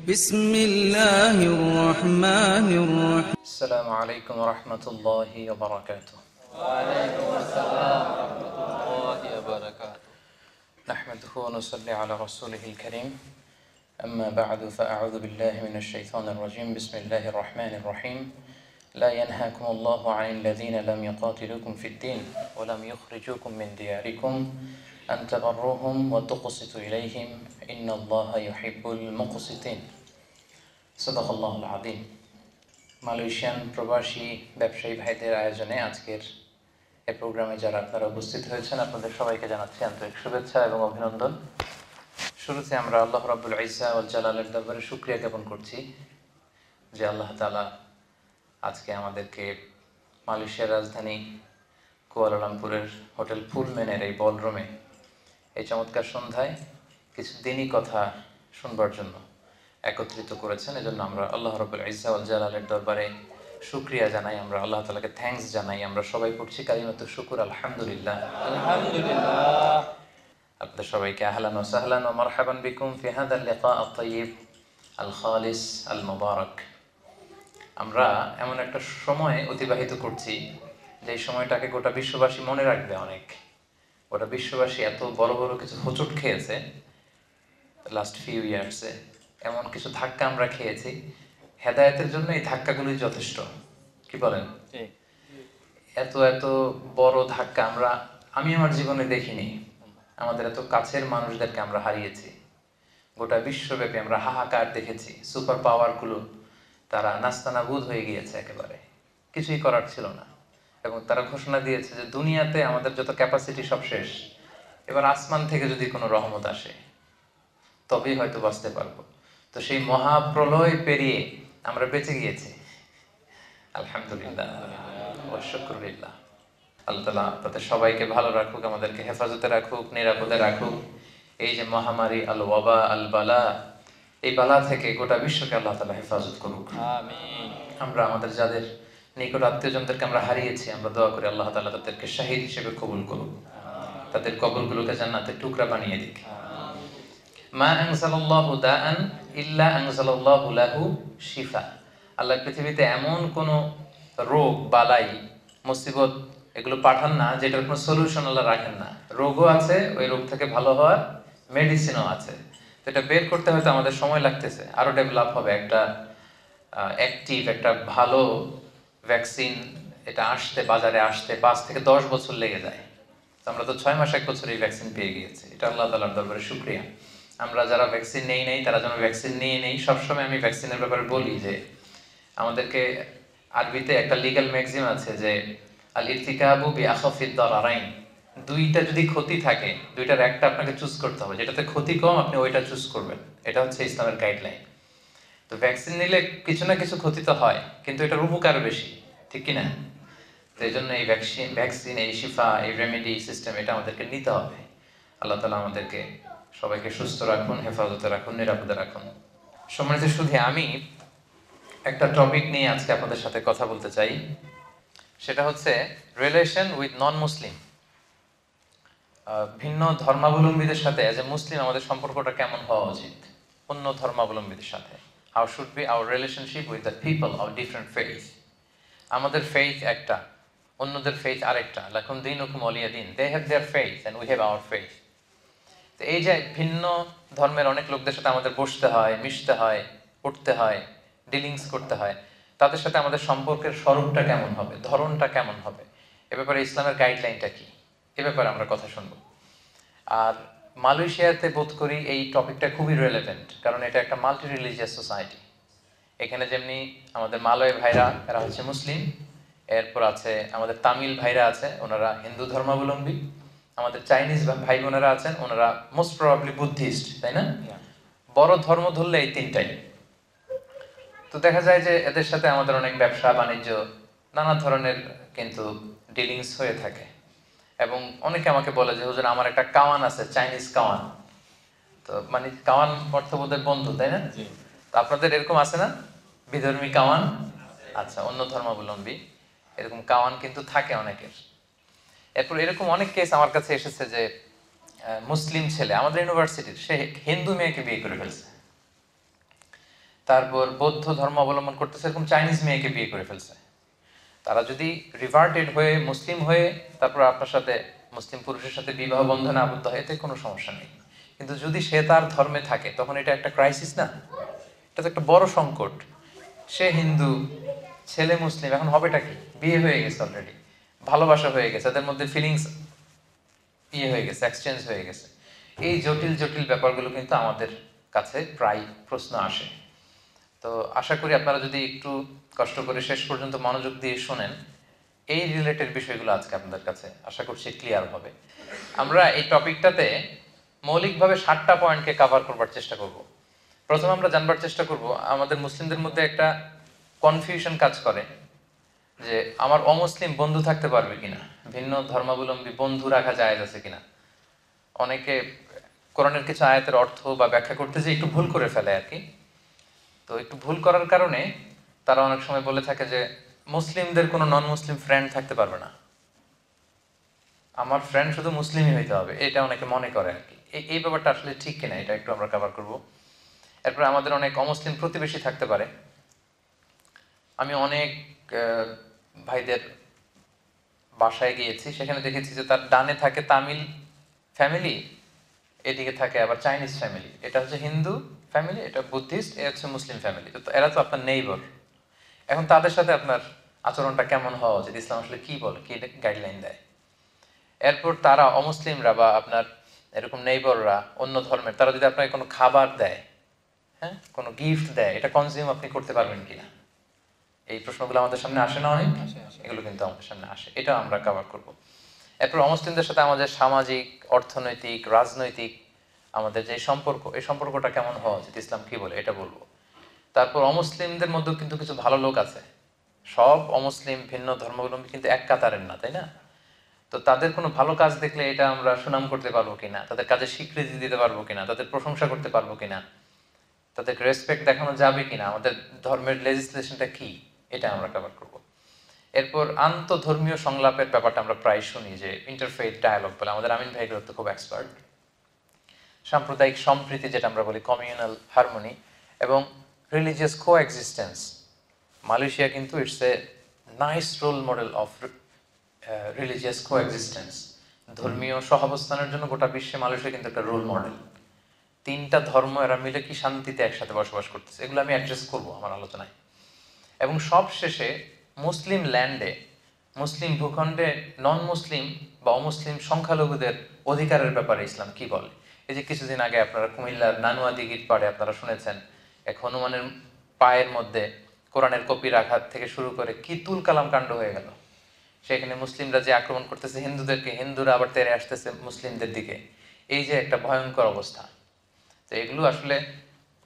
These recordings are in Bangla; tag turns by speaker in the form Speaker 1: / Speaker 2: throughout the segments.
Speaker 1: بسم الله الرحمن الرحيم.
Speaker 2: السلام عليكم ورحمة الله وبركاته.
Speaker 3: وعليكم السلام ورحمة الله وبركاته.
Speaker 2: نحمده ونصلي على رسوله الكريم. أما بعد فأعوذ بالله من الشيطان الرجيم. بسم الله الرحمن الرحيم. لا ينهاكم الله عن الذين لم يقاتلوكم في الدين ولم يخرجوكم من دياركم أن تبروهم وتقسطوا إليهم إن الله يحب المقسطين. صدق الله العظيم. মালয়েশিয়ান প্রবাসী ব্যবসায়ী ভাইদের আয়োজনে আজকের এই প্রোগ্রামে যারা আপনারা উপস্থিত হয়েছেন আপনাদের সবাইকে জানাচ্ছি আন্তরিক শুভেচ্ছা এবং অভিনন্দন। শুরুতে আমরা আল্লাহ রাব্বুল ইজ্জা ওয়াল জালালের দরবারে শুকরিয়া জ্ঞাপন করছি যে আল্লাহ তাআলা আজকে আমাদেরকে মালয়েশিয়ার রাজধানী কুয়ালালামপুরের হোটেল পুলম্যানের এই বলরুমে এই চমৎকার সন্ধ্যায় কিছু দিনই কথা শুনবার জন্য একত্রিত করেছেন। এজন্য আমরা আল্লাহ রাব্বুল ইজ্জা ওয়াল জালালের দরবারে শুকরিয়া জানাই, আমরা আল্লাহ তাআলাকে থ্যাঙ্কস জানাই। আমরা সবাই পড়ছি কালিমাতুশ শুকর আলহামদুলিল্লাহ।
Speaker 3: আলহামদুলিল্লাহ।
Speaker 2: আপনাদের সবাইকে আহলান ওয়া সাহলান ওয়া মারহাবান বিকুম ফি হাদাল লিকা আত-তাইয়িব আল খালিস আল মুবারক। আমরা এমন একটা সময় অতিবাহিত করছি যে সময়টাকে গোটা বিশ্ববাসী মনে রাখবে অনেক। গোটা বিশ্ববাসী এত বড় বড় কিছু হোঁচট খেয়েছে লাস্ট ফিউ ইয়ার্সে, এমন কিছু ধাক্কা আমরা খেয়েছি, হেদায়েতের জন্য এই ধাক্কাগুলোই যথেষ্ট। কি বলেন? এত এত বড় ধাক্কা আমি আমার জীবনে দেখিনি। আমাদের এত কাছের মানুষদেরকে আমরা হারিয়েছি, গোটা বিশ্বব্যাপী আমরা হাহাকার দেখেছি। সুপার পাওয়ারগুলো তারা নাস্তানাবুদ হয়ে গিয়েছে, একেবারে কিছুই করার ছিল না। এবং তারা ঘোষণা দিয়েছে যে দুনিয়াতে আমাদের যত ক্যাপাসিটি সব শেষ, এবার আসমান থেকে যদি কোনো রহমত আসে তবেই হয়তো বাঁচতে পারবো। তো সেই মহাপ্রলয় পেরিয়ে আমরা বেঁচে গিয়েছি, আলহামদুলিল্লাহ ওয়া শুকরুলিল্লাহ। আল্লাহ তাআলা তাদের সবাইকে ভালো রাখুক, আমাদেরকে হেফাজতে রাখুক, নিরাপদে রাখুক। এই যে মহামারী আল ওয়াবা আল বালা, এই বালা থেকে গোটা বিশ্বকে আল্লাহ তাআলা হেফাজত করুক,
Speaker 3: আমিন।
Speaker 2: আমরা আমাদের যাদের নিকট আত্মীয়জনদেরকে আমরা হারিয়েছি, আমরা দোয়া করি আল্লাহ তাআলা তাদেরকে শাহীদ হিসেবে কবুল করুক, তাদের কবরগুলোকে জান্নাতের টুকরা বানিয়ে দিক। মা আনজালাল্লাহু দাআন ইল্লা আনজালাল্লাহু লাহু শিফা। আল্লাহ পৃথিবীতে এমন কোনো রোগ বালাই মুসিবত এগুলো পাঠান না যেটার কোনো সলিউশন আল্লাহ রাখেন না। রোগও আছে, ওই রোগ থেকে ভালো হওয়ার মেডিসিনও আছে। তো এটা বের করতে হয়তো আমাদের সময় লাগতেছে, আরো ডেভেলপ হবে একটা অ্যাক্টিভ একটা ভালো ভ্যাকসিন। এটা বাজারে আসতে 5 থেকে 10 বছর লেগে যায়। তো আমরা তো 6 মাস 1 বছর এই ভ্যাকসিন পেয়ে গিয়েছি। এটা আল্লাহ তাআলার দরবারে শুকরিয়া। আমরা যারা ভ্যাকসিন নেই তারা যেন ভ্যাকসিন নিয়ে নেই। সবসময় আমি ভ্যাকসিনের ব্যাপারে বলি যে আমাদেরকে আরবিতে একটা লিগ্যাল ম্যাক্সিম আছে যে আল ইরতিকাবু বিআখাফিদ দারারাইন। দুইটা যদি ক্ষতি থাকে, দুইটার একটা আপনাকে চুজ করতে হবে, যেটাতে ক্ষতি কম আপনি ওইটা চুজ করবেন। এটা হচ্ছে ইসলামের গাইডলাইন। তো ভ্যাকসিন নিলে কিছু না কিছু ক্ষতি তো হয়, কিন্তু এটার উপকার বেশি, ঠিক কিনা? তো এই জন্য এই ভ্যাকসিন এই শিফা এই রেমেডি সিস্টেম এটা আমাদেরকে নিতে হবে। আল্লাহ তাআলা আমাদেরকে সবাইকে সুস্থ রাখুন, হেফাজতে রাখুন, নিরাপদে রাখুন। সম্মানিত শুধু আমি একটা টপিক নিয়ে আজকে আপনাদের সাথে কথা বলতে চাই, সেটা হচ্ছে রিলেশন উইথ নন মুসলিম। ভিন্ন ধর্মাবলম্বীদের সাথে অ্যাজ এ মুসলিম আমাদের সম্পর্কটা কেমন হওয়া উচিত অন্য ধর্মাবলম্বীদের সাথে। How should be our relationship with the people of different faith. আমাদের ফেইথ একটা, অন্যদের ফেইথ আরেকটা। লাকুম দীনুকুম ওয়ালিয়া দীন। They have their faith and we have our faith. তো এই যে ভিন্ন ধর্মের অনেক লোকদের সাথে আমাদের বসতে হয়, মিশতে হয়, উঠতে হয়, ডিলিংস করতে হয়, তাদের সাথে আমাদের সম্পর্কের স্বরূপটা কেমন হবে, ধরনটা কেমন হবে, এ ব্যাপারে ইসলামের গাইডলাইনটা কি, এ ব্যাপারে আমরা কথা শুনবো। আর মালয়েশিয়াতে বোধ করি এই টপিকটা খুবই রিলেভেন্ট, কারণ এটা একটা মাল্টি রিলিজিয়াস সোসাইটি। এখানে যেমনি আমাদের মালয় ভাইরা এরা হচ্ছে মুসলিম, এরপর আছে আমাদের তামিল ভাইরা আছে, ওনারা হিন্দু ধর্মাবলম্বী, আমাদের চাইনিজ ভাই বোনেরা আছেন, ওনারা মোস্ট প্রবাবলি বুদ্ধিস্ট, তাই না? বড় ধর্ম ধরলে এই তিনটাই। তো দেখা যায় যে এদের সাথে আমাদের অনেক ব্যবসা বাণিজ্য নানা ধরনের কিন্তু ডিলিংস হয়ে থাকে। এবং অনেকে আমাকে বলে যে হুজুর আমার একটা কাওয়ান আছে, চাইনিজ কাওয়ান। তো মানে কাওয়ান অর্থবোধের বন্ধু, তাই না? তো আপনাদের এরকম আছে না বিধর্মী কাওয়ান? আচ্ছা, অন্য ধর্মাবলম্বী এরকম কাওয়ান কিন্তু থাকে অনেকের। এরপর এরকম অনেক কেস আমার কাছে এসেছে যে মুসলিম ছেলে আমাদের ইউনিভার্সিটির, সে হিন্দু মেয়েকে বিয়ে করে ফেলছে। তারপর বৌদ্ধ ধর্ম অবলম্বন করতেছে, এরকম চাইনিজ মেয়েকে বিয়ে করে ফেলছে। তারা যদি রিভার্টেড হয়ে মুসলিম হয়ে তারপর আপনার সাথে মুসলিম পুরুষের সাথে বিবাহ বন্ধনে আবদ্ধ হয়, এতে কোনো সমস্যা নেই। কিন্তু যদি সে তার ধর্মে থাকে তখন এটা একটা ক্রাইসিস না? এটা তো একটা বড় সংকট। সে হিন্দু, ছেলে মুসলিম, এখন হবেটা কি? বিয়ে হয়ে গেছে অলরেডি, ভালোবাসা হয়ে গেছে, তাদের মধ্যে ফিলিংস হয়ে গেছে, এক্সচেঞ্জ হয়ে গেছে। এই জটিল জটিল ব্যাপারগুলো কিন্তু আমাদের কাছে প্রায় প্রশ্ন আসে। তো আশা করি আপনারা যদি একটু কষ্ট করে শেষ পর্যন্ত মনোযোগ দিয়ে শোনেন, এই রিলেটেড বিষয়গুলো আজকে আপনাদের কাছে আশা করছি ক্লিয়ার হবে। আমরা এই টপিকটাতে মৌলিকভাবে 7টা পয়েন্টকে কভার করবার চেষ্টা করব। প্রথমে আমরা জানবার চেষ্টা করব আমাদের মুসলিমদের মধ্যে একটা কনফিউশন কাজ করে যে আমার অমুসলিম বন্ধু থাকতে পারবে কিনা, ভিন্ন ধর্মাবলম্বী বন্ধু রাখা জায়েজ আছে কিনা। অনেকে কোরআনের কিছু আয়াতের অর্থ বা ব্যাখ্যা করতে যে একটু ভুল করে ফেলে আর কি। তো একটু ভুল করার কারণে তারা অনেক সময় বলে থাকে যে মুসলিমদের কোনো নন মুসলিম ফ্রেন্ড থাকতে পারবে না, আমার ফ্রেন্ড শুধু মুসলিমই হইতে হবে, এটা অনেকে মনে করে আর কি। এই ব্যাপারটা আসলে ঠিক কিনা এটা একটু আমরা কভার করব। এরপরে আমাদের অনেক অমুসলিম প্রতিবেশী থাকতে পারে। আমি অনেক ভাইদের বাসায় গিয়েছি, সেখানে দেখেছি যে তার ডানে থাকে তামিল ফ্যামিলি, এদিকে থাকে আবার চাইনিজ ফ্যামিলি। এটা হচ্ছে হিন্দু ফ্যামিলি, এটা বুদ্ধিস্ট, এ হচ্ছে মুসলিম ফ্যামিলি। তো এরা তো আপনার নেইবার। এখন তাদের সাথে আপনার আচরণটা কেমন হওয়া উচিত, ইসলাম আসলে কি বলে, কি গাইডলাইন দেয়। এরপর তারা অমুসলিমরা বা আপনার এরকম নেইবাররা অন্য ধর্মের, তারা যদি আপনাকে কোনো খাবার দেয়, হ্যাঁ, কোনো গিফট দেয়, এটা কনজিউম আপনি করতে পারবেন কিনা, এই প্রশ্নগুলো আমাদের সামনে আসে না অনেক? এগুলো কিন্তু আমাদের সামনে আসে, এটা আমরা কভার করব। এরপর অমুসলিমদের সাথে আমাদের সামাজিক, অর্থনৈতিক, রাজনৈতিক আমাদের যে সম্পর্ক, এই সম্পর্কটা কেমন হওয়া উচিত, ইসলাম কি বলে, এটা বলবো। তারপর অমুসলিমদের মধ্যেও কিন্তু কিছু ভালো লোক আছে। সব অমুসলিম ভিন্ন ধর্মাবলম্বী কিন্তু এক কাতারের না, তাই না? তো তাদের কোনো ভালো কাজ দেখলে এটা আমরা সুনাম করতে পারবো কিনা, তাদের কাজে স্বীকৃতি দিতে পারবো কিনা, তাদের প্রশংসা করতে পারবো কিনা, তাদেরকে রেসপেক্ট দেখানো যাবে কিনা, আমাদের ধর্মের লেজিসলেশনটা কি, এটা আমরা কভার করব। এরপর আন্তধর্মীয় সংলাপের ব্যাপারটা আমরা প্রায় শুনি যে ইন্টারফেথ ডায়ালগ বলে, আমাদের আমিন ভাই তো খুব এক্সপার্ট। সাম্প্রদায়িক সম্প্রীতি যেটা আমরা বলি, কমিউনাল হারমোনি, এবং রিলিজিয়াস কোএক্সিস্টেন্স। মালয়েশিয়া কিন্তু it's a nice role model of religious coexistence. ধর্মীয় সহাবস্থানের জন্য গোটা বিশ্বে মালয়েশিয়া কিন্তু একটা রোল মডেল। 3টা ধর্ম এরা মিলে কি শান্তিতে একসাথে বসবাস করতেছে, এগুলো আমি অ্যাড্রেস করব আমার আলোচনায়। এবং সব শেষে মুসলিম ল্যান্ডে, মুসলিম ভূখণ্ডে নন মুসলিম বা অমুসলিম সংখ্যালঘুদের অধিকারের ব্যাপারে ইসলাম কি বলে। এই যে কিছুদিন আগে আপনারা কুমিল্লার নানুয়া দিঘির পাড়ে আপনারা শুনেছেন, এক হনুমানের পায়ের মধ্যে কোরআনের কপি রাখা থেকে শুরু করে কি তুল কালাম কাণ্ড হয়ে গেল। সেখানে মুসলিমরা যে আক্রমণ করতেছে হিন্দুদেরকে, হিন্দুরা আবার তেড়ে আসতেছে মুসলিমদের দিকে, এই যে একটা ভয়ঙ্কর অবস্থা। তো এগুলো আসলে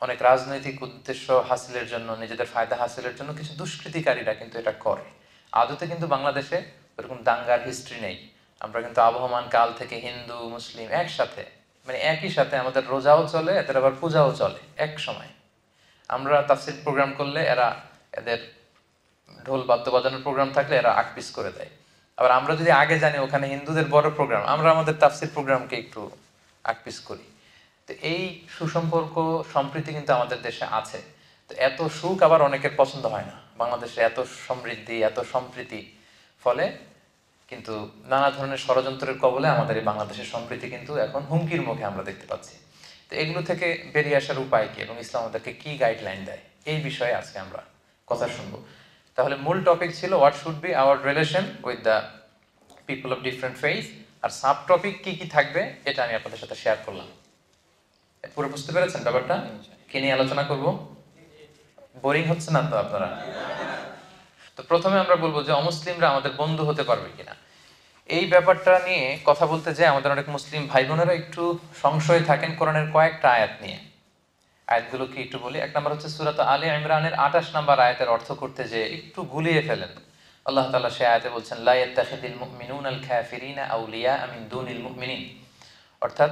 Speaker 2: অনেক রাজনৈতিক উদ্দেশ্য হাসিলের জন্য, নিজেদের ফায়দা হাসিলের জন্য কিছু দুষ্কৃতিকারীরা কিন্তু এটা করে। আদতে কিন্তু বাংলাদেশে ওরকম দাঙ্গার হিস্ট্রি নেই। আমরা কিন্তু আবহমান কাল থেকে হিন্দু মুসলিম একসাথে, মানে একই সাথে আমাদের রোজাও চলে, এদের আবার পূজাও চলে এক সময়। আমরা তাফসির প্রোগ্রাম করলে এরা, এদের ঢোল বাদ্য বাজানোর প্রোগ্রাম থাকলে এরা আকপিস করে দেয়। আবার আমরা যদি আগে জানি ওখানে হিন্দুদের বড় প্রোগ্রাম, আমরা আমাদের তাফসির প্রোগ্রামকে একটু আকপিস করি। তো এই সুসম্পর্ক সম্প্রীতি কিন্তু আমাদের দেশে আছে। তো এত সুখ আবার অনেকের পছন্দ হয় না। বাংলাদেশে এত সমৃদ্ধি, এত সম্প্রীতি, ফলে কিন্তু নানা ধরনের ষড়যন্ত্রের কবলে আমাদের এই বাংলাদেশের সম্প্রীতি কিন্তু এখন হুমকির মুখে আমরা দেখতে পাচ্ছি। তো এগুলো থেকে বেরিয়ে আসার উপায় কি এবং ইসলাম আমাদেরকে কি গাইডলাইন দেয়, এই বিষয়ে আজকে আমরা কথা শুনবো। তাহলে মূল টপিক ছিল what should be our relation with the people of different faith, আর সাব টপিক কি কি থাকবে এটা আমি আপনাদের সাথে শেয়ার করলাম। পুরো বুঝতে পেরেছেন ব্যাপারটা? কি নিয়ে আলোচনা করব? বোরিং হচ্ছে না তো আপনারা? তো প্রথমে আমরা বলবো যে অমুসলিমরা আমাদের বন্ধু হতে পারবে কিনা। এই ব্যাপারটা নিয়ে কথা বলতে যে আমাদের অনেক মুসলিম ভাই বোনেরা একটু সংশয়ে থাকেন কোরআনের কয়েকটা আয়াত নিয়ে। আয়াতগুলো কি একটু বলি। 1 নম্বর হচ্ছে সূরা আলে ইমরানের 28 নম্বর আয়াতের অর্থ করতে যে একটু গুলিয়ে ফেলেন। আল্লাহ তাআলা সেই আয়াতে বলছেন লা ইয়াত্তাখিদিল মুমিনুনাল কাফিরিনা আউলিয়া মিন দুনিল মুমিনিন, অর্থাৎ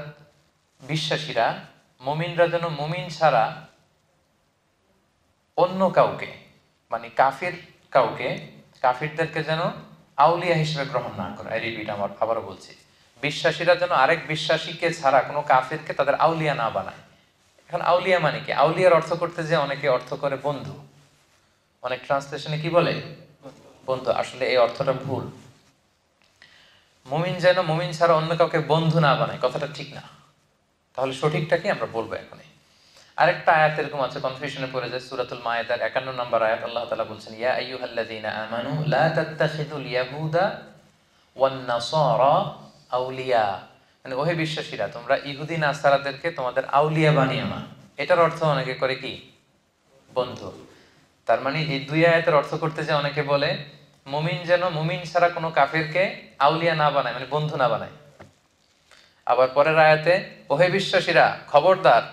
Speaker 2: বিশ্বাসীরা, মুমিনরা যেন মুমিন ছাড়া অন্য কাউকে, মানে কাফির কাউকে, কাফিরদেরকে যেন আউলিয়া হিসেবে গ্রহণ না করে। রিপিট, আমার আবারও বলছি, বিশ্বাসীরা যেন আরেক বিশ্বাসীকে ছাড়া কোনো কাফিরকে তাদের আউলিয়া না বানায়। এখন আউলিয়া মানে কি? আউলিয়ার অর্থ করতে যে অনেকে অর্থ করে বন্ধু, অনেক ট্রান্সলেশনে কি বলে বন্ধু। আসলে এই অর্থটা ভুল। মুমিন যেন মুমিন ছাড়া অন্য কাউকে বন্ধু না বানায়, কথাটা ঠিক না। তাহলে সঠিকটা কি আমরা বলবো এখনই। আরেকটা আয়াত এরকম আছে, কনফিউশনে পড়ে যায়, সূরাতুল মায়েদার 51 নম্বর আয়াত। আল্লাহ তাআলা বলছেন, ইয়া আইয়ুহাল্লাযীনা আমানু লা তাত্তাখিযুল ইয়াহুদা ওয়ান নাসারা আউলিয়া, মানে ওহে বিশ্বাসীরা, তোমরা ইহুদি নাসারাদেরকে তোমাদের আউলিয়া বানিও না। এটার অর্থ অনেকে করে কি বন্ধু। তার মানে এই দুই আয়াতের অর্থ করতে যে অনেকে বলে মুমিন যেন মুমিন ছাড়া কোনো কাফিরকে আউলিয়া না বানায়, মানে বন্ধু না বানায়। আবার পরের আয়াতে ওহে বিশ্বাসীরা খবরদার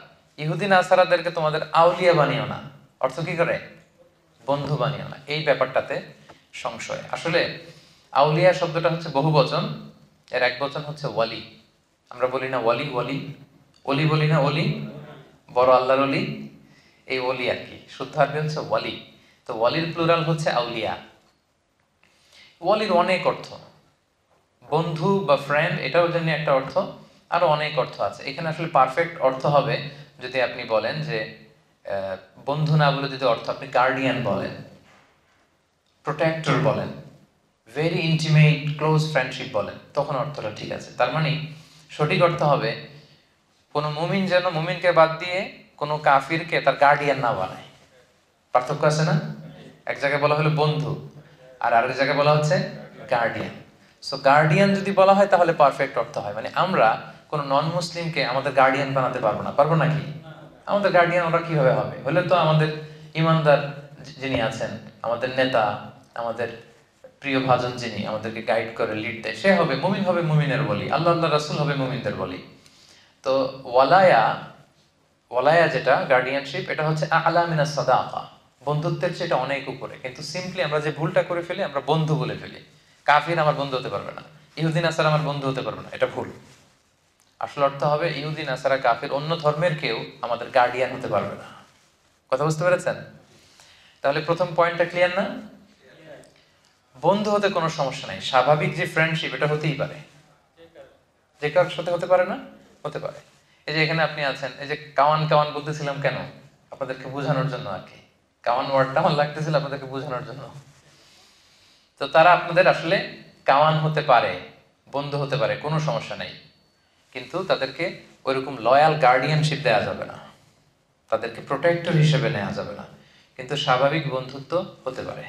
Speaker 2: ইহুদি নাসারাদেরকে তোমাদের আউলিয়া বানিও না, অর্থ কি করে বন্ধু বানিও না। এই ব্যাপারটাতে সংশয়। আসলে আউলিয়া শব্দটা হচ্ছে বহু বচন, এর এক বচন হচ্ছে ওয়ালি। আমরা বলি না ওয়ালি, ওয়ালি ওলি বলি না, ওলি বড় আল্লাহর ওলি, এই ওলি আর কি, শুদ্ধ আরবি হচ্ছে ওয়ালি। তো ওয়ালির প্লুরাল হচ্ছে আউলিয়া। ওয়ালির অনেক অর্থ, বন্ধু বা ফ্রেন্ড এটাও জন্য একটা অর্থ, আরো অনেক অর্থ আছে। এখানে আসলে পারফেক্ট অর্থ হবে যদি আপনি বলেন যে বন্ধু না বলে যদি অর্থ আপনি গার্ডিয়ান বলেন, প্রোটেক্টর বলেন, ভেরি ইন্টিমেট ক্লোজ ফ্রেন্ডশিপ বলেন, তখন অর্থটা ঠিক আছে। তার মানে সঠিক অর্থ হবে কোনো মুমিন যেন মুমিনকে বাদ দিয়ে কোনো কাফিরকে তার গার্ডিয়ান না বানায়। পার্থক্য আছে না? এক জায়গায় বলা হলো বন্ধু, আর আরেক জায়গায় বলা হচ্ছে গার্ডিয়ান। সো গার্ডিয়ান যদি বলা হয় তাহলে পারফেক্ট অর্থ হয়, মানে আমরা কোনো নন মুসলিমকে আমাদের গার্ডিয়ান বানাতে পারবো না। পারবো নাকি? আমাদের গার্ডিয়ান ওরা কিভাবে হবে? হলে তো আমাদের ইমানদার যিনি আছেন, আমাদের নেতা, আমাদের প্রিয় ভাজন যিনি আমাদেরকে গাইড করে লিড দেয়, সে হবে মুমিন, হবে মুমিনের বলি, আল্লাহ আল্লাহ রাসূল হবে মুমিনদের বলি। তো ওয়ালায়া, ওয়ালায়া যেটা গার্ডিয়ানশিপ, এটা হচ্ছে আ'লা মিনাস সাদাকা, বন্ধুত্বের চেয়ে এটা অনেক উপরে। কিন্তু সিম্পলি আমরা যে ভুলটা করে ফেলি, আমরা বন্ধু বলে ফেলি। কাফির আমার বন্ধু হতে পারবে না, ইহুদি নাসারা আমার বন্ধু হতে পারবে না, এটা ভুল। আসল অর্থ হবে ইহুদি নাসারা কাফির অন্য ধর্মের কেউ আমাদের গার্ডিয়ান হতে পারবে না। কথা বুঝতে পেরেছেন? তাহলে প্রথম পয়েন্টটা ক্লিয়ার না? বন্ধু হতে কোনো সমস্যা নাই, স্বাভাবিক যে ফ্রেন্ডশিপ এটা হতেই পারে। যে কারোর সাথে হতে পারে না? হতে পারে। এই যে এখানে আপনি আছেন, এই যে কাওয়ান কাওয়ান বলতেছিলাম কেন? আপনাদেরকে বোঝানোর জন্য আর কি। কাওয়ান ওয়ার্ডটা আমার লাগতেছিল আপনাদেরকে বোঝানোর জন্য। তো তারা আপনাদের আসলে কাওয়ান হতে পারে, বন্ধু হতে পারে, কোনো সমস্যা নেই। কিন্তু তাদেরকে ওইরকম লয়াল গার্ডিয়ানশিপ দেওয়া যাবে না, তাদেরকে প্রোটেক্টর হিসেবে নেওয়া যাবে না, কিন্তু স্বাভাবিক বন্ধুত্ব হতে পারে।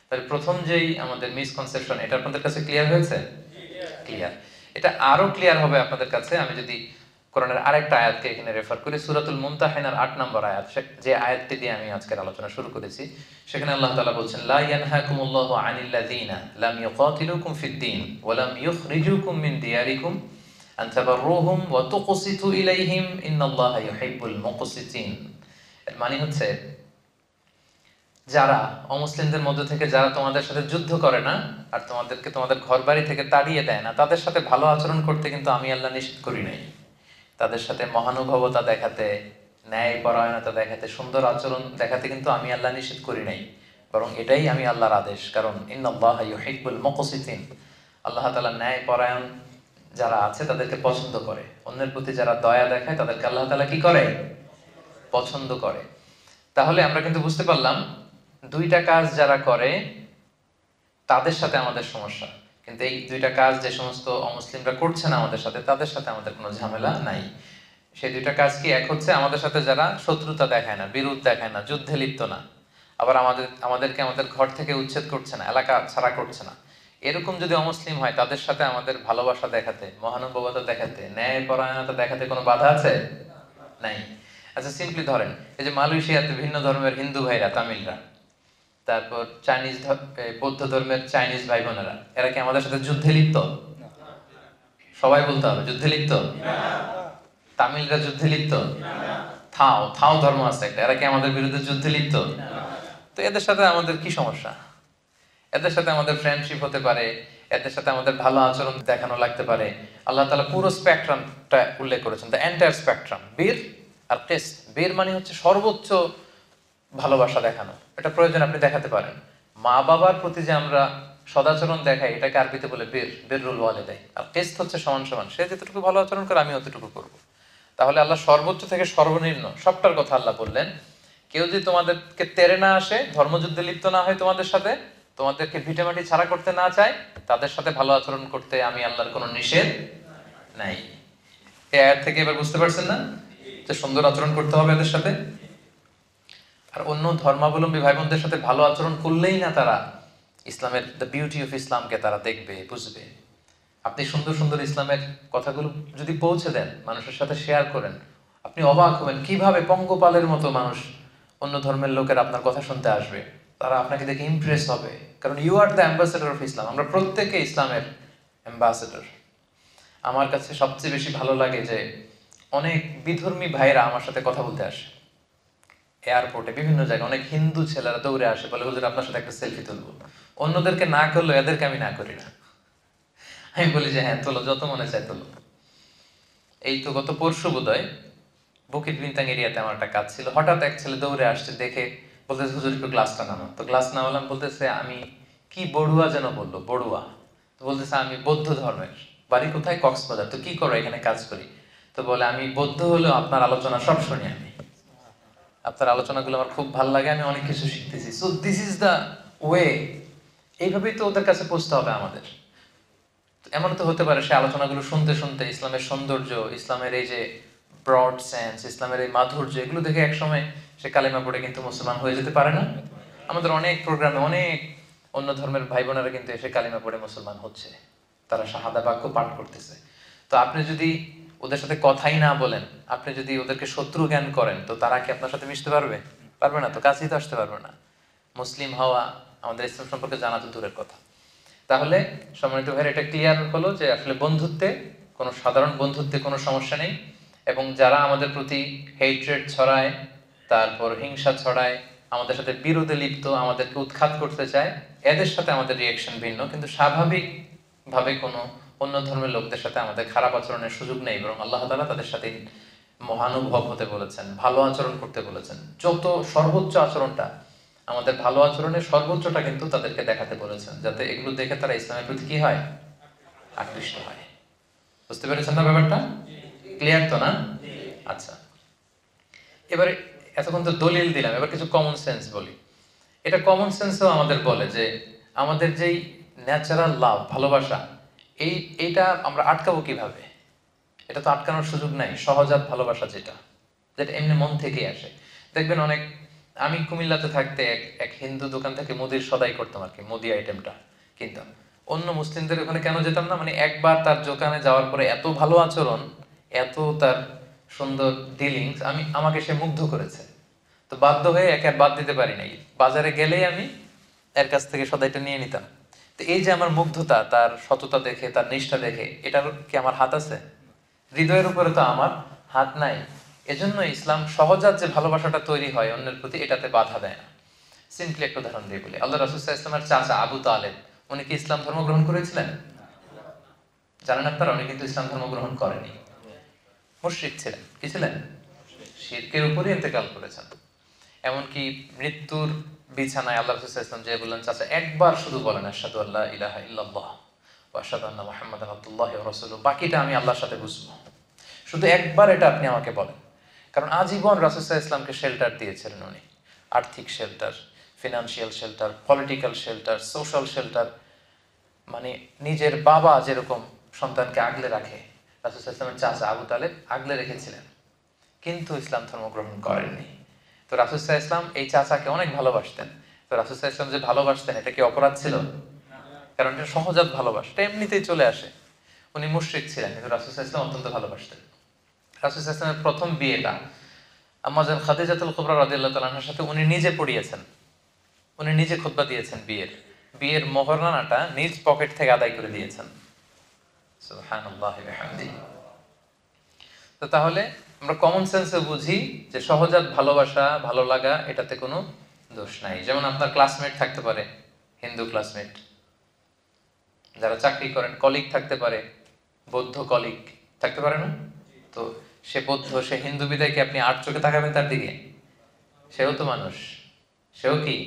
Speaker 2: তাহলে প্রথম যেই আমাদের মিসকনসেপশন, এটা আপনাদের কাছে ক্লিয়ার হয়েছে? ক্লিয়ার। এটা আরো ক্লিয়ার হবে আপনাদের কাছে আমি যদি কোরআনের আরেকটা আয়াতকে এখানে রেফার করি, সূরাতুল মুমতাহিনার 8 নম্বর আয়াত, যে আয়াতটি দিয়ে আমি আজকের আলোচনা শুরু করেছি। সেখানে আল্লাহ তাআলা বলছেন, লা ইয়ানহাকুমুল্লাহু আনিল্লাযীনা লাম ইউকাতিলুকুম ফিদ-দীন ওয়া লাম ইখরিজুকুম মিন দিয়ারিকুম আন তাবাররুহুম ওয়া তুকসিতু ইলাইহিম ইন্নাল্লাহা ইউহিব্বুল মুকসিতিন। এর মানে হচ্ছে যারা অমুসলিমদের মধ্যে থেকে যারা তোমাদের সাথে যুদ্ধ করে না আর তোমাদেরকে তোমাদের ঘর বাড়ি থেকে তাড়িয়ে দেয় না, তাদের সাথে ভালো আচরণ করতে কিন্তু আমি আল্লাহ নিষেধ করি নাই। তাদের সাথে মহানুভবতা দেখাতে, ন্যায় পরায়ণতা দেখাতে, সুন্দর আচরণ দেখাতে কিন্তু আমি আল্লাহ নিষেধ করি নাই, বরং এটাই আমি আল্লাহর আদেশ। কারণ ইন্নাল্লাহা ইউহিব্বুল মুকসিতিন, আল্লাহ তাআলা ন্যায় পরায়ণ যারা আছে তাদেরকে পছন্দ করে। অন্যের প্রতি যারা দয়া দেখায় তাদেরকে আল্লাহ তাআলা কি করে? পছন্দ করে। তাহলে আমরা কিন্তু বুঝতে পারলাম দুইটা কাজ যারা করে তাদের সাথে আমাদের সমস্যা, কিন্তু এই দুইটা কাজ যে সমস্ত অমুসলিমরা করছে না আমাদের সাথে, তাদের সাথে আমাদের কোনো ঝামেলা নাই। সেই দুইটা কাজ কি? এক হচ্ছে আমাদের সাথে যারা শত্রুতা দেখায় না, বিরোধ দেখায় না, যুদ্ধে লিপ্ত না, আবার আমাদেরকে আমাদের ঘর থেকে উচ্ছেদ করছে না, এলাকা ছাড়া করছে না, এরকম যদি অমুসলিম হয় তাদের সাথে আমাদের ভালোবাসা দেখাতে, মহানুভবতা দেখাতে, ন্যায় পরায়ণতা দেখাতে কোনো বাধা আছে? নাই। আচ্ছা সিম্পলি ধরেন, এই যে মালয়েশিয়াতে ভিন্ন ধর্মের হিন্দু ভাইরা, তামিলরা, তারপর চাইনিজ বৌদ্ধ ধর্মের চাইনিজ ভাই বোনেরা, এরা কি আমাদের সাথে যুদ্ধে লিপ্ত? সবাই বলতে হবে যুদ্ধে লিপ্ত। তামিলরা যুদ্ধে লিপ্ত? থাও থাও ধর্ম আছে একটা, এরা কি আমাদের বিরুদ্ধে যুদ্ধে লিপ্ত? তো এদের সাথে আমাদের কি সমস্যা? এদের সাথে আমাদের ফ্রেন্ডশিপ হতে পারে, এদের সাথে আমাদের ভালো আচরণ দেখানো লাগতে পারে। আল্লাহ তাআলা পুরো স্পেকট্রামটা উল্লেখ করেছেন, দ্য এন্টায়ার স্পেকট্রাম। বীর আর টেস্ট, বীর মানে হচ্ছে সর্বোচ্চ ভালোবাসা দেখানো, এটা প্রয়োজন আপনি দেখাতে পারেন। মা বাবার প্রতি যে আমরা সদাচরণ দেখাই এটাকে আরবিতে বলে বীর, বীরুল ওয়ালিদাইন। আর টেস্ট হচ্ছে সমান সমান, সে যতটুকু ভালো আচরণ করে আমি অতটুকু করব। তাহলে আল্লাহ সর্বোচ্চ থেকে সর্বনিম্ন সবটার কথা আল্লাহ বললেন। কেউ যদি তোমাদেরকে তেড়ে না আসে, ধর্মযুদ্ধে লিপ্ত না হয়, তোমাদের সাথে তোমাদেরকে ভিটেমাটি ছাড়া করতে না চায়, তাদের সাথে ভালো আচরণ করতে আমি আল্লাহর কোনো নিষেধ নাই। এই আয়াত থেকে এবার বুঝতে পারছেন না যে সুন্দর আচরণ করতে হবে এদের সাথে। আর অন্য ধর্মাবলম্বী ভাই বোনদের সাথে ভালো আচরণ করলেই না তারা ইসলামের দ্য বিউটি অফ ইসলামকে তারা দেখবে, বুঝবে। আপনি সুন্দর সুন্দর ইসলামের কথাগুলো যদি পৌঁছে দেন, মানুষের সাথে শেয়ার করেন, আপনি অবাক হবেন কিভাবে পঙ্গপালের মতো মানুষ, অন্য ধর্মের লোকের আপনার কথা শুনতে আসবে। তারা আপনাকে দেখে ইমপ্রেস হবে, কারণ you are the ambassador of Islam. আমরা প্রত্যেকে ইসলামের অ্যাম্বাসেডর। আমার কাছে সবচেয়ে বেশি ভালো লাগে যে অনেক বিধর্মী ভাইরা আমার সাথে কথা বলতে আসে। এয়ারপোর্টে বিভিন্ন জায়গায় অনেক হিন্দু ছেলেরা দৌড়ে আসে, বলে হুজুর আপনার সাথে একটা সেলফি তুলবো। অন্যদেরকে না করলেও এদেরকে আমি না করি না। আমি বলি যে হ্যাঁ তোলো, যত মনে চায় তোলো। এই তো গত পরশু বোধহয় বুকিট বিনতাং এরিয়াতে আমার একটা কাজ ছিল, হঠাৎ এক ছেলে দৌড়ে আসছে, দেখে বলতেছে হুজুর একটু গ্লাসটা নামা। তো গ্লাস নামালাম, বলতেছে আমি কি বড়ুয়া যেন বললো, বড়ুয়া। তো বলতেছে আমি বৌদ্ধ ধর্মের, বাড়ি কোথায়? কক্সবাজার। তো কি করো? এখানে কাজ করি। তো বলে আমি বৌদ্ধ হলেও আপনার আলোচনা সব শুনি, আমি আপনার আলোচনাগুলো আমার খুব ভালো লাগে, আমি অনেক কিছু শিখতেছি। So this is the way. এইভাবেই তো ওদের কাছে পৌঁছতে হবে আমাদের। এমন তো হতে পারে সে আলোচনাগুলো শুনতে শুনতে ইসলামের সৌন্দর্য, ইসলামের এই যে ব্রড সেন্স, ইসলামের এই মাধুর্য, এগুলো দেখে একসময় সে কালিমা পড়ে কিন্তু মুসলমান হয়ে যেতে পারে না? আমাদের অনেক প্রোগ্রামে অনেক অন্য ধর্মের ভাই বোনেরা কিন্তু এসে কালিমা পড়ে মুসলমান হচ্ছে, তারা শাহাদা বাক্য পাঠ করতেছে। তো আপনি যদি ওদের সাথে কথাই না বলেন, আপনি যদি ওদেরকে শত্রু জ্ঞান করেন, তো তারা কি আপনার সাথে মিশতে পারবে? পারবে না, তো কাছেই তো আসতে পারবে না। মুসলিম হওয়া, আমাদের ইসলাম সম্পর্কে জানা তো দূরের কথা। তাহলে সম্মানিত ভাইয়ের এটা ক্লিয়ার হলো যে আসলে বন্ধুত্বে, কোনো সাধারণ বন্ধুত্বে কোনো সমস্যা নেই। এবং যারা আমাদের প্রতি হেট্রেড ছড়ায়, তারপর হিংসা ছড়ায়, আমাদের সাথে বিরোধে লিপ্ত, আমাদেরকে উৎখাত করতে চায়, এদের সাথে আমাদের রিয়েকশন ভিন্ন। কিন্তু স্বাভাবিকভাবে কোনো অন্য ধর্মের লোকদের সাথে আমাদের খারাপ আচরণের সুযোগ নেই, বরং আল্লাহ তাআলা তাদের সাথে মহানুভব হতে বলেছেন, ভালো আচরণ করতে বলেছেন। যত সর্বোচ্চ আচরণটা, আমাদের ভালো আচরণের সর্বোচ্চটা কিন্তু তাদেরকে দেখাতে বলেছেন, যাতে এগুলো দেখে তারা ইসলামের প্রতি কি হয়? আকৃষ্ট হয়। বুঝতে পেরেছেন না ব্যাপারটা? ক্লিয়ার তো না? আচ্ছা, এবারে এতক্ষণ তো দলিল দিলাম, এবার কিছু কমন সেন্স বলি। এটা কমন সেন্সও আমাদের বলে যে আমাদের যেই ন্যাচারাল লাভ, ভালোবাসা, এইটা আমরা আটকাবো কিভাবে? এটা তো আটকানোর সুযোগ নাই। সহজাত ভালোবাসা যেটা এমনি মন থেকেই আসে। দেখবেন অনেক, আমি কুমিল্লাতে থাকতে এক হিন্দু দোকান থেকে মুদির সদাই করতাম আর কি, মুদি আইটেমটা কিনতাম। অন্য মুসলিমদের ওখানে কেন যেতাম না, মানে একবার তার দোকানে যাওয়ার পরে এত ভালো আচরণ, এত তার সুন্দর ডিলিংস, আমাকে সে মুগ্ধ করেছে। তো বাধ্য হয়ে একে আর বাদ দিতে পারি নাই। বাজারে গেলেই আমি এর কাছ থেকে সদাইটা নিয়ে নিতাম। তো এই যে আমার মুগ্ধতা, তার সততা দেখে, তার নিষ্ঠা দেখে, এটার কি আমার হাত আছে? হৃদয়ের উপরে তো আমার হাত নাই। এজন্য ইসলাম সহজাত যে ভালোবাসাটা তৈরি হয় অন্যের প্রতি, এটাতে বাধা দেয় না। সিম্পলি একটা উদাহরণ দিয়ে বলি, আল্লাহ রাসূল সাল্লাল্লাহু আলাইহি ওয়াসাল্লামের চাচা আবু তালেব, উনি কি ইসলাম ধর্ম গ্রহণ করেছিলেন? জানেন আপনারা, উনি কিন্তু ইসলাম ধর্ম গ্রহণ করেনি, মুশরিক ছিলেন। কি ছিলেন? শিরকের উপরই ইন্তেকাল করেছেন। এমনকি মৃত্যুর বিছানায় আল্লাহ রাসূল সাল্লাল্লাহু আলাইহি ওয়াসাল্লাম যে বললেন, চাচা একবার শুধু বলেন আশহাদু আল্লা ইলাহা ইল্লাল্লাহ ওয়া আশহাদু আন্না মুহাম্মাদান আবদুল্লাহি ওয়া রাসূলুহু, বাকিটা আমি আল্লাহর সাথে বুঝবো, শুধু একবার এটা আপনি আমাকে বলেন। কারণ আজীবন রাসূল সাল্লাল্লাহু আলাইহি ওয়াসাল্লামকে শেল্টার দিয়েছিলেন উনি, আর্থিক shelter, financial shelter, political shelter, social shelter. মানে নিজের বাবা যেরকম সন্তানকে আগলে রাখে, রাসূল সাল্লাল্লাহু আলাইহি ওয়াসাল্লামের চাচা আবু তালেব আগলে রেখেছিলেন, কিন্তু ইসলাম ধর্ম গ্রহণ করেননি। তো রাসূল সাল্লাল্লাহু আলাইহি ওয়াসাল্লাম এই চাচাকে অনেক ভালোবাসতেন। তো রাসূল সাল্লাল্লাহু আলাইহি ওয়াসাল্লাম যে ভালোবাসতেন, এটা কি অপরাধ ছিল? কারণ এটা সহজাত ভালোবাসা, এটা এমনিতেই চলে আসে। উনি মুশরিক ছিলেন, কিন্তু রাসূল সাল্লাল্লাহু আলাইহি ওয়াসাল্লাম অত্যন্ত ভালোবাসতেন। রাসূল সাল্লাল্লাহু আলাইহি ওয়াসাল্লামের প্রথম বিয়েটা আম্মা জান খাদিজাতুল কুবরা রাদিয়াল্লাহু তাআলা আনহার সাথে উনি নিজে পড়িয়েছেন, উনি নিজে খুতবা দিয়েছেন। বিয়ের মোহরানাটা নিজ পকেট থেকে আদায় করে দিয়েছেন। সুবহানাল্লাহি ওয়া বিহামদিহি। তো তাহলে আমরা কমন সেন্সে বুঝি যে সহজাত ভালোবাসা, ভালো লাগা, এটাতে কোনো দোষ নাই। যেমন আপনার ক্লাসমেট থাকতে পারে, হিন্দু ক্লাসমেট, যারা চাকরি করেন, কলিগ থাকতে পারে, বৌদ্ধ কলিগ থাকতে পারে না? তো সে বৌদ্ধ, সে হিন্দু বিদায় কি আপনি আট চোখে তাকাবেন তার দিকে? সেও তো মানুষ, সেও কি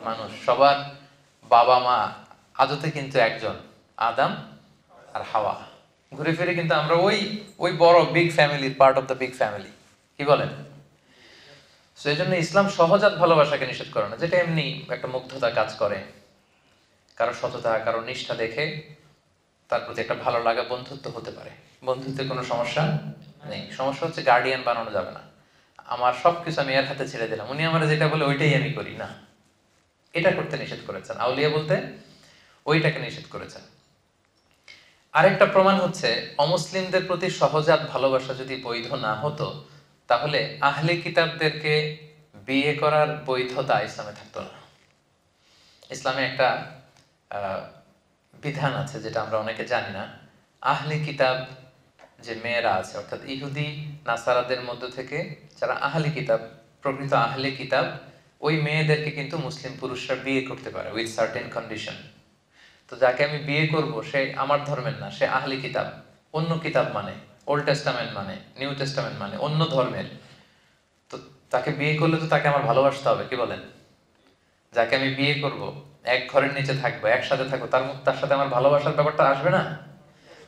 Speaker 2: মানুষ। সবার বাবা মা আদতে কিন্তু একজন, আদম আর হাওয়া। ঘুরে ফিরে কিন্তু আমরা ওই ওই বড় বিগ ফ্যামিলির part of the big family, কি বলেন? সো এই জন্য ইসলাম সহজাত ভালোবাসাকে নিষেধ করে না, যেটা এমনি একটা মুগ্ধতা কাজ করে, কারো সততা কারো নিষ্ঠা দেখে তার প্রতি একটা ভালো লাগা, বন্ধুত্ব হতে পারে, বন্ধুত্বে কোনো সমস্যা নেই। সমস্যা হচ্ছে গার্ডিয়ান বানানো যাবে না, আমার সবকিছু আমি এর হাতে ছেড়ে দিলাম, উনি আমার যেটা বলে ওইটাই আমি করি না, এটা করতে নিষেধ করেছেন। আউলিয়া বলতে ওইটাকে নিষেধ করেছেন। আরেকটা প্রমাণ হচ্ছে অমুসলিমদের প্রতি সহজাত ভালোবাসা যদি বৈধ না হতো, তাহলে আহলে কিতাবদেরকে বিয়ে করার বৈধতা ইসলামে থাকতো না। ইসলামে একটা বিধান আছে যেটা আমরা অনেকে জানি না। আহলে কিতাব যে মেয়েরা আছে, অর্থাৎ ইহুদি নাসারাদের মধ্য থেকে যারা আহলে কিতাব, প্রকৃত আহলে কিতাব, ওই মেয়েদেরকে কিন্তু মুসলিম পুরুষরা বিয়ে করতে পারে উইথ সার্টেন কন্ডিশন। তো যাকে আমি বিয়ে করব সে আমার ধর্মের না, সে আহলে কিতাব, অন্য কিতাব মানে ওল্ড টেস্টামেন্ট মানে নিউ টেস্টামেন্ট মানে অন্য ধর্মের। তো তাকে বিয়ে করলে তো তাকে আমার ভালোবাসতে হবে, কি বলেন? যাকে আমি বিয়ে করব, এক ঘরের নিচে থাকবো, একসাথে থাকবো, তার সাথে আমার ভালোবাসার ব্যাপারটা আসবে না?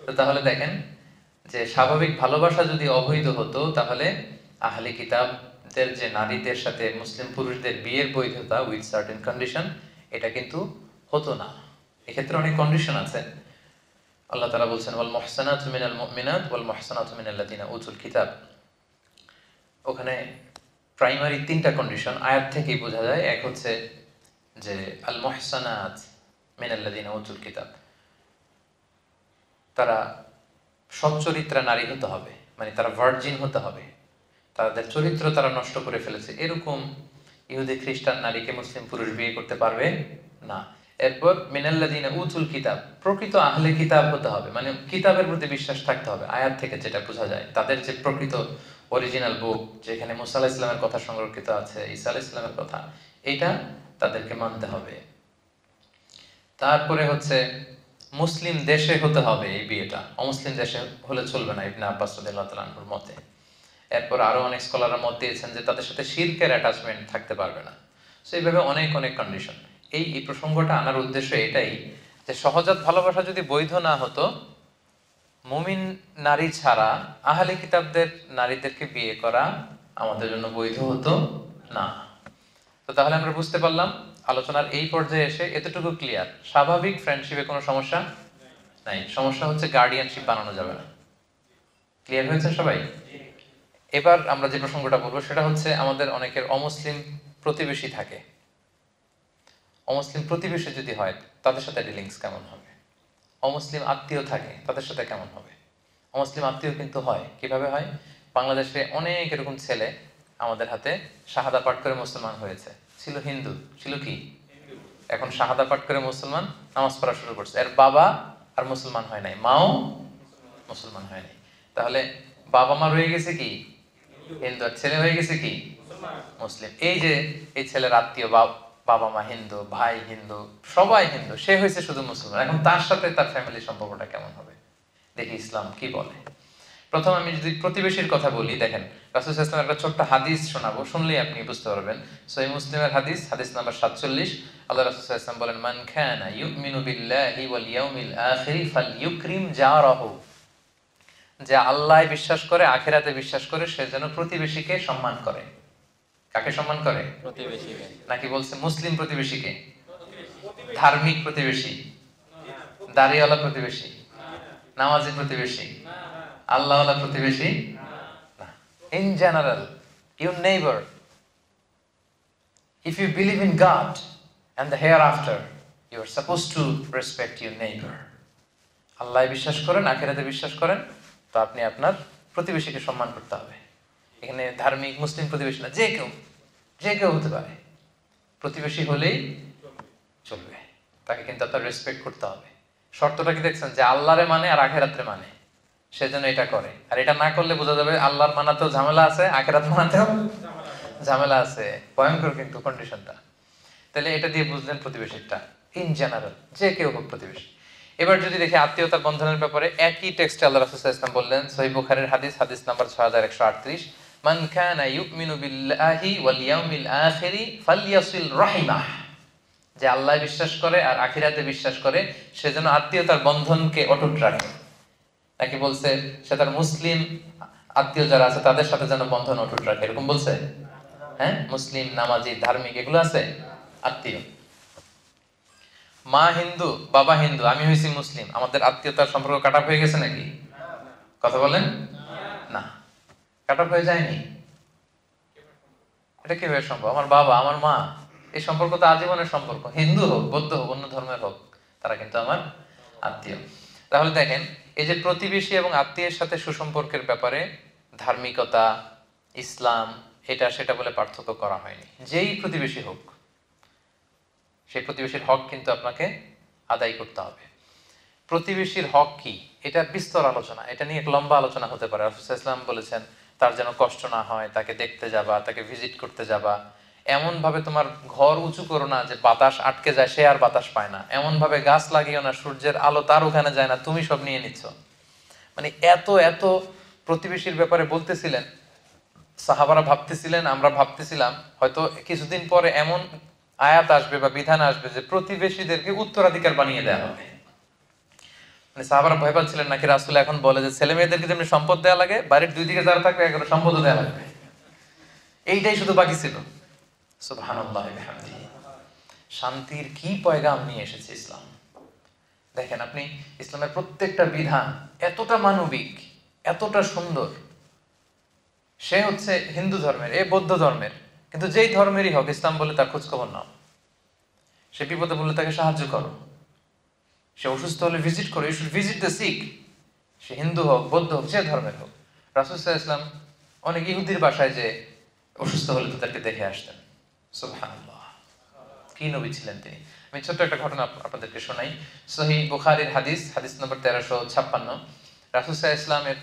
Speaker 2: তো তাহলে দেখেন যে স্বাভাবিক ভালোবাসা যদি অবৈধ হতো, তাহলে আহলে কিতাবদের যে নারীদের সাথে মুসলিম পুরুষদের বিয়ের বৈধতা উইথ সার্টেন কন্ডিশন, এটা কিন্তু হতো না। এক্ষেত্রে অনেক কন্ডিশন আছে। আল্লাহ তাআলা বলছেন ওয়াল মুহসানাতু মিনাল মুমিনাত ওয়াল মুহসানাতু মিনাল্লাযিনা উতুল কিতাব। ওখানে প্রাইমারি 3টা কন্ডিশন আয়াত থেকেই বোঝা যায়। এক হচ্ছে যে আল মুহসানাত মিনাল্লাযিনা উতুল কিতাব, তারা সচ্চরিত্রা নারী হতে হবে, মানে তারা ভার্জিন হতে হবে, তাদের চরিত্র তারা নষ্ট করে ফেলেছে, এরকম ইহুদি খ্রিস্টান নারীকে মুসলিম পুরুষ বিয়ে করতে পারবে না। এরপর মিনাল্লাযিনা উতুল কিতাব, প্রকৃত আহলে কিতাব হতে হবে, মানে কিতাবের প্রতি বিশ্বাস থাকতে হবে। আয়াত থেকে যেটা বোঝা যায়, তাদের যে প্রকৃত অরিজিনাল বুক, যেখানে মুসা আলাইহিস সালামের কথা সংরক্ষিত আছে, ঈসা আলাইহিস সালামের কথা, এটা তাদেরকে মানতে হবে। তারপরে হচ্ছে মুসলিম দেশে হতে হবে এই বিয়েটা, অমুসলিম দেশে হলে চলবে না, ইবনে আব্বাস রাদিয়াল্লাহু তাআলা আনহুর মতে। এরপর আরো অনেক স্কলাররা মত দিয়েছেন যে তাদের সাথে শিরকের অ্যাটাচমেন্ট থাকতে পারবে না। সো এইভাবে অনেক অনেক কন্ডিশন। এই প্রসঙ্গটা আনার উদ্দেশ্য এটাই যে সহজাত ভালোবাসা যদি বৈধ না হতো, মুমিন নারী ছাড়া আহলে কিতাবদের নারীদেরকে বিয়ে করা আমাদের জন্য বৈধ হতো না। তো তাহলে আমরা বুঝতে পারলাম আলোচনার এই পর্যায়ে এসে এতটুকু ক্লিয়ার, স্বাভাবিক ফ্রেন্ডশিপে কোনো সমস্যা নাই, সমস্যা হচ্ছে গার্ডিয়ানশিপ বানানো যাবে না। ক্লিয়ার হয়েছে সবাই? এবার আমরা যে প্রসঙ্গটা বলবো সেটা হচ্ছে আমাদের অনেকের অমুসলিম প্রতিবেশী থাকে। অমুসলিম প্রতিবেশী যদি হয় তাদের সাথে ডিলিংস কেমন হবে? অমুসলিম আত্মীয় থাকে তাদের সাথে কেমন হবে? অমুসলিম আত্মীয় কিন্তু হয়, কিভাবে হয়? বাংলাদেশে অনেক এরকম ছেলে আমাদের হাতে শাহাদা পাঠ করে মুসলমান হয়েছে, ছিল হিন্দু, ছিল কি, এখন শাহাদা পাঠ করে মুসলমান, নামাজ পড়া শুরু করছে। এর বাবা আর মুসলমান হয় নাই, মাও মুসলমান হয় নাই। তাহলে বাবা মা রয়ে গেছে কি হিন্দু, আর ছেলে হয়ে গেছে কি মুসলিম। এই যে এই ছেলের আত্মীয়, বাবা মা হিন্দু, ভাই হিন্দু, সবাই হিন্দু, সে হয়েছে শুধু মুসলমান। এখন তার সাথে তার ফ্যামিলির সম্পর্কটা কেমন হবে? দেখি ইসলাম কি বলে। প্রথম আমি যদি প্রতিবেশীর কথা বলি, দেখেন রাসূল সাল্লাল্লাহু আলাইহি ওয়াসাল্লাম একটা ছোট্ট হাদিস শোনাবো, শুনলেই আপনি বুঝতে পারবেন। সহিহ মুসলিমের হাদিস, হাদিস নাম্বার 47। আল্লাহ রাসূল সাল্লাল্লাহু আলাইহি ওয়াসাল্লাম বলেন, মান কানা ইউমিনু বিল্লাহি ওয়াল ইয়াউমিল আখির ফালইউকরিম জারাহু। যে আল্লাহয় বিশ্বাস করে, আখিরাতে বিশ্বাস করে, সে যেন প্রতিবেশীকে সম্মান করে। কাকে সম্মান করে?
Speaker 3: প্রতিবেশীকে।
Speaker 2: নাকি বলছে মুসলিম প্রতিবেশীকে? ধার্মিক প্রতিবেশী, দাড়িওয়ালা প্রতিবেশী, নামাজি প্রতিবেশী, আল্লাহওয়ালা প্রতিবেশী না। In general your neighbor, if you believe in God and the hereafter, you are supposed to respect your neighbor. আল্লাহ বিশ্বাস করেন, আখিরাতে বিশ্বাস করেন, তো আপনি আপনার প্রতিবেশীকে সম্মান করতে হবে। এখানে ধার্মিক মুসলিম প্রতিবেশী না, যে কেউ হতে পারে, প্রতিবেশী হলেই চলবে, তাকে কিন্তু আপনার রেসপেক্ট করতে হবে। শর্তটা কি দেখছেন? যে আল্লাহরে মানে আর আখিরাতে মানে, সেজন্য এটা করে। আর এটা না করলে বোঝা যাবে আল্লাহর মানাতেও ঝামেলা আছে, আখিরাত মানাতেও ঝামেলা আছে, ভয়ঙ্কর কিন্তু কন্ডিশনটা। তাহলে এটা দিয়ে বুঝলেন প্রতিবেশীটা ইন জেনারেল, যে কেউ হোক প্রতিবেশী। এবার যদি দেখি আত্মীয়তার বন্ধনের ব্যাপারে, একই টেক্সটে আল্লাহ রাসূল সাল্লাল্লাহু আলাইহি ওয়াসাল্লাম বললেন, সহিহ বুখারীর হাদিস, হাদিস নাম্বার 6138, মান কানা ইউমিনু বিল্লাহি ওয়াল ইয়াউমিল আখিরি ফালইয়াসিল রাহিমাহ। যে আল্লাহ বিশ্বাস করে আর আখিরাতে বিশ্বাস করে, সে যেন আত্মীয়তার বন্ধনকে অটুট রাখে। নাকি বলছে সে তার মুসলিম আত্মীয় যারা আছে তাদের সাথে যেন বন্ধন অটুট রাখে, এরকম বলছে? হ্যাঁ, মুসলিম, নামাজি, ধার্মিক এগুলো আছে আত্মীয়। মা হিন্দু, বাবা হিন্দু, আমি হয়েছি মুসলিম, আমাদের আত্মীয়তার সম্পর্ক কাটা হয়ে গেছে নাকি? কথা বলেন না, কাটা হয়ে যায়নি। এটা কিভাবে সম্ভব? আমার বাবা, আমার মা, এই সম্পর্ক তো আজীবনের সম্পর্ক। হিন্দু হোক, বৌদ্ধ হোক, অন্য ধর্মের হোক, তারা কিন্তু আমার আত্মীয়। তাহলে দেখেন, এই যে প্রতিবেশী এবং আত্মীয়ের সাথে সুসম্পর্কের ব্যাপারে ধার্মিকতা, ইসলাম, এটা সেটা বলে পার্থক্য করা হয়নি। যেই প্রতিবেশী হোক, সেই প্রতিবেশীর হক কিন্তু আপনাকে আদায় করতে হবে। প্রতিবেশীর হক কি, এটা বিস্তর আলোচনা, এটা নিয়ে এক লম্বা আলোচনা হতে পারে। রাসূল সাল্লাল্লাহু আলাইহি ওয়াসাল্লাম বলেছেন তার যেন কষ্ট না হয়, তাকে দেখতে যাবা, তাকে ভিজিট করতে যাবা, এমন ভাবে তোমার ঘর উঁচু করো না যে বাতাস আটকে যায়, সে আর বাতাস পায় না, এমন ভাবে গাছ লাগিও না সূর্যের আলো তার ওখানে যায় না, তুমি সব নিয়ে নিচ্ছ। মানে এত এত প্রতিবেশীর ব্যাপারে বলতেছিলেন, সাহাবারা ভাবতেছিলেন, আমরা ভাবতেছিলাম হয়তো কিছুদিন পরে এমন আয়াত আসবে বা বিধান আসবে যে প্রতিবেশীদেরকে উত্তরাধিকার বানিয়ে দেওয়া হবে। মানে সাহাবারা ভয় পাচ্ছিলেন নাকি রাসূল এখন বলে যে ছেলে মেয়েদেরকে যেমনি সম্পদ দেওয়া লাগে, বাড়ির দুই দিকে যারা থাকবে এগুলো সম্পদও দেওয়া লাগবে। এইটাই শুধু বাকি ছিল। সুবহানাল্লাহ বিহামদিহি। শান্তির কি পয়গাম নিয়ে এসেছে ইসলাম। দেখেন আপনি, ইসলামের প্রত্যেকটা বিধান এতটা মানবিক, এতটা সুন্দর। সে হচ্ছে হিন্দু ধর্মের, এ বৌদ্ধ ধর্মের, কিন্তু যেই ধর্মেরই হোক, ইসলাম বলে তার খোঁজখবর নাও। সে বিপদে বললে তাকে সাহায্য করো, সে অসুস্থ হলে ভিজিট করো, you should visit the sick. সে হিন্দু হোক, বৌদ্ধ হোক, যে ধর্মের হোক। রাসূল সাল্লাল্লাহু আলাইহি ওয়াসাল্লাম অনেক ইহুদির বাসায় যে অসুস্থ হলে তাদেরকে দেখে আসতেন। সুবহানাল্লাহ, কি নবী ছিলেন তিনি। আমি ছোট্ট একটা ঘটনা আপনাদেরকে শোনাই। সহিহ বুখারীর হাদিস, হাদিস নম্বর 1356। রাসূল সাল্লাল্লাহু আলাইহি ওয়াসাল্লামের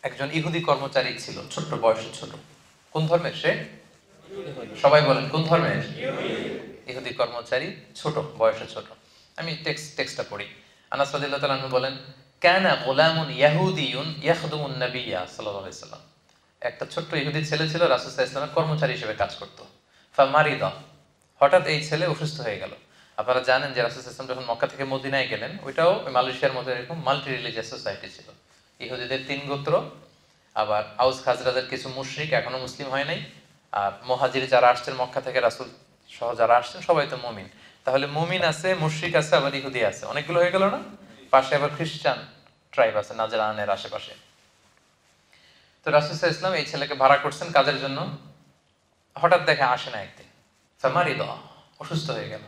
Speaker 2: একজন ইহুদি কর্মচারী ছিল, ছোট্ট বয়সে ছোট। কোন ধর্মের সে? সবাই বলেন কোন ধর্মের? ইহুদি কর্মচারী, ছোট বয়সে ছোট। আমি টেক্সটটা পড়ি। আনাস রাদিয়াল্লাহু তাআলা আনহু বলেন, কানা গুলামুন ইয়াহুদিয়ুন ইয়াখদুমুন নাবিয়্যা সাল্লাল্লাহু আলাইহি ওয়াসাল্লাম। একটা ছোট্ট ইহুদি ছেলে ছিল, রাসূল সাল্লাল্লাহু আলাইহি ওয়াসাল্লামের কর্মচারী হিসেবে কাজ করত। ফামারিদা, হঠাৎ এই ছেলে অসুস্থ হয়ে গেল। আপনারা জানেন যে রাসূল সাল্লাল্লাহু আলাইহি ওয়াসাল্লাম যখন মক্কা থেকে মদিনায় গেলেন, ওইটাও মালয়েশিয়ার মতো এরকম মাল্টি রিলিজিয়াস সোসাইটি ছিল। ইহুদিদের 3 গোত্র, আবার আউস খাজরাজের কিছু মুশরিক এখনো মুসলিম হয় নাই, আর মুহাজির যারা আসছেন মক্কা থেকে, রাসূল সহ যারা আসছেন সবাই তো মুমিন। তাহলে মুমিন আছে, মুশরিক আছে, আবার ইহুদি আছে, অনেকগুলো হয়ে গেল না? পাশে আবার খ্রিস্টান ট্রাইব আছে নাজরানের আশেপাশে। তো রাসূল সাল্লাল্লাহু আলাইহি ওয়াসাল্লাম এই ছেলেকে ভাড়া করছেন কাজের জন্য। হঠাৎ দেখে আসে না একদিন, ফামারিদা, অসুস্থ হয়ে গেল।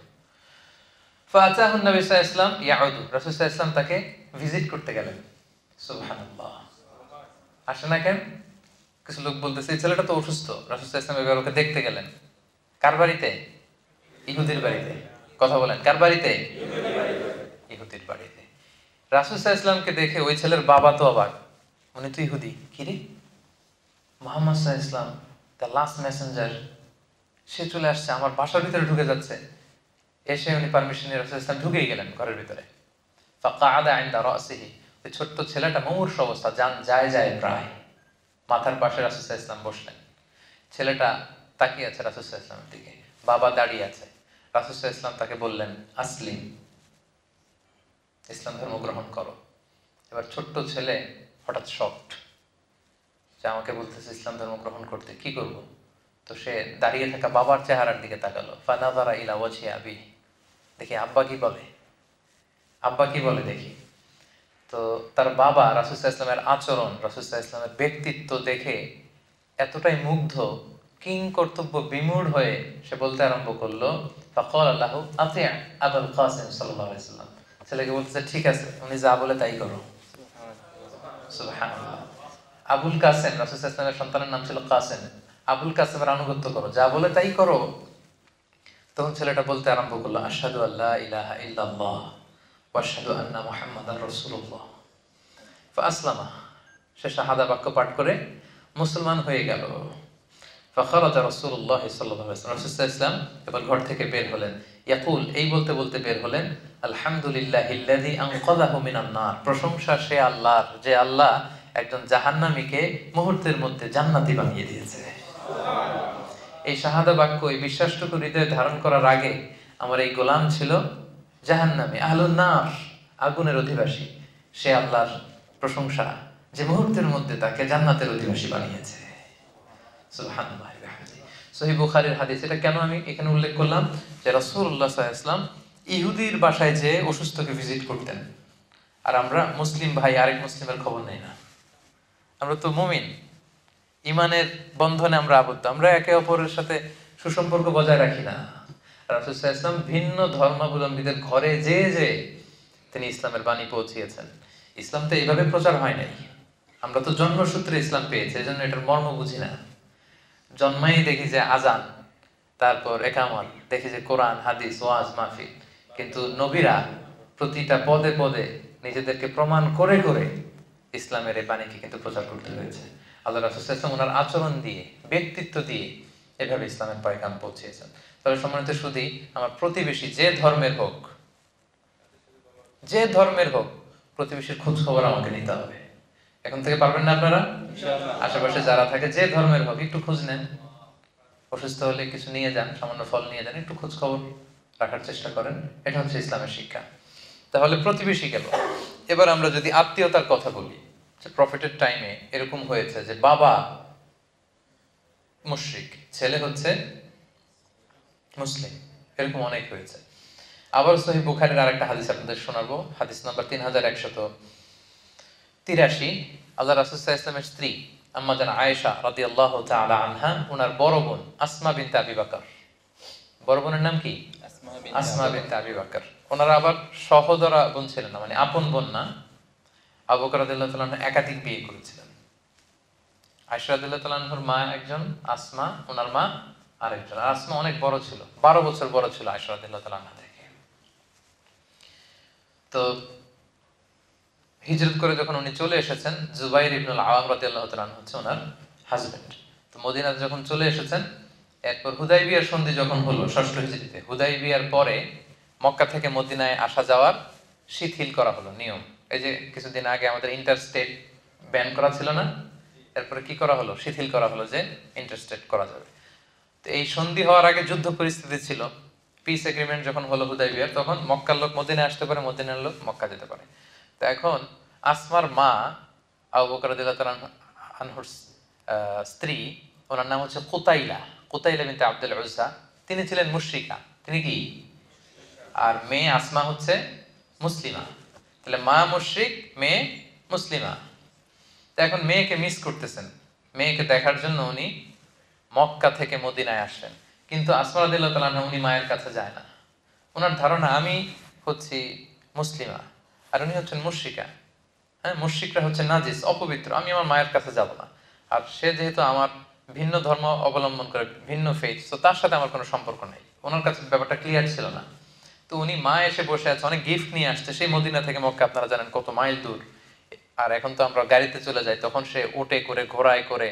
Speaker 2: ফাআতাহু নবী সাল্লাল্লাহু আলাইহি ওয়াসাল্লাম ইয়াউদু, রাসূল সাল্লাল্লাহু আলাইহি ওয়াসাল্লাম তাকে ভিজিট করতে গেলেন। সুবহানাল্লাহ, আসে না কেন? কিছু লোক বলতেছে এই ছেলেটা তো অসুস্থ, রাসূল সাল্লাল্লাহু আলাইহি ওয়াসাল্লাম এবার ওকে দেখতে গেলেন। কার বাড়িতে? ইহুদির বাড়িতে। কথা বলেন, কার বাড়িতে? ইহুদির বাড়িতে। রাসূল সাল্লাল্লাহু আলাইহি ওয়াসাল্লামকে দেখে ওই ছেলের বাবা তো অবাক, উনি তো ইহুদি, কি রে, মুহাম্মদ সাল্লাল্লাহু আলাইহি ওয়াসাল্লাম দ্য লাস্ট মেসেঞ্জার, সে চলে আসছে, আমার বাসার ভিতরে ঢুকে যাচ্ছে। এসে উনি পারমিশন নিয়ে রাসূল সাল্লাল্লাহু আলাইহি ওয়াসাল্লাম ঢুকেই গেলেন ঘরের ভিতরে। ফাকাআদা ইনদা রাসিহি, ওই ছোট্ট ছেলেটা মুমূর্ষ অবস্থা, জান যায় প্রায়, মাথার পাশে রাসূল সাল্লাল্লাহু আলাইহি ওয়াসাল্লাম বসলেন। ছেলেটা তাকিয়ে আছে রাসূল সাল্লাল্লাহু আলাইহি ওয়াসাল্লামের দিকে, বাবা দাঁড়িয়ে আছে। রাসূল সাল্লাল্লাহু আলাইহি ওয়াসাল্লাম তাকে বললেন, আসলিম, ইসলাম ধর্ম গ্রহণ করো। এবার ছোট্ট ছেলে হঠাৎ শকড যে আমাকে বলতেছে ইসলাম ধর্ম গ্রহণ করতে, কি করব? তো সে দাঁড়িয়ে থাকা বাবার চেহারার দিকে তাকালো। ফানাযারা ইলা ওয়াজহি আবি, দেখি আব্বা কি বলে, আব্বা কি বলে দেখি। তো তার বাবা রাসূল সাল্লাল্লাহু আলাইহি ওয়াসাল্লামের আচরণ, রাসূল সাল্লাল্লাহু আলাইহি ওয়াসাল্লামের ব্যক্তিত্ব দেখে এতটাই মুগ্ধ, কিং কর্তব্য বিমূঢ় হয়ে সে বলতে আরম্ভ করলো, ফাকালা লাহু আতি' আবুল কাসিম সাল্লাল্লাহু আলাইহি ওয়াসাল্লাম। ছেলেকে বলতেছে ঠিক আছে, উনি যা বলে তাই করো। সুবহানাল্লাহ। আবুল কাসেম, রাসূল সাল্লাল্লাহু আলাইহি ওয়াসাল্লামের সন্তানের নাম ছিল কাসেম। আবুল কাসেমের আনুগত্য করো, যা বলে তাই করো। তখন ছেলেটা বলতে আরম্ভ করলো, আশহাদু আল্লা ইলাহা ইল্লাল্লাহ ওয়া আশহাদু আন্না মুহাম্মাদার রাসূলুল্লাহ। ফাআসলামা, সে শাহাদা বাক্য পাঠ করে মুসলমান হয়ে গেল। ফাখারাজা রাসূলুল্লাহ সাল্লাল্লাহু আলাইহি ওয়াসাল্লাম, রাসূল সাল্লাল্লাহু আলাইহি ওয়াসাল্লাম এবার ঘর থেকে বের হলেন। ইয়াকুল, এই বলতে বলতে বের হলেন, আলহামদুলিল্লাহিল্লাযী আনকাযাহু মিনান নার, প্রশংসা সে আল্লাহর, যে আল্লাহ একজন জাহান্নামীকে মুহূর্তের মধ্যে জান্নাতি বানিয়ে দিয়েছে। এই শাহাদা বাক্য, এই বিশ্বাসটুকু হৃদয়ে ধারণ করার আগে আমার এই গোলাম ছিল জাহান্নামী, আহলুন নার, আগুনের অধিবাসী। সে আল্লাহর প্রশংসা যে মুহূর্তের মধ্যে তাকে জান্নাতের অধিবাসী বানিয়েছে। সুবহানাল্লাহ। সহিহ বুখারীর হাদিস। এটা কেন আমি এখানে উল্লেখ করলাম যে রাসূলুল্লাহ সাল্লাল্লাহু আলাইহি ওয়াসাল্লাম ইহুদির বাসায় যে অসুস্থকে ভিজিট করতেন, আর আমরা মুসলিম ভাই আরেক মুসলিমের খবর নেই না। আমরা তো মুমিন, ইমানের বন্ধনে আমরা আবদ্ধ, আমরা একে অপরের সাথে সুসম্পর্ক বজায় রাখি না। রাসূল সাল্লাল্লাহু আলাইহি ওয়াসাল্লাম ভিন্ন ধর্মাবলম্বীদের ঘরে যে তিনি ইসলামের বাণী পৌঁছিয়েছেন। ইসলাম তো এইভাবে প্রচার হয় নাই, আমরা তো জন্মসূত্রে ইসলাম পেয়েছি, এজন্য এটার মর্ম বুঝি না। জন্মাই দেখি যে আজান, তারপর একামত, দেখি যে কোরআন হাদিস ওয়াজ মাহফিল, কিন্তু নবীরা প্রতিটা পদে পদে নিজেদেরকে প্রমাণ করে করে ইসলামের এই বাণীকে কিন্তু প্রচার করতে হয়েছে। আল্লাহ রাসূল সাল্লাল্লাহু আলাইহি ওয়াসাল্লাম ওনার আচরণ দিয়ে, ব্যক্তিত্ব দিয়ে এভাবে ইসলামের পয়গাম পৌঁছিয়েছেন। তবে সম্মানিত সুধী, আমার প্রতিবেশী যে ধর্মের হোক, প্রতিবেশীর খোঁজ খবর আমাকে নিতে হবে। এখন থেকে পারবেন না আপনারা? আশেপাশে যারা থাকে যে ধর্মের হোক একটু খোঁজ নেন, অসুস্থ হলে কিছু নিয়ে যান, সামান্য ফল নিয়ে যান, একটু খোঁজ খবর রাখার চেষ্টা করেন। এটা হচ্ছে ইসলামের শিক্ষা। তাহলে প্রতিবেশী গেল। এবার আমরা যদি আত্মীয়তার কথা বলি, যে প্রফেটের টাইমে এরকম হয়েছে যে বাবা মুশরিক, ছেলে হচ্ছে মুসলিম, এরকম অনেক হয়েছে। আবার সহিহ বুখারীর আরেকটা হাদিস আপনাদের শোনাবো, হাদিস নাম্বার 3183। আল্লাহ রাসূল সাল্লাল্লাহু আলাইহি ওয়াসাল্লামের স্ত্রী আম্মা জান আয়েশা রাদিয়াল্লাহু তাআলা আনহা, ওনার বড় বোন আসমা বিনতে আবি বকর। বড় বোনের নাম কি? আসমা বিনতে আবি বকর। ওনারা আবার সহোদরা বোন ছিলেন না, মানে আপন বোন না। আবু বকর রাদিয়াল্লাহু তাআলা একাধিক বিয়ে করেছিলেন। আয়েশা রাদিয়াল্লাহু তাআলা আনহার মা একজন, আসমা ওনার মা আরেকজন। আসমা অনেক বড় ছিল, 12 বছর বড় ছিল আয়েশা রাদিয়াল্লাহু তাআলা আনহা থেকে। তো হিজরত করে যখন উনি চলে এসেছেন, জুবাইর ইবনুল আওয়াম রাদিয়াল্লাহু তাআলা হচ্ছে ওনার হাজবেন্ড। তো মদিনাতে যখন চলে এসেছেন, এরপর হুদাইবিয়ার সন্ধি যখন হলো 6ষ্ঠ হিজরিতে, হুদাইবিয়ার পরে মক্কা থেকে মদিনায় আসা যাওয়ার শিথিল করা হলো নিয়ম। এই যে কিছুদিন আগে আমাদের ইন্টারস্টেট ব্যান করা ছিল না, এরপরে কি করা হলো? শিথিল করা হলো যে ইন্টারস্টেট করা যাবে। তো এই সন্ধি হওয়ার আগে যুদ্ধ পরিস্থিতি ছিল। পিস এগ্রিমেন্ট যখন হলো হুদাইবিয়ার, তখন মক্কার লোক মদিনায় আসতে পারে, মদিনার লোক মক্কা যেতে পারে। তো এখন আসমার মা আবু বকর রাদিয়াল্লাহু তাআলা আনহুর স্ত্রী, ওনার নাম হচ্ছে কুতাইলা বিনতে আব্দুল উজ্জা। তিনি ছিলেন মুশরিকা। তিনি কি? আর মেয়ে আসমা হচ্ছে মুসলিমা। তাহলে মা মুশরিক, মেয়ে মুসলিমা। তো এখন মেয়েকে মিস করতেছেন, মেয়েকে দেখার জন্য উনি মক্কা থেকে মদিনায় আসেন, কিন্তু আসমা রাদিয়াল্লাহু তাআলা আনহা উনি মায়ের কাছে যায় না। ওনার ধারণা আমি হচ্ছি মুসলিমা আর উনি হচ্ছেন মুশরিকা। হ্যাঁ, মুশরিকরা হচ্ছে নাজিস, অপবিত্র, আমি আমার মায়ের কাছে যাব না। আর সে যেহেতু আমার ভিন্ন ধর্ম অবলম্বন করে, ভিন্ন ফেথ, তো তার সাথে আমার কোনো সম্পর্ক নেই। ওনার কাছে ব্যাপারটা ক্লিয়ার ছিল না। তো উনি মা এসে বসে আছে, অনেক গিফট নিয়ে আসছে। সেই মদিনা থেকে মক্কা আপনারা জানেন কত মাইল দূর। আর এখন তো আমরা গাড়িতে চলে যাই, তখন সে উটে করে, ঘোড়ায় করে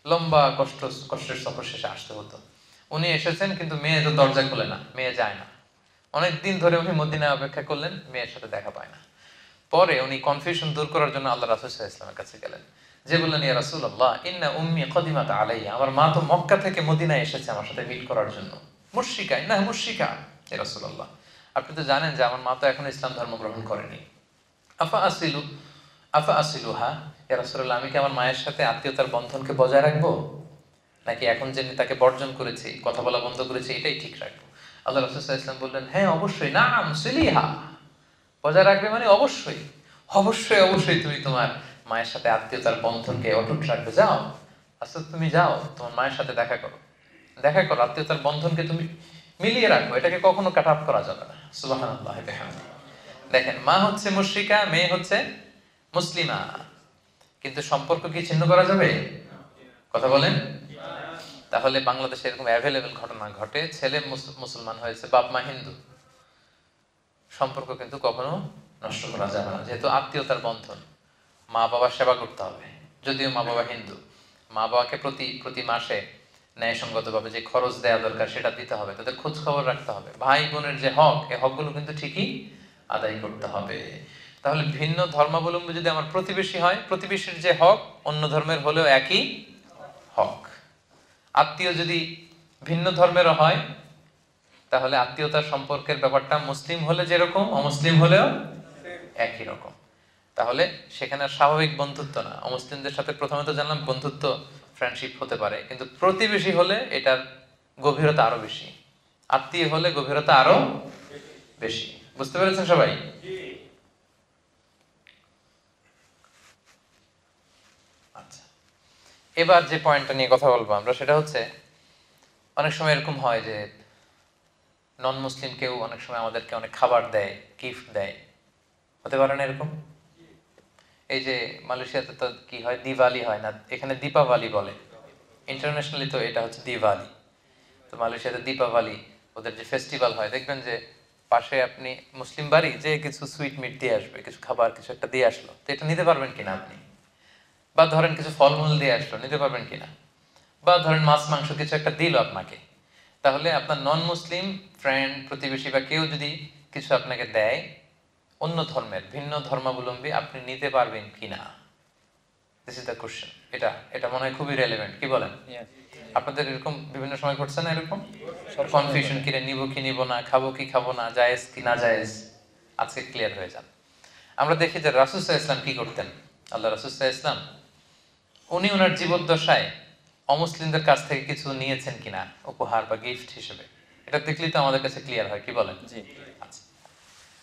Speaker 2: লম্বা কষ্টের সফর শেষে আসতে হতো। উনি এসেছেন, কিন্তু মেয়ে তো দরজা খোলে না, মেয়ে যায় না। অনেক দিন ধরে উনি মদিনায় অপেক্ষা করলেন, মেয়ের সাথে দেখা পায় না। পরে উনি কনফিউশন দূর করার জন্য আল্লাহ রাসূল সাল্লাল্লাহু আলাইহি ওয়াসাল্লামের কাছে গেলেন, যে বললেন, ইয়া রাসূলুল্লাহ, ইন্না উম্মি কদিমাত আলাইয়া, আমার মা তো মক্কা থেকে মদিনায় এসেছে আমার সাথে মিট করার জন্য। মুশরিকা, ইন্নাহা মুশরিকা ইয়া রাসূলুল্লাহ, আপনি তো জানেন যে আমার মা তো এখনো ইসলাম ধর্ম গ্রহণ করেনি। আফা আসিলুহা ইয়া রাসূলুল্লাহ, আমি কি আমার মায়ের সাথে আত্মীয়তার বন্ধনকে বজায় রাখবো, নাকি এখন যে তাকে বর্জন করেছি, কথা বলা বন্ধ করেছি, এটাই ঠিক রাখবো? আল্লাহ রাসূল সাল্লাল্লাহু আলাইহি ওয়াসাল্লাম বললেন, হ্যাঁ অবশ্যই, নাম সিলিহা, বজায় রাখবে মানে অবশ্যই অবশ্যই অবশ্যই তুমি তোমার মায়ের সাথে আত্মীয়তার বন্ধনকে অটুট রাখবে। যাও, আচ্ছা তুমি যাও, তোমার মায়ের সাথে দেখা করো, আত্মীয়তার বন্ধনকে তুমি মিলিয়ে রাখো, এটাকে কখনো কাট অফ করা যাবে না। সুবহানাল্লাহ। দেখেন, মা হচ্ছে মুশরিকা, মেয়ে হচ্ছে মুসলিমা, কিন্তু সম্পর্ক কি ছিন্ন করা যাবে? কথা বলেন। তাহলে বাংলাদেশে এরকম অ্যাভেলেবেল ঘটনা ঘটে, ছেলে মুসলমান হয়েছে, বাপ মা হিন্দু, সম্পর্ক কিন্তু কখনো নষ্ট করা যাবে না, যেহেতু আত্মীয়তার বন্ধন। মা বাবার সেবা করতে হবে, যদিও মা বাবা হিন্দু। মা বাবাকে প্রতি মাসে ন্যায়সঙ্গতভাবে যে খরচ দেওয়া দরকার সেটা দিতে হবে, তাদের খোঁজ খবর রাখতে হবে। ভাই বোনের যে হক, এই হকগুলো কিন্তু ঠিকই আদায় করতে হবে। তাহলে ভিন্ন ধর্মাবলম্বী যদি আমার প্রতিবেশী হয়, প্রতিবেশীর যে হক অন্য ধর্মের হলেও একই হক। আত্মীয় যদি ভিন্ন ধর্মেরও হয়, তাহলে আত্মীয়তার সম্পর্কের ব্যাপারটা মুসলিম হলে যেরকম, অমুসলিম হলেও একই রকম। তাহলে সেখানে আর স্বাভাবিক বন্ধুত্ব না। অমুসলিমদের সাথে প্রথমে তো জানলাম বন্ধুত্ব ফ্রেন্ডশিপ হতে পারে, কিন্তু প্রতিবেশী হলে এটার গভীরতা আরো বেশি, আত্মীয় হলে গভীরতা আরো বেশি। বুঝতে পেরেছেন সবাই? আচ্ছা, এবার যে পয়েন্টটা নিয়ে কথা বলবো আমরা সেটা হচ্ছে, অনেক সময় এরকম হয় যে নন মুসলিম কেউ অনেক সময় আমাদেরকে অনেক খাবার দেয়, গিফট দেয়, হতে পারে না এরকম? এই যে মালয়েশিয়াতে তো কি হয়, দিওয়ালি হয় না, এখানে দীপাবলি বলে, ইন্টারন্যাশনালি তো এটা হচ্ছে দিওয়ালি। তো মালয়েশিয়াতে দীপাবলি ওদের যে ফেস্টিভ্যাল হয়, দেখবেন যে পাশে আপনি মুসলিম বাড়ি যে কিছু সুইট মিট দিয়ে আসবে, কিছু খাবার কিছু একটা দিয়ে আসলো, তো এটা নিতে পারবেন কিনা আপনি? বা ধরেন কিছু ফলমূল দিয়ে আসলো, নিতে পারবেন কিনা? বা ধরেন মাছ মাংস কিছু একটা দিল আপনাকে, তাহলে আপনার নন মুসলিম ফ্রেন্ড, প্রতিবেশী বা কেউ যদি কিছু আপনাকে দেয় অন্য ধর্মের, ভিন্ন ধর্মাবলম্বী, আপনি নিতে পারবেন কিনা? This is the question. এটা মনে হয় খুবই রেলেভেন্ট, কি বলেন? আপনাদের এরকম বিভিন্ন সময় ঘটছে না এরকম কনফিউশন, কিনে নিব কি নিব না, খাবো কি খাবো না, জায়েজ কি না জায়েজ? আজকে ক্লিয়ার হয়ে যান। আমরা দেখি যে রাসূল সাল্লাল্লাহু আলাইহি ওয়াসাল্লাম কি করতেন। আল্লাহ রাসূল সাল্লাল্লাহু আলাইহি ওয়াসাল্লাম উনি ওনার জীবদ্দশায় অমুসলিমদের কাছ থেকে কিছু নিয়েছেন কিনা উপহার বা গিফট হিসেবে, এটা দেখলেই তো আমাদের কাছে ক্লিয়ার হয়, কি বলেন?
Speaker 3: জি।
Speaker 2: আচ্ছা,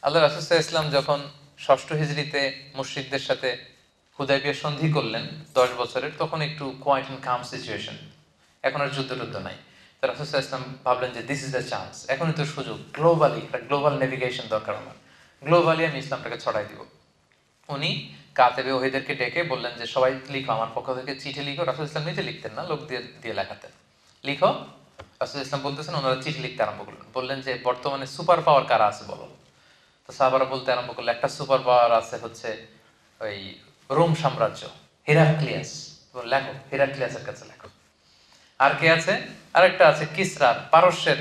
Speaker 2: আল্লাহ রাসূল সাল্লাল্লাহু আলাইহি ওয়াসাল্লাম যখন ৬ষ্ঠ হিজরিতে মুশরিকদের সাথে হুদায়বিয়া সন্ধি করলেন 10 বছরের, তখন একটু কোয়াইট এন্ড কাম সিচুয়েশন, এখন আর যুদ্ধ টুদ্ধ নাই। তো রাসূল সাল্লাল্লাহু আলাইহি ওয়াসাল্লাম ভাবলেন যে দিস ইজ দ্য চান্স, এখনই তো সুযোগ, গ্লোবালি একটা গ্লোবাল নেভিগেশন দরকার আমার, গ্লোবালি আমি ইসলামটাকে ছড়াই দিব। উনি কাতেবে ওহীদেরকে ডেকে বললেন যে সবাই লিখো, আমার পক্ষ থেকে চিঠি লিখো। রাসূল ইসলাম নিজে লিখতেন না, লোক দিয়ে দিয়ে লেখাতেন, লিখো। রাসূল ইসলাম বলতেছেন, ওনারা চিঠি লিখতে আরম্ভ করলেন, বললেন যে বর্তমানে সুপার পাওয়ার কারা আছে বলো। তো সাহাবারা বলতে আরম্ভ করলো, একটা সুপার পাওয়ার আছে হচ্ছে ওই রোম সাম্রাজ্য, হেরাক্লিয়াস। লেখো, হেরাক্লিয়াসের কাছে লেখো। আর কে আছে? আরেকটা আছে কিসরার, পারস্যের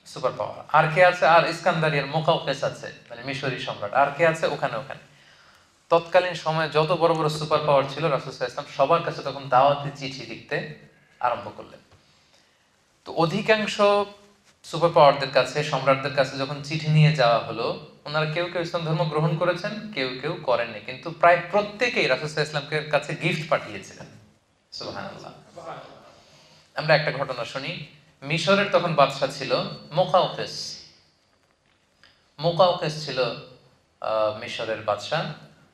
Speaker 2: সুপার পাওয়ার। আর কে আছে? আর ইস্কান্দারিয়ার মুকাউকেস আছে, মানে মিশরি সম্রাট। আর কে আছে? ওখানে ওখানে। তৎকালীন সময়ে যত বড় বড় সুপার পাওয়ার ছিল, রাসূল সাল্লাল্লাহু আলাইহি ওয়াসাল্লাম সবার কাছে তখন দাওয়াতি চিঠি লিখতে আরম্ভ করলেন। তো অধিকাংশ সুপার পাওয়ারদের কাছে, সম্রাটদের কাছে যখন চিঠি নিয়ে যাওয়া হলো, ওনারা কেউ কেউ ইসলাম ধর্ম গ্রহণ করেছেন, কেউ কেউ করেননি, কিন্তু প্রায় প্রত্যেকেই রাসূল সাল্লাল্লাহু আলাইহি ওয়াসাল্লামের কাছে গিফট পাঠিয়েছিলেন। সুবহানাল্লাহ। আমরা একটা ঘটনা শুনি। মিশরের তখন বাদশা ছিল মুকাউকেস। মুকাউকেস ছিল মিশরের বাদশা,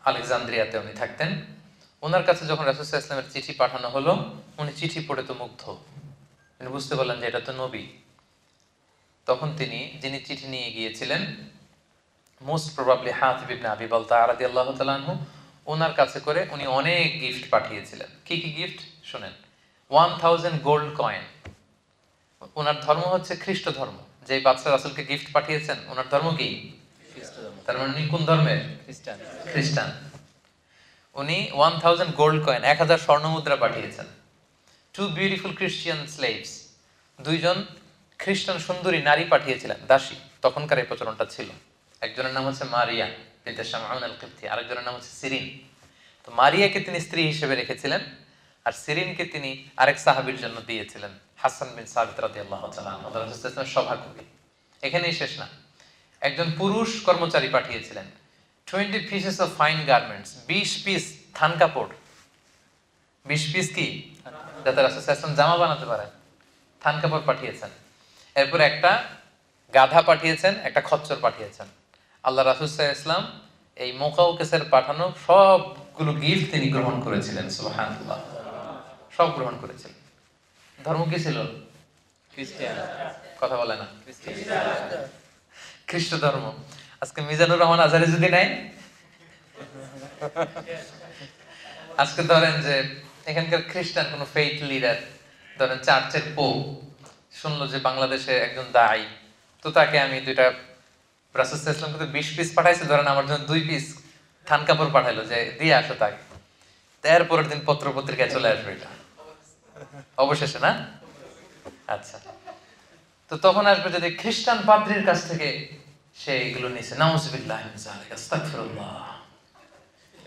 Speaker 2: আলেকজান্দ্রিয়াতে উনি থাকতেন। ওনার কাছে যখন রাসূল সাল্লাল্লাহু আলাইহি ওয়াসাল্লামের চিঠি পাঠানো হলো, উনি চিঠি পড়ে তো মুগ্ধ, তিনি বুঝতে পারলেন যে এটা তো নবী। তখন তিনি, যিনি চিঠি নিয়ে গিয়েছিলেন, মোস্ট প্রবাবলি হাতিব ইবনে আবি বালতাআ রাদিয়াল্লাহু তাআলা আনহু, ওনার কাছে করে উনি অনেক গিফট পাঠিয়েছিলেন। কি কি গিফট শুনেন। 1000 গোল্ড কয়েন। ওনার ধর্ম হচ্ছে খ্রিস্ট ধর্ম। যে বাদশা রাসূলকে গিফট পাঠিয়েছেন, ওনার ধর্ম কি?
Speaker 3: খ্রিস্ট ধর্ম।
Speaker 2: তার মানে উনি কোন ধর্মের?
Speaker 3: খ্রিস্টান।
Speaker 2: খ্রিস্টান। উনি 1000 গোল্ড কয়েন, 1000 স্বর্ণ মুদ্রা পাঠিয়েছেন। 2 বিউটিফুল ক্রিশ্চিয়ান স্লেভস, দুইজন খ্রিস্টান সুন্দরী নারী পাঠিয়েছিলেন, দাসী। তখনকার এই প্রচলনটা ছিল। একজনের নাম হচ্ছে মারিয়া বিনতে শামউন আল-কিবতি, আরেকজনের নাম হচ্ছে সিরিন। তো মারিয়াকে তিনি স্ত্রী হিসেবে রেখেছিলেন, আর সিরিনকে তিনি আরেক সাহাবীর জন্য দিয়েছিলেন, হাসান বিন সাবিত রাদিয়াল্লাহু তাআলা আনহু, রাসূলুল্লাহ সাল্লাল্লাহু আলাইহি ওয়াসাল্লামের সভাকবি। এখানেই শেষ না, একজন পুরুষ কর্মচারী পাঠিয়েছিলেন 20 pieces of fine garments, 20 piece থান কাপড়। 20 পিস কি? যাতে রাসূল সাল্লাল্লাহু আলাইহি ওয়াসাল্লাম জামা বানাতে পারেন, থান কাপড় পাঠিয়েছেন। এরপর একটা গাধা পাঠিয়েছেন, একটা খচ্চর পাঠিয়েছেন। আল্লাহ রাসূল সাল্লাল্লাহু আলাইহি ওয়াসাল্লাম এই মুকাউকেসের পাঠানো সবগুলো গিফট তিনি গ্রহণ করেছিলেন। সুবহানাল্লাহ, সব গ্রহণ করেছিলেন। ধর্ম কি ছিল?
Speaker 3: খ্রিস্টান।
Speaker 2: কথা বলে না।
Speaker 3: খ্রিস্টান।
Speaker 2: খ্রিস্ট ধর্ম। আজকে মিজানুর রহমান আজহারি যদি নাই, আজকে ধরেন যে এখানকার খ্রিস্টান কোন ফেইথ লিডার, ধরেন চার্চের পোপ শুনলো যে বাংলাদেশে একজন দায়ী, তো তাকে আমি দুইটা, রাসূল সাল্লাল্লাহু আলাইহি ওয়াসাল্লাম 20 পিস পাঠাইছে, ধরেন আমার জন্য 2 পিস থান কাপড় পাঠাইলো যে দিয়ে আসো তাকে। তারপরের দিন পত্র পত্রিকায় চলে আসবে এটা অবশেষে, না? আচ্ছা, তো তখন আসবে যদি খ্রিস্টান পাদ্রীর কাছ থেকে সে এগুলো নিছে, নাউযুবিল্লাহি মিন যালিক, আস্তাগফিরুল্লাহ।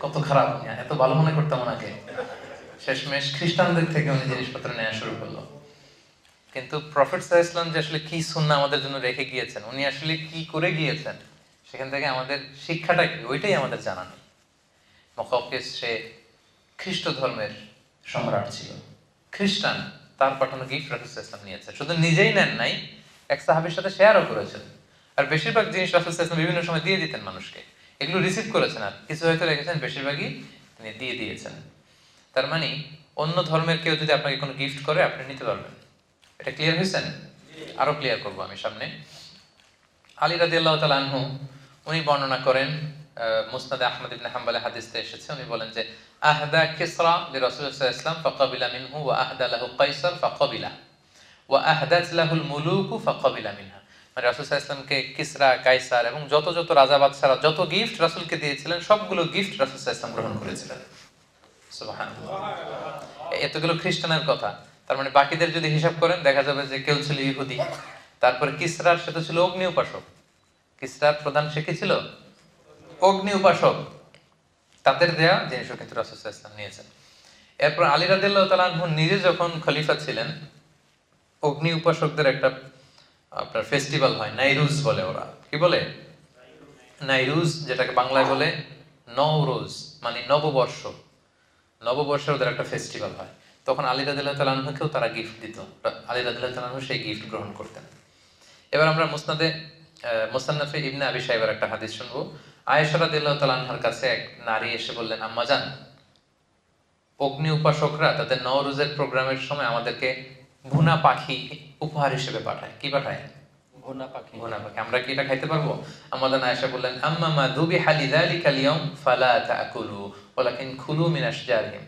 Speaker 2: কত খারাপ, এত ভালো মনে করতাম ওনাকে, শেষমেশ খ্রিস্টানদের থেকে উনি জিনিসপত্র নেওয়া শুরু করলো। কিন্তু প্রফেট সাল্লাল্লাহু আলাইহি ওয়াসাল্লাম যে আসলে কি সুন্নাহ আমাদের জন্য রেখে গিয়েছেন, উনি আসলে কি করে গিয়েছেন, সেখান থেকে আমাদের শিক্ষাটা কি ওইটাই আমাদের জানা নেই। মুকাওকিস সে খ্রিস্ট ধর্মের সম্রাট ছিল, খ্রিস্টান, তার পাঠানো গিফট রাসূল সাল্লাল্লাহু আলাইহি ওয়াসাল্লাম নিয়েছে, শুধু নিজেই নেন নাই, এক সাহাবীর সাথে শেয়ারও করেছেন। আর বেশিরভাগ জিনিস রাসূল সাল্লাল্লাহু আলাইহি ওয়াসাল্লাম বিভিন্ন সময় দিয়ে দিতেন মানুষকে, এগুলো রিসিভ করেছেন, আর কিছু হয়তো রেখেছেন, বেশিরভাগই তিনি দিয়ে দিয়েছেন। তার মানে অন্য ধর্মের কেউ যদি আপনাকে কোনো গিফট করে আপনি নিতে পারবেন। এটা ক্লিয়ার হয়েছেন? আরো ক্লিয়ার করবো আমি সামনে। আলী রাদিয়াল্লাহু তাআলা আনহু উনি বর্ণনা করেন, মুসনাদে আহমদ ইবনে হাম্বলে হাদিসে এসেছে, উনি বলেন যে আহদা কিসরা লিরাসূলিল্লাহ সাল্লাল্লাহু আলাইহি ওয়াসাল্লাম ফাকাবিলা মিনহু ওয়া আহদা লাহু কাইসার ফাকাবিলা ওয়া আহদাত লাহুল মুলুকু ফাকাবিলা মিনহা। মানে রাসূল সাল্লাল্লাহু আলাইহি ওয়াসাল্লামকে কিসরা, কাইসার এবং যত যত রাজা বাদশারা যত গিফট রাসূলকে দিয়েছিলেন সবগুলো গিফট রাসূল সাল্লাল্লাহু আলাইহি ওয়াসাল্লাম গ্রহণ করেছিলেন। সুবহানাল্লাহ। এতগুলো খ্রিস্টানের কথা, তার মানে বাকিদের যদি হিসাব করেন দেখা যাবে যে কেউ ছিল ইহুদি, তারপরে কিসরার সাথে ছিল অগ্নি উপাসক, কিসরার প্রধান সে কি ছিল? অগ্নি উপাসক। তাদের দেয়া জিনিসও কিন্তু রাসূল সাল্লাল্লাহু আলাইহি ওয়াসাল্লাম নিয়েছেন। এরপর আলী রাদিয়াল্লাহু তাআলা আনহু নিজে যখন খলিফা ছিলেন, অগ্নি উপাসকদের একটা আপনার ফেস্টিভ্যাল হয়, নাইরুজ বলে ওরা। কি বলে? নাইরুজ, যেটাকে বাংলায় বলে নওরোজ, মানে নববর্ষ। নববর্ষে ওদের একটা ফেস্টিভ্যাল হয়, তখন আলী রাদিয়াল্লাহু তাআলা আনহুকেও তারা গিফট দিত, আলী রাদিয়াল্লাহু তাআলা আনহু সেই গিফট গ্রহণ করতেন। এবার আমরা মুসান্নাফে ইবনে আবি শাইবার একটা হাদিস শুনবো। আয়েশা রাদিয়াল্লাহু তাআলা আনহার কাছে এক নারী এসে বললেন, আম্মা জান, অগ্নি উপাসকরা তাদের নওরোজের প্রোগ্রামের সময় আমাদেরকে ভুনা পাখি উপহার হিসেবে পাঠায়। কি পাঠায়?
Speaker 3: ভুনা পাখি।
Speaker 2: ভুনা পাখি। আমরা কি এটা খাইতে পারবো? আম্মা জান আয়েশা বললেন, আম্মা মা দুবিহা লিযালিকাল ইয়াউম ফালা তাকুলু ওয়ালাকিন কুলু মিন আশজারিহিম।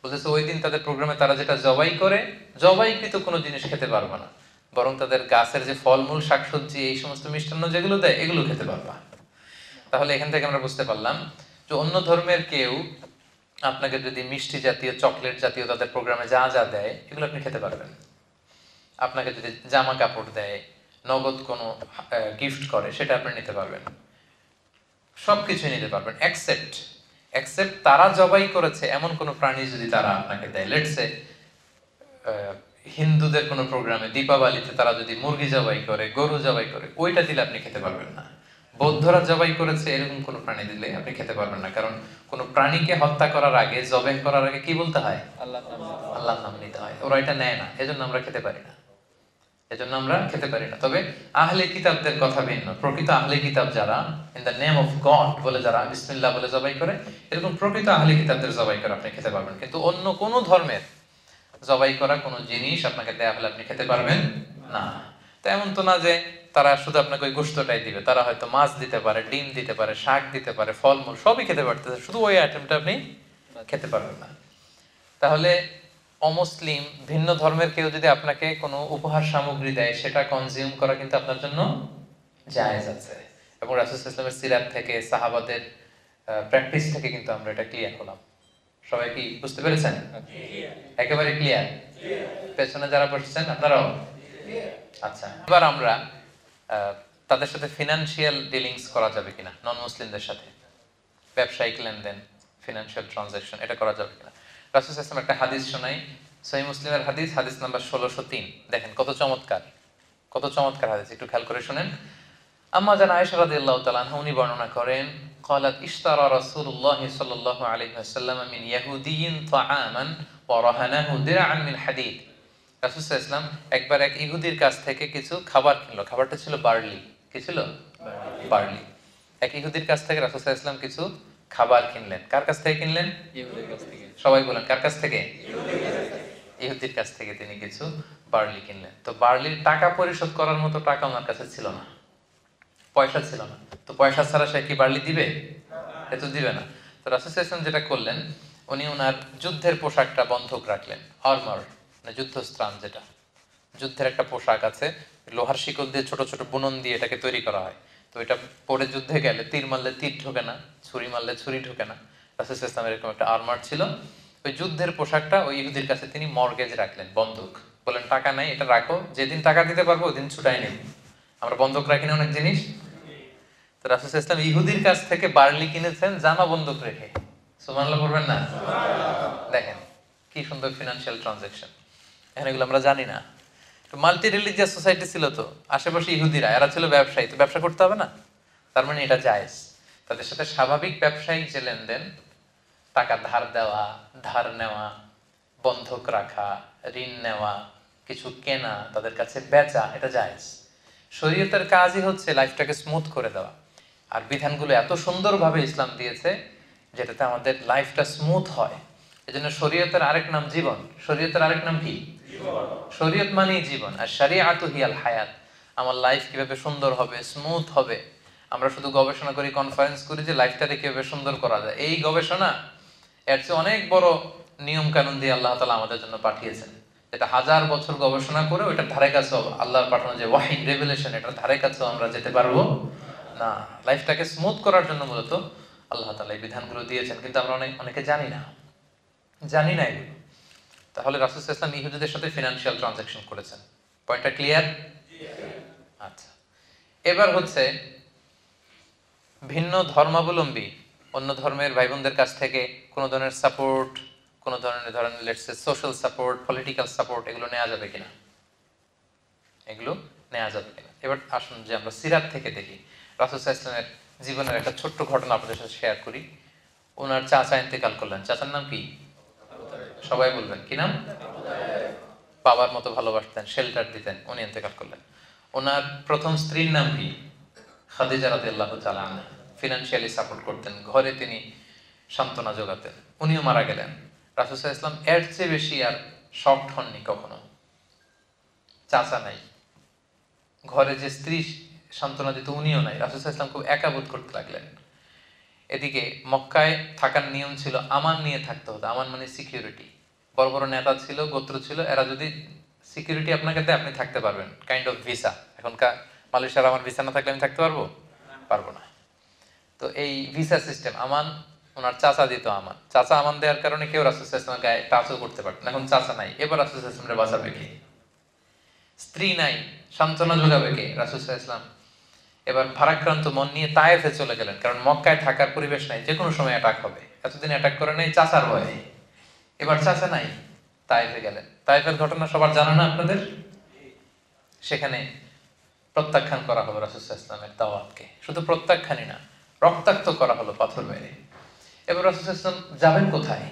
Speaker 2: বলতেছে ওই দিন তাদের প্রোগ্রামে তারা যেটা জবাই করে, জবাইকৃত কোনো জিনিস খেতে পারবে না, বরং তাদের গাছের যে ফলমূল, শাকসবজি, এই সমস্ত মিষ্টান্ন যেগুলো দেয় এগুলো খেতে পারবা। তাহলে এখান থেকে আমরা বুঝতে পারলাম যে অন্য ধর্মের কেউ আপনাকে যদি মিষ্টি জাতীয়, চকলেট জাতীয় তাদের প্রোগ্রামে যা যা দেয় এগুলো আপনি খেতে পারবেন। আপনাকে যদি জামা কাপড় দেয়, নগদ কোনো গিফট করে, সেটা আপনি নিতে পারবেন, সবকিছুই নিতে পারবেন, এক্সেপ্ট তারা জবাই করেছে এমন কোনো প্রাণী যদি তারা আপনাকে দেয়। লেটস সে হিন্দুদের কোনো প্রোগ্রামে দীপাবলিতে তারা যদি মুরগি জবাই করে, গরু জবাই করে, ওইটা দিলে আপনি খেতে পারবেন না। বৌদ্ধরা জবাই করেছে এরকম কোনো প্রাণী দিলে আপনি খেতে পারবেন না, কারণ কোনো প্রাণীকে হত্যা করার আগে, জবাই করার আগে কি বলতে হয়? আল্লাহর নাম নিতে হয়। ওরা এটা নেয় না, এজন্য আমরা খেতে পারি না, তবে আহলে কিতাবদের কথা ভিন্ন। প্রকৃত আহলে কিতাব যারা in the name of god বলে, যারা বিসমিল্লাহ বলে জবাই করে, এরকম প্রকৃত আহলে কিতাবদের জবাই করে আপনি খেতে পারবেন। কিন্তু অন্য কোনো ধর্মের জবাই করা কোনো জিনিস আপনাকে দেয়া হলে আপনি খেতে পারবেন না। তো এমন তো না যে তারা শুধু আপনাকে ওই গোশতটাই দিবে, তারা হয়তো মাছ দিতে পারে, ডিম দিতে পারে, শাক দিতে পারে, ফলমূল সবই খেতে পারতেছে, শুধু ওই আইটেমটা আপনি খেতে পারবেন না। তাহলে অমুসলিম, ভিন্ন ধর্মের কেউ যদি আপনাকে কোনো উপহার সামগ্রী দেয়, সেটা কনজিউম করা কিন্তু আপনার জন্য জায়েজ আছে। এবং রাসূল সাল্লাল্লাহু আলাইহি ওয়াসাল্লামের সিরাত থেকে, সাহাবাদের প্র্যাকটিস থেকে কিন্তু আমরা এটা ক্লিয়ার হলাম। সবাই কি বুঝতে পেরেছেন? একেবারে ক্লিয়ার? পেছনে যারা বসেছেন আপনারাও? আচ্ছা, এবার আমরা তাদের সাথে ফিনান্সিয়াল ডিলিংস করা যাবে কিনা, নন মুসলিমদের সাথে ব্যবসায়িক লেনদেন, ফিনান্সিয়াল ট্রানজাকশন, এটা করা যাবে কিনা। রাসূল সাল্লাল্লাহু আলাইহি ওয়াসাল্লাম একটা হাদিস শোনাই, সহিহ মুসলিমের হাদিস, হাদিস নাম্বার 1603। দেখেন কত চমৎকার হাদিস, একটু খেয়াল করে শুনেন। আম্মা জান আয়েশা রাদিয়াল্লাহু তাআলা আনহা উনি বর্ণনা করেন, قالت اشترى رسول الله صلى الله عليه وسلم من يهودي طعاما ورهنه درعا من حديد। রাসূল সাল্লাল্লাহু আলাইহি ওয়াসাল্লাম একবার এক ইহুদির কাছ থেকে কিছু খাবার কিনলো, খাবারটা ছিল বার্লি। কি ছিল? বার্লি। এক ইহুদির কাছ থেকে রাসূল সাল্লাল্লাহু আলাইহি ওয়াসাল্লাম কিছু খাবার কিনলেন। কার কাছ থেকে কিনলেন?
Speaker 3: ইহুদির কাছ থেকে।
Speaker 2: সবাই বলেন কার কাছ থেকে? ইহুদির কাছ থেকে তিনি কিছু বার্লি কিনলেন। তো বার্লির টাকা পরিশোধ করার মতো টাকা ওনার কাছে ছিল না, পয়সা ছিল না। তো পয়সা ছাড়া সে কি বার্লি দিবে? এ তো দিবে না। তো রাসূল সাল্লাল্লাহু আলাইহি ওয়াসাল্লাম যেটা করলেন, উনি ওনার যুদ্ধের পোশাকটা বন্ধক রাখলেন। আর্মার মানে যুদ্ধস্ত্রাণ, যেটা যুদ্ধের একটা পোশাক আছে, লোহার শিকল দিয়ে ছোট ছোট বুনন দিয়ে এটাকে তৈরি করা হয়। তো এটা পরে যুদ্ধে গেলে তীর মারলে তীর ঢোকে না, ছুরি মারলে ছুরি ঢোকে না। রাসূল সাল্লাল্লাহু আলাইহি ওয়াসাল্লাম এরকম একটা আর্মার ছিল। ওই যুদ্ধের পোশাকটা ওই ইহুদির কাছে তিনি মর্গেজ রাখলেন, বন্ধক। বললেন টাকা নাই, এটা রাখো, যেদিন টাকা দিতে পারবো ওই দিন ছুটাই নেব। আমরা বন্ধক রাখি না অনেক জিনিস। তো রাসূল সাল্লাল্লাহু আলাইহি ওয়াসাল্লাম ইহুদির কাছ থেকে বার্লি কিনেছেন জামা বন্ধক রেখে। সুবহানাল্লাহ বলবেন না? দেখেন কি সুন্দর ফিনান্সিয়াল ট্রানজাকশন। এখন এগুলো আমরা জানি না। তো মাল্টি রিলিজিয়াস সোসাইটি ছিল, তো আশেপাশে ইহুদিরা, এরা ছিল ব্যবসায়ী, তো ব্যবসা করতে হবে না? তার মানে এটা জায়েজ। তাদের সাথে স্বাভাবিক ব্যবসায়িক যে লেনদেন, টাকা ধার দেওয়া, ধার নেওয়া, বন্ধক রাখা, ঋণ নেওয়া, কিছু কেনা, তাদের কাছে বেচা, এটা জায়েজ। শরীয়তের কাজই হচ্ছে লাইফটাকে স্মুথ করে দেওয়া। আর বিধানগুলো এত সুন্দরভাবে ইসলাম দিয়েছে যেটাতে আমাদের লাইফটা স্মুথ হয়। এজন্য শরীয়তের আরেক নাম জীবন। শরীয়তের আরেক নাম কি? শরীয়ত মানেই জীবন। আর শরিয়াতু হিয়াল হায়াত। আমার লাইফ কিভাবে সুন্দর হবে, স্মুথ হবে। আমরা শুধু গবেষণা করি, কনফারেন্স করি যে লাইফটাকে কিভাবে সুন্দর করা যায়। এই গবেষণা এর চেয়ে অনেক বড় নিয়ম কানুন দিয়ে আল্লাহ তাআলা আমাদের জন্য পাঠিয়েছেন, যেটা 1000 বছর গবেষণা করে ওইটার ধারে কাছেও আল্লাহর পাঠানো যে ওয়াহী, রেভেলেশন, এটার ধারে কাছেও আমরা যেতে পারবো না। লাইফটাকে স্মুথ করার জন্য মূলত আল্লাহ তাআলা এই বিধানগুলো দিয়েছেন, কিন্তু আমরা অনেকে জানি না এগুলো। তাহলে রাসূল সাল্লাল্লাহু আলাইহি ওয়াসাল্লাম ইহুদিদের সাথে ফিনান্সিয়াল ট্রানজাকশন করেছেন। পয়েন্টটা ক্লিয়ার? আচ্ছা, এবার হচ্ছে ভিন্ন ধর্মাবলম্বী অন্য ধর্মের ভাই বোনদের কাছ থেকে কোনো ধরনের সাপোর্ট, কোনো ধরনের ধরেন let's say social support, political support, এগুলো নেওয়া যাবে কিনা? এগুলো নেওয়া যাবে কিনা? এবার আসুন যে আমরা সিরাত থেকে দেখি। রাসূল সাল্লাল্লাহু আলাইহি ওয়াসাল্লামের জীবনের একটা ছোট্ট ঘটনা আপনাদের সাথে শেয়ার করি। ওনার চাচা ইন্তেকাল করলেন। চাচার নাম কি? সবাই বলবেন কি নাম? বাবার মতো ভালোবাসতেন, শেল্টার দিতেন। উনি ইন্তেকাল করলেন। ওনার প্রথম স্ত্রীর নাম কি? খাদিজা রাদিয়াল্লাহু তাআলা আনহা। ফিনান্সিয়ালি সাপোর্ট করতেন, ঘরে তিনি সান্ত্বনা যোগাতেন। উনিও মারা গেলেন। রাসূল সাল্লাল্লাহু আলাইহি ওয়াসাল্লাম এর চেয়ে বেশি আর শকড হননি কখনো। চাচা নাই, ঘরে যে স্ত্রী সান্ত্বনা দিত উনিও নাই। রাসূল সাল্লাল্লাহু আলাইহি ওয়াসাল্লাম খুব একা বোধ করতে লাগলেন। এদিকে মক্কায় থাকার নিয়ম ছিল আমান নিয়ে থাকতে হতো। আমান মানে সিকিউরিটি। বড় বড় নেতা ছিল, গোত্র ছিল, এরা যদি সিকিউরিটি আপনাকে দেয় আপনি থাকতে পারবেন, কাইন্ড অফ ভিসা। এখনকার মালয়েশিয়ার আমার ভিসা না থাকলে আমি থাকতে পারবো না। তো এই ভিসা সিস্টেম আমান ওনার চাচা দিত। আমান, চাচা আমান দেওয়ার কারণে কেউ রাসূল সাল্লাল্লাহু আলাইহি ওয়াসাল্লামের গায়ে টাচও করতে পারত না। এখন চাচা নাই, এবার রাসূল সাল্লাল্লাহু আলাইহি ওয়াসাল্লামকে বাঁচাবে কে? স্ত্রী নাই, সান্ত্বনা যোগাবে কে? রাসূল সাল্লাল্লাহু আলাইহি ওয়াসাল্লাম এবার ভারাক্রান্ত মন নিয়ে তায়েফে চলে গেলেন, কারণ মক্কায় থাকার পরিবেশ নাই, যে কোনো সময় অ্যাটাক হবে। এতদিন অ্যাটাক করে নাই চাচার ভয়ে, এবার চাচা নাই, তায়েফে গেলেন। তায়েফের ঘটনা সবার জানা না আপনাদের? সেখানে প্রত্যাখ্যান করা হলো রাসূল সাল্লাল্লাহু আলাইহি ওয়াসাল্লামের দাওয়াতকে। শুধু প্রত্যাখ্যানই না, রক্তাক্ত করা হলো পাথর মেরে। এবার রাসূল সাল্লাল্লাহু আলাইহি ওয়াসাল্লাম যাবেন কোথায়?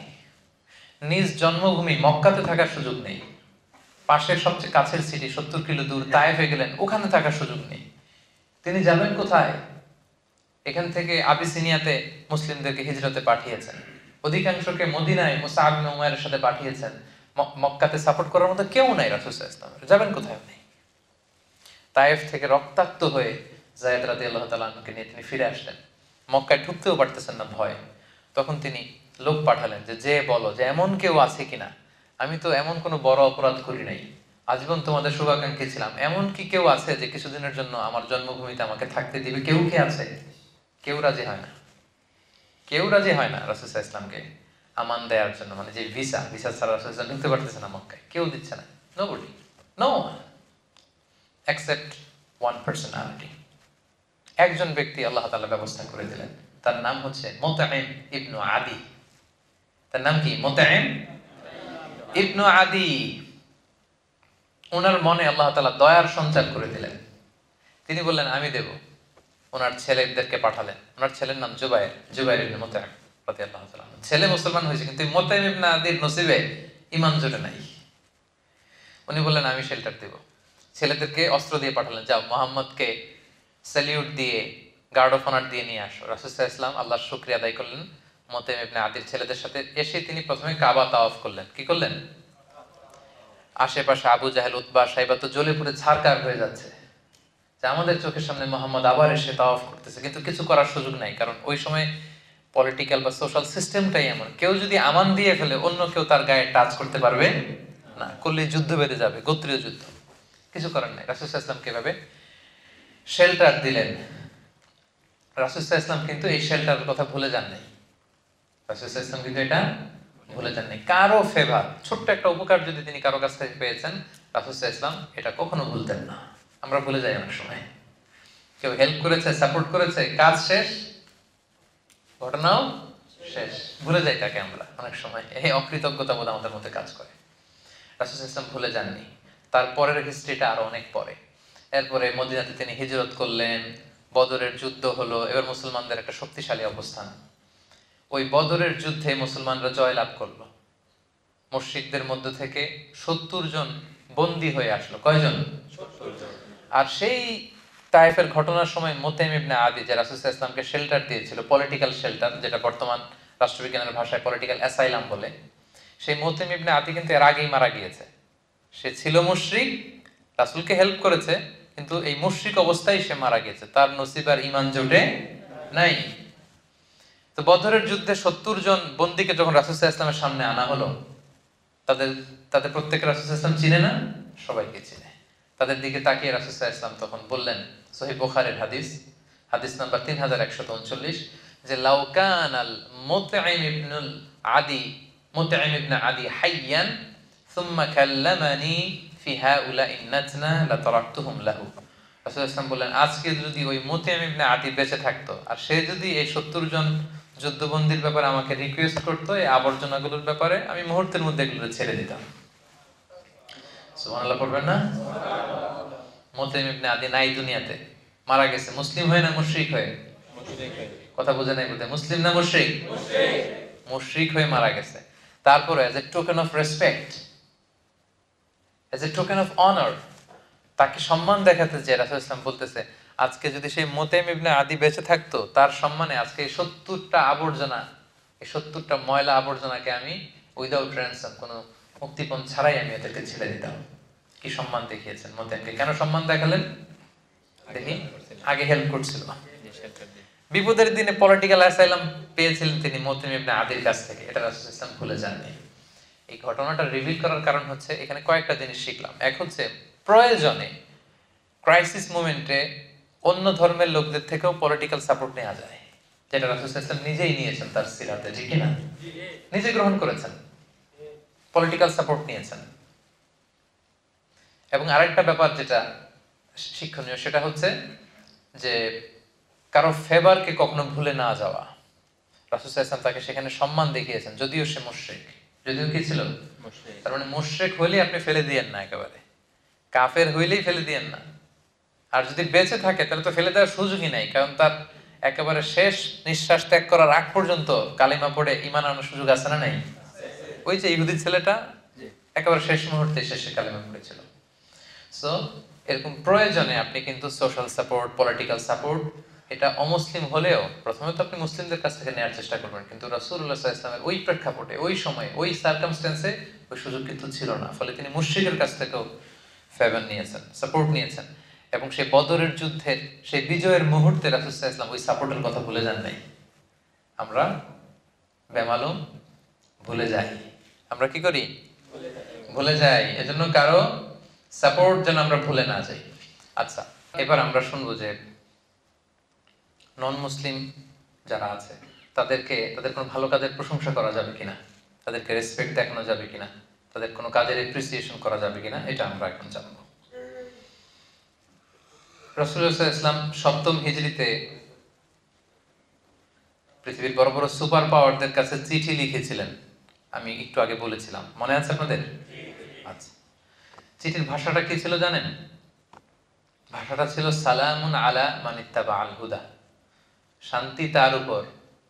Speaker 2: নিজ জন্মভূমি মক্কাতে থাকার সুযোগ নেই। পাশের সবচেয়ে কাছের সিটি 70 কিলো দূর তায়েফে গেলেন, ওখানে থাকার সুযোগ নেই। তিনি যাবেন কোথায়? এখান থেকে আবিসিনিয়াতে মুসলিমদেরকে হিজরতে পাঠিয়েছেন, অধিকাংশকে মদিনায় মুসআব ইবনে উমাইরের সাথে পাঠিয়েছেন। মক্কাতে সাপোর্ট করার মতো কেউ নাই রাসূল সাল্লাল্লাহু আলাইহি ওয়াসাল্লাম। যাবেন কোথায় আপনি? তায়েফ থেকে রক্তাক্ত হয়ে যায়েদ রাদিয়াল্লাহু তাআলা আনহুকে নিয়ে তিনি ফিরে আসলেন। মক্কায় ঢুকতেও পারতেছেন না ভয়ে। তখন তিনি লোক পাঠালেন যে বলো যে এমন কেউ আছে কিনা, আমি তো এমন কোনো বড় অপরাধ করি নাই, আজীবন তোমাদের শুভাকাঙ্ক্ষী ছিলাম, এমন কি কেউ আছে যে কিছুদিনের জন্য আমার জন্মভূমিতে আমাকে থাকতে দিবে? কেউ কি আছে? কেউ রাজি হয় না। কেউ রাজি হয় না রাসূল সাল্লাল্লাহু আলাইহি ওয়াসাল্লামকে আমান দেওয়ার জন্য। মানে যে ভিসা ছাড়া রাসূল সাল্লাল্লাহু আলাইহি ওয়াসাল্লাম ঢুকতে পারতেছে না মক্কায়, কেউ দিচ্ছে না। Nobody, no one except one personality. একজন ব্যক্তি আল্লাহ তাআলা ব্যবস্থা করে দিলেন, তার নাম হচ্ছে মুতঈম ইবনু আদি। তার নাম কি? মুতঈম ইবনু আদি। ওনার মনে আল্লাহ তাআলা দয়ার সঞ্চার করে দিলেন। তিনি বললেন আমি দেব। ওনার ছেলেদেরকে পাঠালেন। ওনার ছেলের নাম জুবাইর ইবনে মুতঈম রাদিয়াল্লাহু তাআলা। ছেলে মুসলমান হয়েছে, কিন্তু মুতঈম ইবনে আদির নসিবে ঈমান জোটে নাই। উনি বললেন আমি শেল্টার দেব। ছেলেদেরকে অস্ত্র দিয়ে পাঠালেন, যাও মুহাম্মদকে স্যালিউট দিয়ে গার্ড অফ অনার দিয়ে নিয়ে আসো। রাসূল সাল্লাল্লাহু আলাইহি ওয়াসাল্লাম আল্লাহর শুকরিয়া আদায় করলেন। মুতঈম ইবনে আদির ছেলেদের সাথে এসে তিনি প্রথমে কাবা তাওয়াফ করলেন। কি করলেন? আশেপাশে আবু জাহেল, উতবা, সাইবা তো জ্বলে পুড়ে ছারকার হয়ে যাচ্ছে যে আমাদের চোখের সামনে মোহাম্মদ আবার এসে তাওয়াফ করতেছে, কিন্তু কিছু করার সুযোগ নাই। কারণ ওই সময় পলিটিক্যাল বা সোশ্যাল সিস্টেমটাই এমন, কেউ যদি আমান দিয়ে ফেলে অন্য কেউ তার গায়ে টাচ করতে পারবে না, করলে যুদ্ধ বেঁধে যাবে, গোত্রীয় যুদ্ধ। কিছু করার নাই। রাসূল সাল্লাল্লাহু আলাইহি ওয়াসাল্লাম কিভাবে শেল্টার দিলেন। রাসূল সাল্লাল্লাহু আলাইহি ওয়াসাল্লাম কিন্তু এই শেল্টারের কথা ভুলে যান নাই। রাসূল সাল্লাল্লাহু আলাইহি ওয়াসাল্লাম কিন্তু এটা ভুলে যান নাই। কারো ফেভার, ছোট্ট একটা উপকার যদি তিনি কারো কাছ থেকে পেয়েছেন, রাসূল সাল্লাল্লাহু আলাইহি ওয়াসাল্লাম এটা কখনো ভুলতেন না। আমরা ভুলে যাই অনেক সময়। কেউ হেল্প করেছে, সাপোর্ট করেছে, কাজ শেষ, ঘটনাও শেষ, ভুলে যাই তাকে আমরা অনেক সময়। এই অকৃতজ্ঞতা বোধ আমাদের মধ্যে কাজ করে। রাসূল সাল্লাল্লাহু আলাইহি ওয়াসাল্লাম ভুলে যাননি। তারপরের হিস্ট্রিটা আরো অনেক পরে। এরপরে মদিনাতে তিনি হিজরত করলেন, বদরের যুদ্ধ হলো, এবার মুসলমানদের একটা শক্তিশালী অবস্থান। ওই বদরের যুদ্ধে মুসলমানরা জয়লাভ করলো। মুশরিকদের মধ্য থেকে 70 জন বন্দী হয়ে আসলো। কয়জন? 70 জন। আর সেই তায়েফের ঘটনার সময় মুতাইম ইবনে আদি, যে রাসূল সাল্লাল্লাহু আলাইহি ওয়াসাল্লামকে শেল্টার দিয়েছিল, পলিটিক্যাল শেল্টার, যেটা বর্তমান রাষ্ট্রবিজ্ঞানের ভাষায় পলিটিক্যাল অ্যাসাইলাম বলে, সেই মুতাইম ইবনে আদি কিন্তু এর আগেই মারা গিয়েছে। সে ছিল মুশরিক, রাসূলকে হেল্প করেছে, কিন্তু এই মুশরিক অবস্থায় সে মারা গেছে, তার নসিব আর ঈমান জোটে নাই। তো বদরের যুদ্ধে 70 জন বন্দীকে যখন রাসূল সাল্লাল্লাহু আলাইহি ওয়াসাল্লামের সামনে আনা হলো, তাদের প্রত্যেককে রাসূল সাল্লাল্লাহু আলাইহি ওয়াসাল্লাম চিনে না? সবাইকে চিনে। তাদের দিকে তাকিয়ে রাসূল সাল্লাল্লাহু আলাইহি ওয়াসাল্লাম তখন বললেন, সহিহ বুখারীর হাদিস নাম্বার 3139, যে লাউ কানাল মুতঈম ইবনে আদি হাইয়ান সুম্মা কাল্লামানি ফি হাউলা'i নাতনা লাতারাকতুহুম লাহু। রাসূল সাল্লাল্লাহু আলাইহি ওয়াসাল্লাম বললেন, আজকে যদি ওই মুতঈম ইবনে আদি বেঁচে থাকতো, আর সে যদি এই 70 জন যুদ্ধবন্দীর ব্যাপারে আমাকে রিকোয়েস্ট করতো, এই আবর্জনাগুলোর ব্যাপারে, আমি মুহূর্তের মধ্যে এগুলো ছেড়ে দিতাম। সুবহানাল্লাহ পড়বেন না? মুতাইম ইবনে আদি নাই দুনিয়াতে, মারা গেছে। মুসলিম হয়ে না মুশরিক হয়ে? কথা বোঝে নাই বোধহয়। মুসলিম না মুশরিক? মুশরিক হয়ে মারা গেছে। তারপরে as a token of respect, as a token of honour, তাকে সম্মান দেখাতে যে রাসূল ইসলাম বলতেছে, আজকে যদি সেই মুতাইম ইবনে আদি বেঁচে থাকতো, তার সম্মানে আজকে এই 70টা আবর্জনা, এই 70টা ময়লা আবর্জনাকে আমি উইদাউট র্যানসাম, কোনো মুক্তিপণ ছাড়াই আমি এদেরকে ছেড়ে দিতাম। কি সম্মান দেখিয়েছেন মুতাইমকে। কেন সম্মান দেখালেন দেখি? আগে হেল্প করছিল। বিপদের দিনে পলিটিক্যাল অ্যাসাইলাম পেয়েছিলেন তিনি মুতাইম ইবনে আদির কাছ থেকে, এটা রাসূল ইসলাম ভুলে যাননি। এই ঘটনাটা রিভিল করার কারণ হচ্ছে, এখানে কয়েকটা জিনিস শিখলাম। এক হচ্ছে, প্রয়োজনে ক্রাইসিস মোমেন্টে অন্য ধর্মের লোকদের থেকেও পলিটিক্যাল সাপোর্ট নেওয়া যায়, যেটা রাসূল সাল্লাল্লাহু আলাইহি ওয়াসাল্লাম নিজেই নিয়েছেন তার সিরাতে, ঠিক না? নিজে গ্রহণ করেছেন, পলিটিক্যাল সাপোর্ট নিয়েছেন। এবং আরেকটা ব্যাপার যেটা শিক্ষণীয়, সেটা হচ্ছে যে কারো ফেভারকে কখনো ভুলে না যাওয়া। রাসূল সাল্লাল্লাহু আলাইহি ওয়াসাল্লাম তাকে সেখানে সম্মান দেখিয়েছেন, যদিও সে মুশরিক। যদিও কি ছিল? তার মানে মুশরিক হইলেই আপনি ফেলে দিয়েন না, একেবারে কাফের হইলেই ফেলে দিয়েন না। আর যদি বেঁচে থাকে তাহলে তো ফেলে দেওয়ার সুযোগই নাই, কারণ তার একেবারে শেষ নিঃশ্বাস ত্যাগ করার আগ পর্যন্ত কালিমা পড়ে ঈমান আনার সুযোগ আছে না নাই? ওই যে ইহুদি ছেলেটা একেবারে শেষ মুহূর্তে শেষে কালিমা পড়েছিল। সো এরকম প্রয়োজনে আপনি কিন্তু সোশ্যাল সাপোর্ট, পলিটিক্যাল সাপোর্ট, এটা অমুসলিম হলেও প্রথমে তো আপনি মুসলিমদের কাছ থেকে নেওয়ার চেষ্টা করবেন, কিন্তু রাসূলুল্লাহ সাল্লাল্লাহু আলাইহি ওয়াসাল্লামের ওই প্রেক্ষাপটে, ওই সময়ে, ওই সার্কামস্ট্যান্সে ওই সুযোগ কিন্তু ছিল না। ফলে তিনি মুশরিকের কাছ থেকেও ফেভার নিয়েছেন, সাপোর্ট নিয়েছেন। এবং সেই বদরের যুদ্ধের সেই বিজয়ের মুহূর্তে রাসূল সাল্লাল্লাহু আলাইহি ওয়াসাল্লাম ওই সাপোর্টের কথা ভুলে যান নাই। আমরা বেমালুম ভুলে যাই। আমরা কি করি? ভুলে যাই। এজন্য কারো সাপোর্ট যেন আমরা ভুলে না যাই। আচ্ছা, এবার আমরা শুনবো যে নন মুসলিম যারা আছে তাদের কোনো ভালো কাজের প্রশংসা করা যাবে কিনা, তাদেরকে রেসপেক্ট দেখানো যাবে কিনা, তাদের কোনো কাজের এপ্রিসিয়েশন করা যাবে কিনা, এটা আমরা এখন জানবো। রাসূলুল্লাহ সাল্লাল্লাহু আলাইহি ওয়াসাল্লাম 7ম হিজরিতে পৃথিবীর বড় বড় সুপার পাওয়ারদের কাছে চিঠি লিখেছিলেন। আমি একটু আগে বলেছিলাম, মনে আছে আপনাদের? আচ্ছা, চিঠির ভাষাটা কি ছিল জানেন? ভাষাটা ছিল সালামুন আলা মান ইত্তাবা আল হুদা, শান্তি তার উপর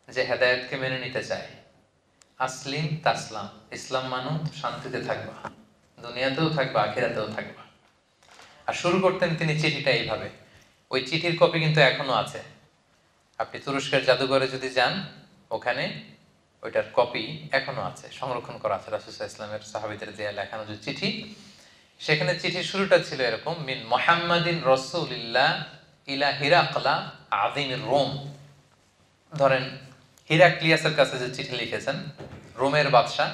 Speaker 2: যে হেদায়েতকে মেনে নিতে চায়। আসলিম তাসলাম, ইসলাম মানো শান্তিতে থাকবা, দুনিয়াতেও থাকবা, আখিরাতেও থাকবা। আর শুরু করতেন তিনি চিঠিটা এইভাবে। ওই চিঠির কপি কিন্তু এখনো আছে। আপনি তুরস্কের জাদুঘরে যদি যান, ওখানে ওইটার কপি এখনো আছে, সংরক্ষণ করা আছে। রাসূল সাল্লাল্লাহু আলাইহি ওয়াসাল্লামের সাহাবীদের দেয়া লেখানো যে চিঠি, সেখানে চিঠির শুরুটা ছিল এরকম, মিন মুহাম্মাদিন রাসূলিল্লাহ ইলা হিরাকলা আযীমির রোম। ধরেন হিরাক্লিয়াসের কাছে যে চিঠি লিখেছেন, রোমের বাদশা,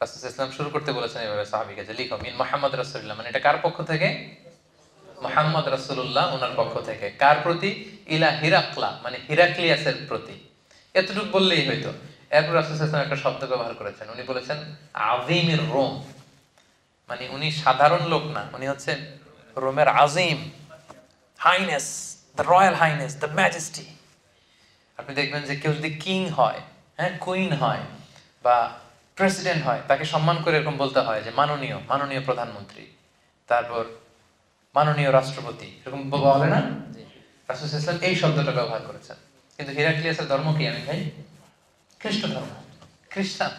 Speaker 2: রাসূল সাল্লাল্লাহু আলাইহি ওয়াসাল্লাম শুরু করতে বলেছেন এভাবে সাহাবীকে যে লিখো মিন মুহাম্মদ রাসূলুল্লাহ, মানে এটা কার পক্ষ থেকে? মুহাম্মদ রাসূলুল্লাহ ওনার পক্ষ থেকে। কার প্রতি? ইলা হিরাকলা, মানে হিরাক্লিয়াসের প্রতি। এতটুকু বললেই হয়তো। এরপর রাসূল সাল্লাল্লাহু আলাইহি ওয়াসাল্লাম একটা শব্দ ব্যবহার করেছেন, উনি বলেছেন আযীমির রোম, মানে উনি সাধারণ লোক না, উনি হচ্ছেন রোমের আযীম, highness, the royal highness, the majesty. আপনি দেখবেন যে কেউ যদি কিং হয়, হ্যাঁ, কুইন হয় বা প্রেসিডেন্ট হয়, তাকে সম্মান করে এরকম বলতে হয় যে মাননীয় প্রধানমন্ত্রী, তারপর মাননীয় রাষ্ট্রপতি, এরকম বলে না? রাসূল সাল্লাল্লাহু আলাইহি ওয়াসাল্লাম এই শব্দটা ব্যবহার করেছেন। কিন্তু হিরাক্লিয়াসের ধর্ম কি আমি ভাই? খ্রিস্ট ধর্ম, খ্রিস্টান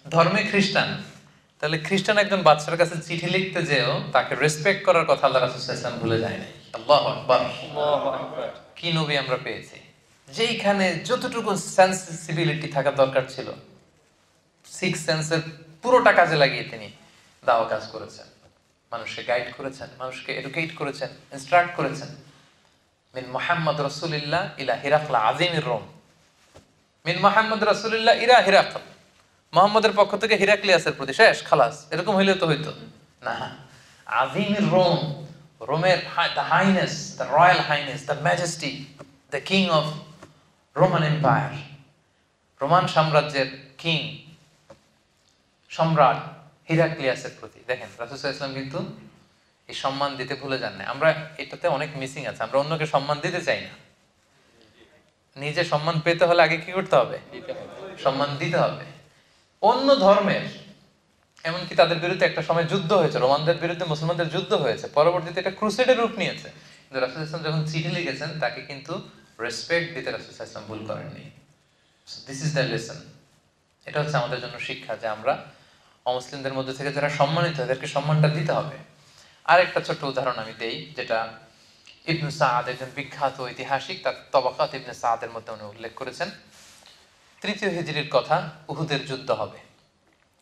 Speaker 2: ধর্মে খ্রিস্টান। তাহলে খ্রিস্টান একজন বাচ্চার কাছে চিঠি লিখতে যেও তাকে রেসপেক্ট করার কথা আল্লাহ রাসূল সাল্লাল্লাহু আলাইহি ওয়াসাল্লাম ভুলে যায় নাই। আল্লাহু আকবার।
Speaker 3: আল্লাহু আকবার।
Speaker 2: কি নবী আমরা পেয়েছি, যেইখানে যতটুকু সেন্সিবিলিটি থাকা দরকার ছিল, সিক্স সেন্সের পুরোটা কাজে লাগিয়ে তিনি দাওয়া কাজ করেছেন, মানুষকে গাইড করেছেন, মানুষকে এডুকেট করেছেন, ইনস্ট্রাক্ট করেছেন। মিন মুহাম্মদ রাসূলিল্লাহ ইলা হিরাকল আযীমির রোম, মিন মুহাম্মদ রাসূলিল্লাহ ইলা হিরাকল, মুহাম্মদের পক্ষ থেকে হিরাক্লিয়াসের প্রতি, শেষ খালাস। এরকম হইলে তো হইতো না। আযীমির রোম, রোমের the highness, the royal highness, the majesty, the king of Roman empire, Roman সাম্রাজ্যের কিং, সম্রাট হিরাক্লিয়াসের প্রতি। দেখেন রাসূল সাল্লাল্লাহু আলাইহি ওয়াসাল্লাম কিন্তু এই সম্মান দিতে ভুলে যান না। আমরা এটাতে অনেক মিসিং আছে, আমরা অন্যকে সম্মান দিতে চাই না। নিজে সম্মান পেতে হলে আগে কি করতে হবে? সম্মান দিতে হবে। অন্য ধর্মের, এমনকি তাদের বিরুদ্ধে একটা সময় যুদ্ধ হয়েছে, রোমানদের বিরুদ্ধে মুসলমানদের যুদ্ধ হয়েছে, পরবর্তীতে এটা ক্রুসেডের রূপ নিয়েছে। কিন্তু রাসূল সাল্লাল্লাহু আলাইহি ওয়াসাল্লাম যখন চিঠি লিখেছেন তাকে কিন্তু রেসপেক্ট দিতে রাসূল সাল্লাল্লাহু আলাইহি ওয়াসাল্লাম ভুল করেননি। This is the lesson. এটা হচ্ছে আমাদের জন্য শিক্ষা যে আমরা অমুসলিমদের মধ্যে থেকে যারা সম্মানিত, তাদেরকে সম্মানটা দিতে হবে। আরেকটা ছোট্ট উদাহরণ আমি দেই, যেটা ইবনে সাআদ, একজন বিখ্যাত ঐতিহাসিক, তার তবাকাত ইবনে সাআদের মধ্যে উনি উল্লেখ করেছেন। 3য় হিজরির কথা, উহুদের যুদ্ধ হবে।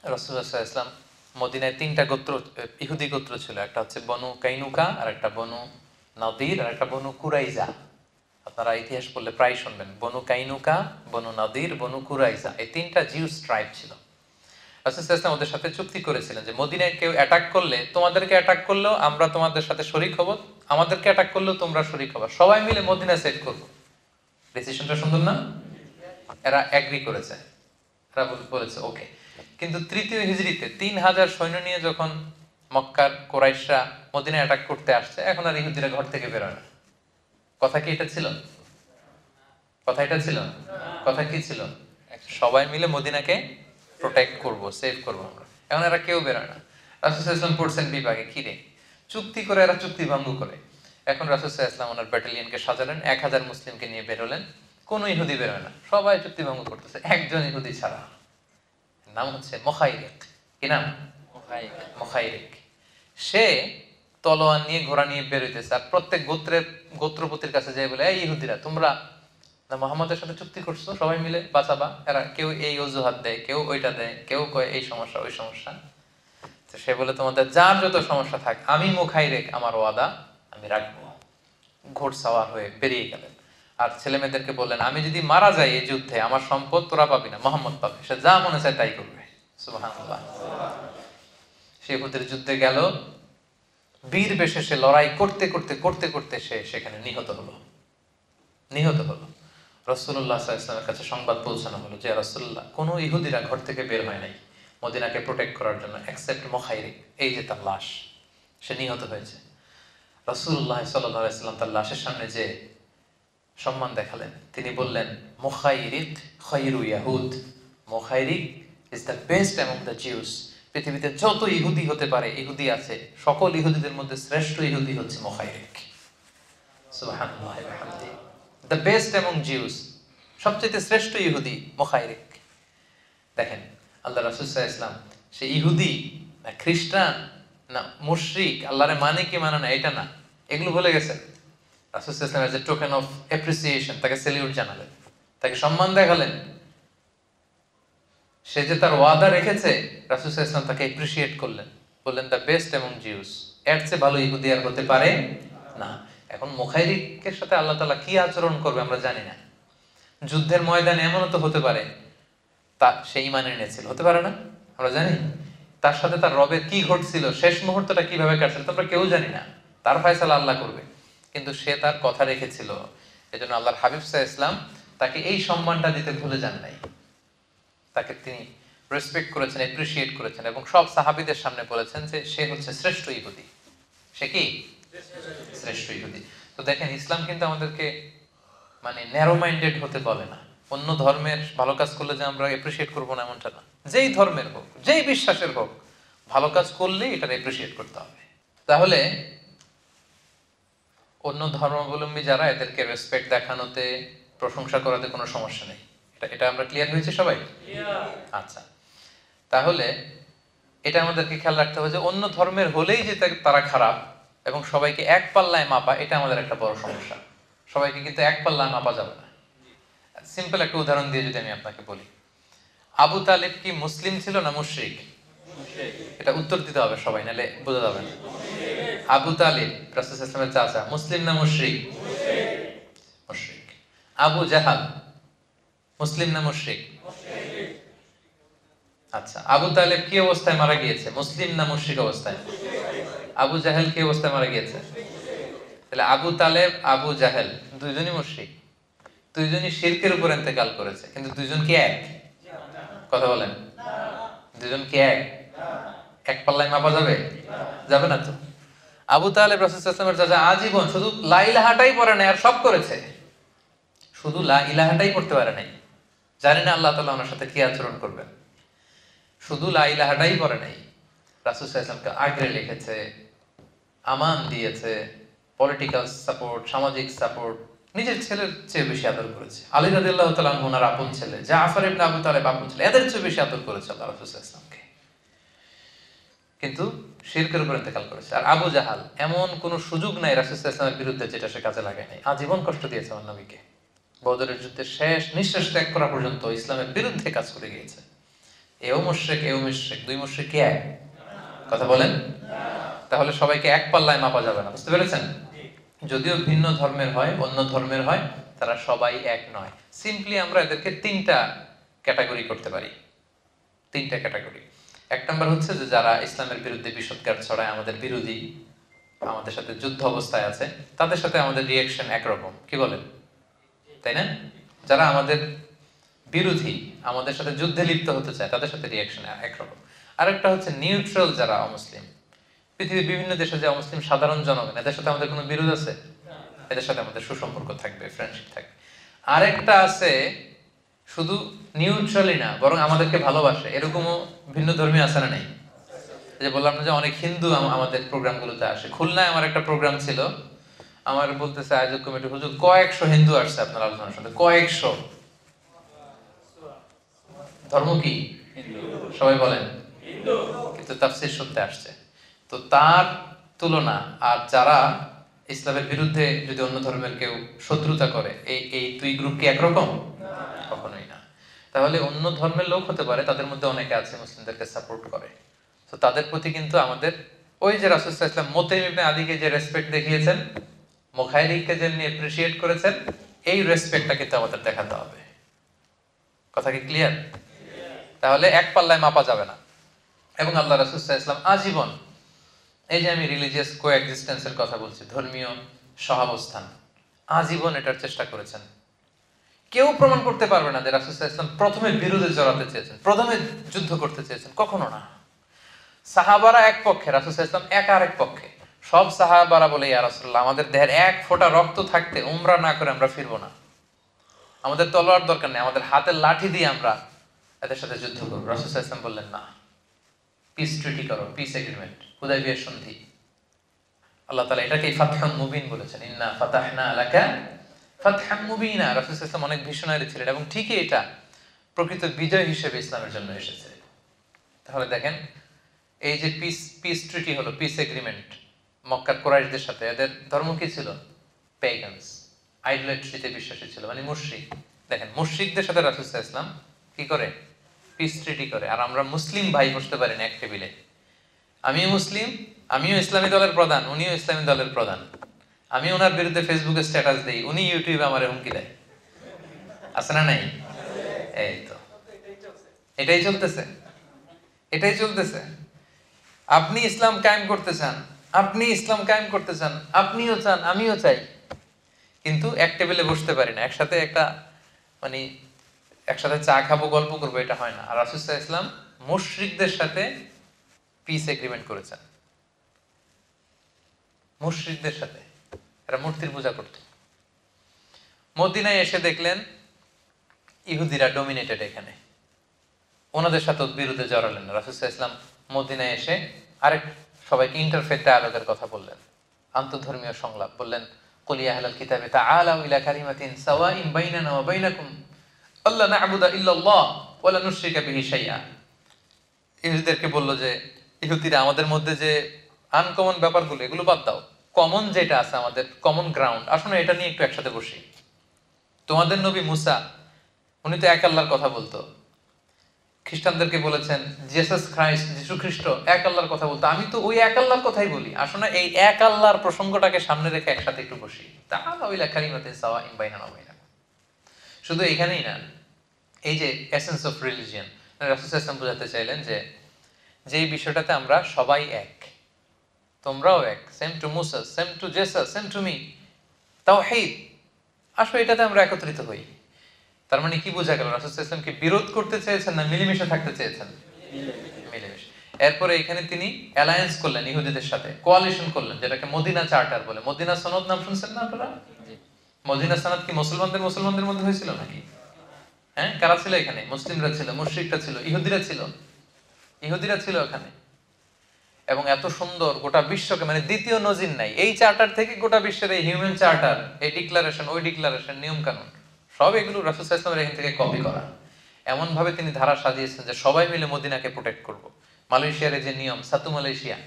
Speaker 2: রাসূলুল্লাহ সাল্লাল্লাহু আলাইহি ওয়াসাল্লাম মদিনায় 3টা গোত্র, ইহুদি গোত্র ছিল। একটা হচ্ছে বনু কাইনুকা, আর একটা বনু নাদির, আর একটা বনু কুরাইজা। আপনারা ইতিহাস পড়লে প্রায় শুনবেন বনু কাইনুকা, বনু নাদির, বনু কুরাইজা, এই 3টা জিউস ট্রাইব ছিল। রাসূল সাল্লাল্লাহু আলাইহি ওয়াসাল্লাম ওদের সাথে চুক্তি করেছিলেন যে মদিনায় কেউ অ্যাটাক করলে, তোমাদেরকে অ্যাটাক করলেও আমরা তোমাদের সাথে শরীক হব, আমাদেরকে অ্যাটাক করলেও তোমরা শরীক হবে, সবাই মিলে মদিনা সেট করব। ডিসিশনটা সুন্দর না? এরা এগ্রি করেছে, এরা বলেছে ওকে। কিন্তু 3য় হিজরিতে 3000 সৈন্য নিয়ে যখন মক্কার কুরাইশরা মদিনায় অ্যাটাক করতে আসছে, এখন আর ইহুদিরা ঘর থেকে বেরোয় না। কথা কি এটা ছিল? কথা এটা ছিল? কথা কি ছিল? সবাই মিলে মদিনাকে প্রোটেক্ট করব, সেভ করব আমরা। এখন এরা কেউ বেরোয় না। রাসূল সাল্লাল্লাহু আলাইহি ওয়াসাল্লাম পড়ছেন বিভাগে, কি রে চুক্তি করে এরা চুক্তি ভঙ্গ করে। এখন রাসূল সাল্লাল্লাহু আলাইহি ওয়াসাল্লাম ওনার ব্যাটালিয়নকে সাজালেন, 1000 মুসলিমকে নিয়ে বেরোলেন। কোনো ইহুদি বেরোয় না, সবাই চুক্তি ভঙ্গ করতেছে, একজন ইহুদি ছাড়া। নাম হচ্ছে মুখাইরিক। কি নাম? মুখাইরিক। সে তলোয়ার নিয়ে, ঘোড়া নিয়ে বেরোইতেছে, আর প্রত্যেক গোত্রপতির কাছে যাই বলে, এই ইহুদিরা তোমরা মুহাম্মদের সাথে চুক্তি করছো, সবাই মিলে বাঁচাবা। এরা কেউ এই অজুহাত দেয়, কেউ ওইটা দেয়, কেউ কয় এই সমস্যা ওই সমস্যা। তো সে বলে তোমাদের যার যত সমস্যা থাক, আমি মুখাইরিক, আমার ওয়াদা আমি রাখবো। ঘোড়সাওয়ার হয়ে বেরিয়ে গেলেন। আর ছেলে মেয়েদেরকে বললেন, আমি যদি মারা যাই এই যুদ্ধে, আমার সম্পদ তোরা পাবি না, মুহাম্মদ পাবে, সে যা মনে চায় তাই করবে। সুবহানাল্লাহ। সে উহুদের যুদ্ধে গেল, বীর বেশে সে লড়াই করতে করতে করতে করতে সে সেখানে নিহত হলো। রাসূলুল্লাহ সাল্লাল্লাহু আলাইহি ওয়াসাল্লামের কাছে সংবাদ পৌঁছানো হলো যে রাসূলুল্লাহ, কোনো ইহুদিরা ঘর থেকে বের হয় নাই মদিনাকে প্রোটেক্ট করার জন্য, এক্সেপ্ট মুখাইরিক, এই যে তার লাশ, সে নিহত হয়েছে। রাসূলুল্লাহ সাল্লাল্লাহু আলাইহি ওয়াসাল্লাম তার লাশের সামনে যে সম্মান দেখালেন, তিনি বললেন, মুখাইরিক খায়রু ইয়াহুদ, Mukhairiq is the best among the Jews. পৃথিবীতে যত ইহুদি হতে পারে, ইহুদি আছে, সকল ইহুদিদের মধ্যে শ্রেষ্ঠ ইহুদি হচ্ছে মুখাইরিক। সুবহানাল্লাহ ওয়া বিহামদিহি। দ্য বেস্ট অ্যামং জিউস, সবচেয়ে শ্রেষ্ঠ ইহুদি মুখাইরিক। দেখেন আল্লাহ রাসূল সাল্লাল্লাহু আলাইহি ওয়াসাল্লাম সে ইহুদি না খ্রিস্টান না মুশরিক, আল্লাহরে মানে কি মানে না এটা না, এগুলো ভুলে গেছেন। রাসূল সাল্লাল্লাহু আলাইহি ওয়াসাল্লাম as a token of appreciation তাকে সেলিউট জানালেন, তাকে সম্মান দেখালেন। সে যে তার ওয়াদা রেখেছে, রাসূল সাল্লাল্লাহু আলাইহি ওয়াসাল্লাম তাকে অ্যাপ্রিশিয়েট করলেন, বললেন দ্য বেস্ট অ্যামং জিউস, এর চেয়ে ভালো ইহুদি আর হতে পারে না। এখন মুখাইরিকের সাথে আল্লাহ তাআলা কি আচরণ করবে আমরা জানি না। যুদ্ধের ময়দানে এমনও তো হতে পারে তা সে ঈমান এনেছিল, হতে পারে না, আমরা জানি। তার সাথে তার রবের কি ঘটছিল, শেষ মুহূর্তটা কিভাবে কাটছিল তোমরা কেউ জানি না, তার ফয়সালা আল্লাহ করবে। কিন্তু সে তার কথা রেখেছিল, এজন্য আল্লাহর হাবিব সাল্লাল্লাহু আলাইহি ওয়াসাল্লাম তাকে এই সম্মানটা দিতে ভুলে যান নাই। তাকে তিনি রেসপেক্ট করেছেন, অ্যাপ্রিশিয়েট করেছেন, এবং সব সাহাবীদের সামনে বলেছেন যে সে হচ্ছে শ্রেষ্ঠ ইহুদি। সে কি? শ্রেষ্ঠ ইহুদি। তো দেখেন ইসলাম কিন্তু আমাদেরকে মানে ন্যারো মাইন্ডেড হতে বলে না। অন্য ধর্মের ভালো কাজ করলে যে আমরা অ্যাপ্রিশিয়েট করবো না এমনটা না। যেই ধর্মের হোক, যেই বিশ্বাসের হোক, ভালো কাজ করলেই এটা অ্যাপ্রিশিয়েট করতে হবে। তাহলে অন্য ধর্মাবলম্বী যারা, এদেরকে রেসপেক্ট দেখানোতে, প্রশংসা করাতে কোনো সমস্যা নেই। এটা আমরা ক্লিয়ার হয়েছে সবাই? আচ্ছা, তাহলে এটা আমাদেরকে খেয়াল রাখতে হবে যে অন্য ধর্মের হলেই যে তারা খারাপ এবং সবাইকে এক পাল্লায় মাপা, এটা আমাদের একটা বড় সমস্যা। সবাইকে কিন্তু এক পাল্লায় মাপা যাবে না। সিম্পল একটা উদাহরণ দিয়ে যদি আমি আপনাকে বলি, আবু তালেব কি মুসলিম ছিল না মুশরিক? এটা উত্তর দিতে হবে সবাই, নাহলে বোঝা যাবে না। আবু তালেব রাসূল সাল্লাল্লাহু আলাইহি ওয়াসাল্লামের চাচা, মুসলিম না মুশরিক? মুশরিক। আবু জাহাল মুসলিম না মুশরিক? আচ্ছা, আবু তালেব কি অবস্থায় মারা গিয়েছে, মুসলিম না মুশরিক অবস্থায়? আবু জাহেল কি অবস্থায় মারা গিয়েছে? তাহলে আবু তালেব, আবু জাহেল দুইজনই মুশরিক, দুইজনই শিরকের উপর ইন্তেকাল করেছে, কিন্তু দুইজন কি এক? কথা বলেন, দুইজন কি এক? এক পাল্লায় মাপা যাবে? যাবে না তো। আবু তালেব রাসূল সাল্লাল্লাহু আলাইহি ওয়াসাল্লামের চাচা, আজীবন শুধু লা ইলাহাটাই পড়ে নাই আর সব করেছে, শুধু লা ইলাহাটাই পড়তে পারে নাই। জানি না আল্লাহ তাআলা ওনার সাথে কি আচরণ করবেন। শুধু লা ইলাহাটাই পড়ে নাই, রাসূল সাল্লাল্লাহু আলাইহি ওয়াসাল্লামকে আগলে লিখেছে, আমান দিয়েছে, পলিটিক্যাল সাপোর্ট, সামাজিক সাপোর্ট, নিজের ছেলের চেয়ে বেশি আদর করেছে। আলী রাদিয়াল্লাহু তাআলা আনহু ওনার আপন ছেলে, জাফর ইবনে আবু তালেব আপন ছেলে, এদের চেয়ে বেশি আদর করেছে আল্লাহ রাসূল সাল্লাল্লাহু আলাইহি ওয়াসাল্লামকে, কিন্তু শিরকের উপর ইন্তেকাল করেছে। আর আবু জাহাল, এমন কোনো সুযোগ নাই রাসূল সাল্লাল্লাহু আলাইহি ওয়াসাল্লামের বিরুদ্ধে যেটা সে কাজে লাগায় নাই। আজীবন কষ্ট দিয়েছে আমার নবীকে, বদরের যুদ্ধে শেষ নিঃশ্বাস ত্যাগ করা পর্যন্ত ইসলামের বিরুদ্ধে কাজ করে গিয়েছে। এও মুশরিক, এও মুশরিক, দুই মুশরিক কি এক? কথা বলেন। তাহলে সবাইকে এক পাল্লায় মাপা যাবে না, বুঝতে পেরেছেন? যদিও ভিন্ন ধর্মের হয়, অন্য ধর্মের হয়, তারা সবাই এক নয়। সিম্পলি আমরা এদেরকে তিনটা ক্যাটাগরি করতে পারি, তিনটা ক্যাটাগরি। এক নম্বর হচ্ছে যে যারা ইসলামের বিরুদ্ধে বিষোদ্গার ছড়ায়, আমাদের বিরোধী, আমাদের সাথে যুদ্ধ অবস্থায় আছে, তাদের সাথে আমাদের রিঅ্যাকশন একরকম, কি বলেন? তাই না? যারা আমাদের বিরোধী, আমাদের সাথে যুদ্ধে লিপ্ত হতে চায়, তাদের সাথে রিঅ্যাকশন একরকম। আরেকটা হচ্ছে নিউট্রাল যারা অমুসলিম, পৃথিবীর বিভিন্ন দেশে যে অমুসলিম সাধারণ জনগণ, এদের সাথে আমাদের কোনো বিরোধ আছে? এদের সাথে আমাদের সুসম্পর্ক থাকবে, ফ্রেন্ডশিপ থাকবে। আরেকটা আছে শুধু নিউট্রালই না, বরং আমাদেরকে ভালোবাসে, এরকমও ভিন্ন ধর্মী আছে না নেই? যে বললাম না যে অনেক হিন্দু আমাদের প্রোগ্রামগুলোতে আসে। খুলনায় আমার একটা প্রোগ্রাম ছিল, আমার বলতেছে আয়োজক কমিটি, হুজুর কয়েকশো হিন্দু আসছে আপনার আলোচনার সাথে, কয়েকশো। ধর্ম কি? সবাই বলেন। কিন্তু তাফসীর শুনতে আসছে। তো তার তুলনা আর যারা ইসলামের বিরুদ্ধে যদি অন্য ধর্মের কেউ শত্রুতা করে, এই দুই গ্রুপ কি একরকম? কখনোই না। তাহলে অন্য ধর্মের লোক হতে পারে, তাদের মধ্যে অনেকে আছে মুসলিমদেরকে সাপোর্ট করে, তো তাদের প্রতি কিন্তু আমাদের ওই যে রাসূল সাল্লাল্লাহু আলাইহি ওয়াসাল্লাম মুতাইম ইবনে আদিকে যে রেসপেক্ট দেখিয়েছেন, মুখাইরিককে যেমনি অ্যাপ্রিশিয়েট করেছেন, এই রেসপেক্টটা কিন্তু আমাদের দেখাতে হবে। কথা কি ক্লিয়ার? তাহলে এক পাল্লায় মাপা যাবে না। এবং আল্লাহ রাসূল সাল্লাল্লাহু আলাইহি ওয়াসাল্লাম আজীবন, এই যে আমি রিলিজিয়াস কোএক্সিস্টেন্সের কথা বলছি, ধর্মীয় সহাবস্থান, আজীবন এটার চেষ্টা করেছেন। কেউ প্রমাণ করতে পারবে না যে রাসূল সাল্লাল্লাহু আলাইহি ওয়াসাল্লাম প্রথমে বিরোধে জড়াতে চেয়েছেন, প্রথমে যুদ্ধ করতে চেয়েছেন, কখনো না। সাহাবারা এক পক্ষে, রাসূল সাল্লাল্লাহু আলাইহি ওয়াসাল্লাম এক আরেক পক্ষে। সব সাহাবারা বলে, ইয়া রাসূলুল্লাহ, আমাদের দেহের এক ফোঁটা রক্ত থাকতে উমরা না করে আমরা ফিরবো না, আমাদের তলোয়ার দরকার নেই, আমাদের হাতের লাঠি দিয়ে আমরা এদের সাথে যুদ্ধ করবো। রাসূল সাল্লাল্লাহু আলাইহি ওয়াসাল্লাম বললেন, না, পিস ট্রিটি করো, পিস এগ্রিমেন্ট, হুদায়বিয়ার সন্ধি। আল্লাহ তাআলা এটাকেই ফাতহুম মুবিন বলেছেন, ইন্না ফাতাহনা লাকা ফাতহাম মুবিনা। রাসূল সাল্লাল্লাহু আলাইহি ওয়াসাল্লাম অনেক ভিশনারি ছিলেন, এবং ঠিকই এটা প্রকৃত বিজয় হিসেবে ইসলামের জন্য এসেছে। তাহলে দেখেন, এই যে পিস ট্রিটি হলো, পিস এগ্রিমেন্ট মক্কার কুরাইশদের সাথে, এদের ধর্ম কি ছিল? পেগানস, আইডোলেট্রিতে বিশ্বাসী ছিল, মানে মুশরিক। দেখেন, মুশরিকদের সাথে রাসূল সাল্লাল্লাহু আলাইহি ওয়াসাল্লাম কি করে? পিস ট্রিটি করে। আর আমরা মুসলিম ভাই বসতে পারি না এক টেবিলে। আমিও মুসলিম, আমিও ইসলামী দলের প্রধান, উনিও ইসলামী দলের প্রধান। আমি ওনার বিরুদ্ধে ফেসবুকে স্ট্যাটাস দেই, উনি ইউটিউবে আমারে হুমকি দেয়। আছে না নাই? এই তো এটাই চলতেছে, এটাই চলতেছে। আপনি ইসলাম কায়েম করতে চান, আপনি ইসলাম কায়েম করতে চান, আপনিও চান, আমিও চাই, কিন্তু এক টেবিলে বসতে পারি না, একসাথে মানে একসাথে চা খাবো, গল্প করবো, এটা হয় না। আর রাসূল সাল্লাল্লাহু আলাইহি ওয়াসাল্লাম মুশরিকদের সাথে পিস এগ্রিমেন্ট করেছেন, মুশরিকদের সাথে। এরা মূর্তির পূজা করত। মদিনায় এসে দেখলেন ইহুদিরা ডমিনেটেড এখানে, ওনাদের সাথে বিরুদ্ধে জড়ালেন না। রাসূল সাল্লাল্লাহু আলাইহি ওয়াসাল্লাম মদিনায় এসে আরেক সবাইকে ইন্টারফেথ ডায়ালগের কথা বললেন, আন্তঃধর্মীয় সংলাপ বললেন। কুল ইয়া আহলাল কিতাবি তাআলাউ ইলা কালিমাতিন সাওয়াইন বাইনানা ওয়া বাইনাকুম আল্লা না'বুদা ইল্লাল্লাহ ওয়া লা নুশরিকা বিহি শাইআ। ইহুদিদেরকে বললো যে ইহুদিরা আমাদের মধ্যে যে আনকমন ব্যাপারগুলো এগুলো বাদ দাও, কমন যেটা আছে আমাদের কমন গ্রাউন্ড, আসলে এটা নিয়ে একটু একসাথে বসি। তোমাদের নবী মুসা উনি তো এক আল্লাহর কথা বলতো, খ্রিস্টানদেরকে বলেছেন জেসাস খ্রাইস্ট যিশু খ্রিস্ট এক আল্লাহর কথা বলতো, আমি তো ওই এক আল্লাহর কথাই বলি। আসলে এই এক আল্লাহর প্রসঙ্গটাকে সামনে রেখে একসাথে একটু বসি। তাআলাউ ইলা কালিমাতিন সাওয়াইন বাইনানা ওয়া বাইনাকুম। শুধু এখানেই না, এই যে এসেন্স অফ রিলিজিয়ন, রাসূল সাল্লাল্লাহু আলাইহি ওয়াসাল্লাম বোঝাতে চাইলেন যে যেই বিষয়টাতে আমরা সবাই এক, তোমরাও এক, সেম টু মুসা, same to Jesus, same to me, তাওহীদ, আসলে এটাতে আমরা একত্রিত হই। তার মানে কি বোঝা গেল? রাসূল সাল্লাল্লাহু আলাইহি ওয়াসাল্লাম কি বিরোধ করতে চেয়েছেন না মিলেমিশে থাকতে চেয়েছেন? মিলেমিশে। এরপরে এখানে তিনি অ্যালায়েন্স করলেন ইহুদিদের সাথে, কোয়ালিশন করলেন, যেটাকে মদিনা চার্টার বলে। মদিনা সনদ নাম শুনছেন না আপনারা? মদিনা সনদ কি মুসলমানদের মধ্যে হয়েছিল নাকি? হ্যাঁ, কারা ছিল এখানে? মুসলিমরা ছিল, মুশরিকরা ছিল, ইহুদিরা ছিল এখানে। এবং এত সুন্দর গোটা বিশ্বকে, মানে দ্বিতীয় নজির নাই এই চার্টার থেকে গোটা বিশ্বের এই হিউম্যান চার্টার, এই ডিক্লারেশন, ওই ডিক্লারেশন, নিয়ম কানুন সব এগুলো রাসূল সাল্লাল্লাহু আলাইহি ওয়াসাল্লামের এখান থেকে কপি করা। এমন ভাবে তিনি ধারা সাজিয়েছেন যে সবাই মিলে মদিনাকে প্রোটেক্ট করব। মালয়েশিয়ার যে নিয়ম সাতু মালয়েশিয়া,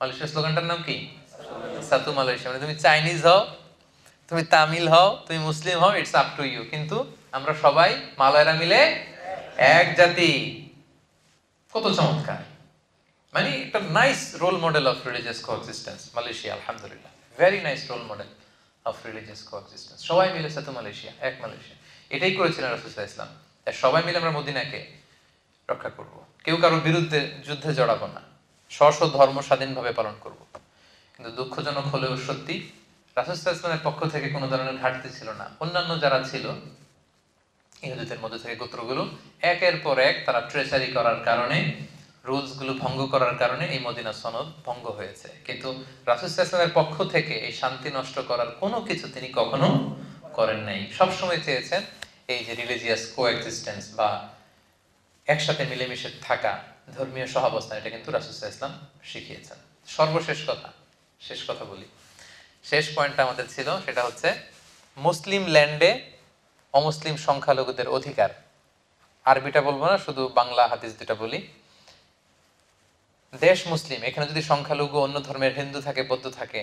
Speaker 2: মালয়েশিয়ার স্লোগানটার নাম কি? সাতু মালয়েশিয়া। মানে তুমি চাইনিজ হও, তুমি তামিল হও, তুমি মুসলিম হও, ইটস আপ টু ইউ, কিন্তু আমরা সবাই মালয়েরা মিলে এক জাতি। কত চমৎকার! মানে একটা nice role model of religious coexistence Malaysia, আলহামদুলিল্লাহ, very nice role model of religious coexistence. সবাই মিলে সাথে মালয়েশিয়া, এক মালয়েশিয়া, এটাই করেছিলেন রাসূল সাল্লাল্লাহু আলাইহি ওয়াসাল্লাম। সবাই মিলে আমরা মদিনাকে রক্ষা করব, কেউ কারোর বিরুদ্ধে যুদ্ধে জড়াবো না, স্ব ধর্ম স্বাধীনভাবে পালন করব। কিন্তু দুঃখজনক হলেও সত্যি, রাসূল সাল্লাল্লাহু আলাইহি ওয়াসাল্লামের পক্ষ থেকে কোনো ধরনের ঘাটতি ছিল না। অন্যান্য যারা ছিল ইহুদিদের মধ্যে থেকে গোত্রগুলো, একের পর এক তারা ট্রেচারি করার কারণে, রুলস গুলো ভঙ্গ করার কারণে এই মদিনা সনদ ভঙ্গ হয়েছে। কিন্তু রাসূল সাল্লাল্লাহু আলাইহি ওয়াসাল্লামের পক্ষ থেকে এই শান্তি নষ্ট করার কোনো কিছু তিনি কখনো করেন নাই। সবসময় চেয়েছেন এই যে রিলিজিয়াস কোএক্সিস্টেন্স বা একসাথে মিলেমিশে থাকা, ধর্মীয় সহাবস্থান, এটা কিন্তু রাসূল সাল্লাল্লাহু আলাইহি ওয়াসাল্লাম শিখিয়েছেন। সর্বশেষ কথা, শেষ কথা বলি, শেষ পয়েন্টটা আমাদের ছিল, সেটা হচ্ছে মুসলিম ল্যান্ডে অমুসলিম সংখ্যালঘুদের অধিকার। আরবিটা বলবো না, শুধু বাংলা হাদিস দুটা বলি। দেশ মুসলিম, এখানে যদি সংখ্যালঘু অন্য ধর্মের হিন্দু থাকে, বৌদ্ধ থাকে,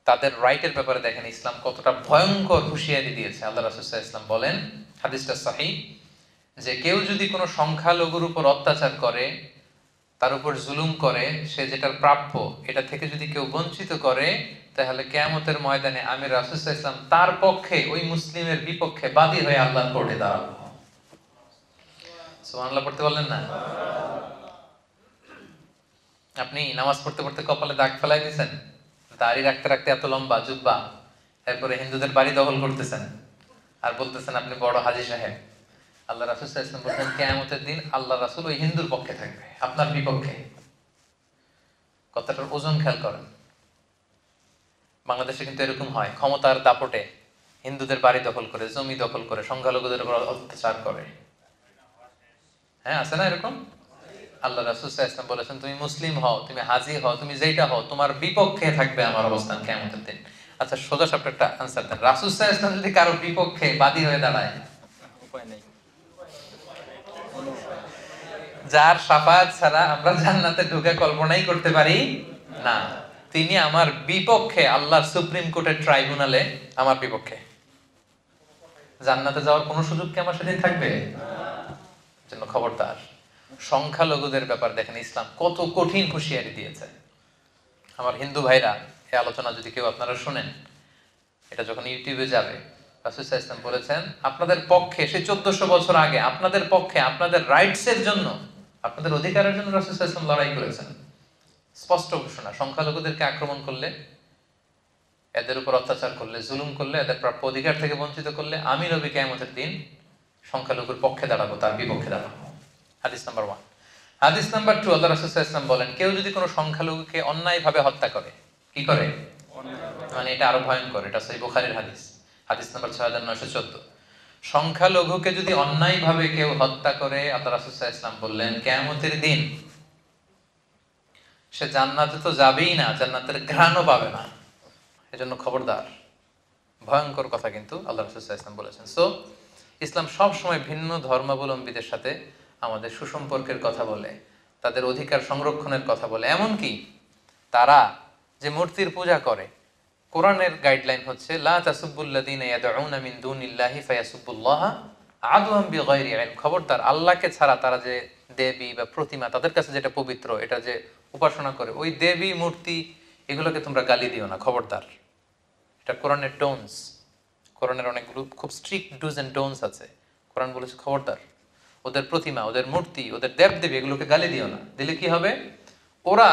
Speaker 2: তাদের রাইটের ব্যাপারে দেখেন ইসলাম কতটা ভয়ঙ্কর হুঁশিয়ারি দিয়েছে। আল্লাহ রাসূল সাল্লাল্লাহু আলাইহি ওয়াসাল্লাম বলেন, হাদিসটা সহিহ, যে কেউ যদি কোনো সংখ্যালঘুর উপর অত্যাচার করে, তার উপর জুলুম করে, সে যেটার প্রাপ্য এটা থেকে যদি কেউ বঞ্চিত করে, তাহলে কিয়ামতের ময়দানে আমি রাসূল সাল্লাল্লাহু আলাইহি ওয়াসাল্লাম তার পক্ষে, ওই মুসলিমের বিপক্ষে বাদী হয়ে আল্লাহর কোর্টে দাঁড়াবো। সুবহানাল্লাহ পড়তে বললেন না? আপনি নামাজ পড়তে পড়তে কপালে দাগ ফেলাই দিয়েছেন, দাড়ি রাখতে রাখতে এত লম্বা জুব্বা, এরপরে হিন্দুদের বাড়ি দখল করতেছেন আর বলতেছেন আপনি বড় হাজী সাহেব। আল্লাহ রাসূল সাল্লাল্লাহু আলাইহি ওয়াসাল্লাম বলেন কিয়ামতের দিন আল্লাহ রাসূল ওই হিন্দুর পক্ষে থাকবে, আপনার বিপক্ষে। কথাটার ওজন খেয়াল করেন। বাংলাদেশে কিন্তু এরকম হয়, ক্ষমতার দাপটে হিন্দুদের বাড়ি দখল করে, জমি দখল করে, সংখ্যালঘুদের উপর অত্যাচার করে। হ্যাঁ, আছে না এরকম? আল্লাহ রাসূল সাল্লাল্লাহু আলাইহি ওয়াসাল্লাম বলেছেন তুমি মুসলিম হও, তুমি হাজী হও, তুমি যেটা হও, তোমার বিপক্ষে থাকবে আমার অবস্থান কিয়ামতের দিন। আচ্ছা, সোজা সাপটা একটা আনসার দেন, রাসূল সাল্লাল্লাহু আলাইহি ওয়াসাল্লাম যদি কারো বিপক্ষে বাদী হয়ে দাঁড়ায়,
Speaker 3: উপায় নেই,
Speaker 2: যার শাফাআত ছাড়া আমরা জান্নাতে ঢুকে কল্পনাই করতে পারি না, তিনি আমার বিপক্ষে, আল্লাহর সুপ্রিম কোর্টের ট্রাইব্যুনালে আমার বিপক্ষে, জান্নাতে যাওয়ার কোনো সুযোগ কি আমার সেদিন থাকবে? জন্য খবরদার। সংখ্যালঘুদের ব্যাপার দেখেন ইসলাম কত কঠিন হুঁশিয়ারি দিয়েছে। আমার হিন্দু ভাইরা, এই আলোচনা যদি কেউ আপনারা শুনেন, এটা যখন ইউটিউবে যাবে, রাসূল সাল্লাল্লাহু আলাইহি ওয়াসাল্লাম বলেছেন আপনাদের পক্ষে, সে 1400 বছর আগে আপনাদের পক্ষে, আপনাদের রাইটস এর জন্য, আপনাদের অধিকারের জন্য রাসূল সাল্লাল্লাহু আলাইহি ওয়াসাল্লাম লড়াই করেছেন। স্পষ্ট ঘোষণা, সংখ্যালঘুদেরকে আক্রমণ করলে, এদের উপর অত্যাচার করলে, জুলুম করলে, এদের প্রাপ্য অধিকার থেকে বঞ্চিত করলে, আমি নবী কিয়ামতের দিন সংখ্যালঘুর পক্ষে দাঁড়াবো, তার বিপক্ষে দাঁড়াবো। হাদিস নাম্বার 1। হাদিস নাম্বার 2, আল্লাহ রাসূল সাল্লাল্লাহু আলাইহি ওয়াসাল্লাম বলেন কেউ যদি কোনো সংখ্যালঘুকে অন্যায়ভাবে হত্যা করে, কি করে? মানে এটা আরো ভয়ঙ্কর, এটা সহিহ বুখারীর হাদিস, হাদিস নাম্বার 6914। সংখ্যালঘুকে যদি অন্যায়ভাবে কেউ হত্যা করে, আল্লাহ রাসূল সাল্লাল্লাহু আলাইহি ওয়াসাল্লাম বললেন কিয়ামতের দিন সে জান্নাতে তো যাবেই না, জান্নাতের ঘ্রাণও পাবে না। এজন্য খবরদার, ভয়ঙ্কর কথা কিন্তু আল্লাহ রাসূল সাল্লাল্লাহু আলাইহি ওয়াসাল্লাম বলেছেন। সো ইসলাম সব সময় ভিন্ন ধর্মাবলম্বীদের সাথে আমাদের সুসম্পর্কের কথা বলে, তাদের অধিকার সংরক্ষণের কথা বলে। এমনকি তারা যে মূর্তির পূজা করে, কোরআনের গাইডলাইন হচ্ছে লা তাসুব্বুল্লাযীনা ইয়াদউনা মিন দুনিল্লাহি ফায়াসুব্বুল্লাহা আদওয়াম বিগাইরি ইলম। খবরদার, আল্লাহকে ছাড়া তারা যে দেবী বা প্রতিমা, তাদের কাছে যেটা পবিত্র, এটা যে উপাসনা করে, ওই দেবী মূর্তি এগুলোকে তোমরা গালি দিও না, খবরদার। এটা কোরআনের টোনস। কোরআনের অনেকগুলো খুব স্ট্রিক্ট ডুজ অ্যান্ড ডোনস আছে। কোরআন বলেছে খবরদার, ওদের প্রতিমা, ওদের মূর্তি, ওদের দেবদেবী এগুলোকে গালি দিও না। দিলে কি হবে? ওরা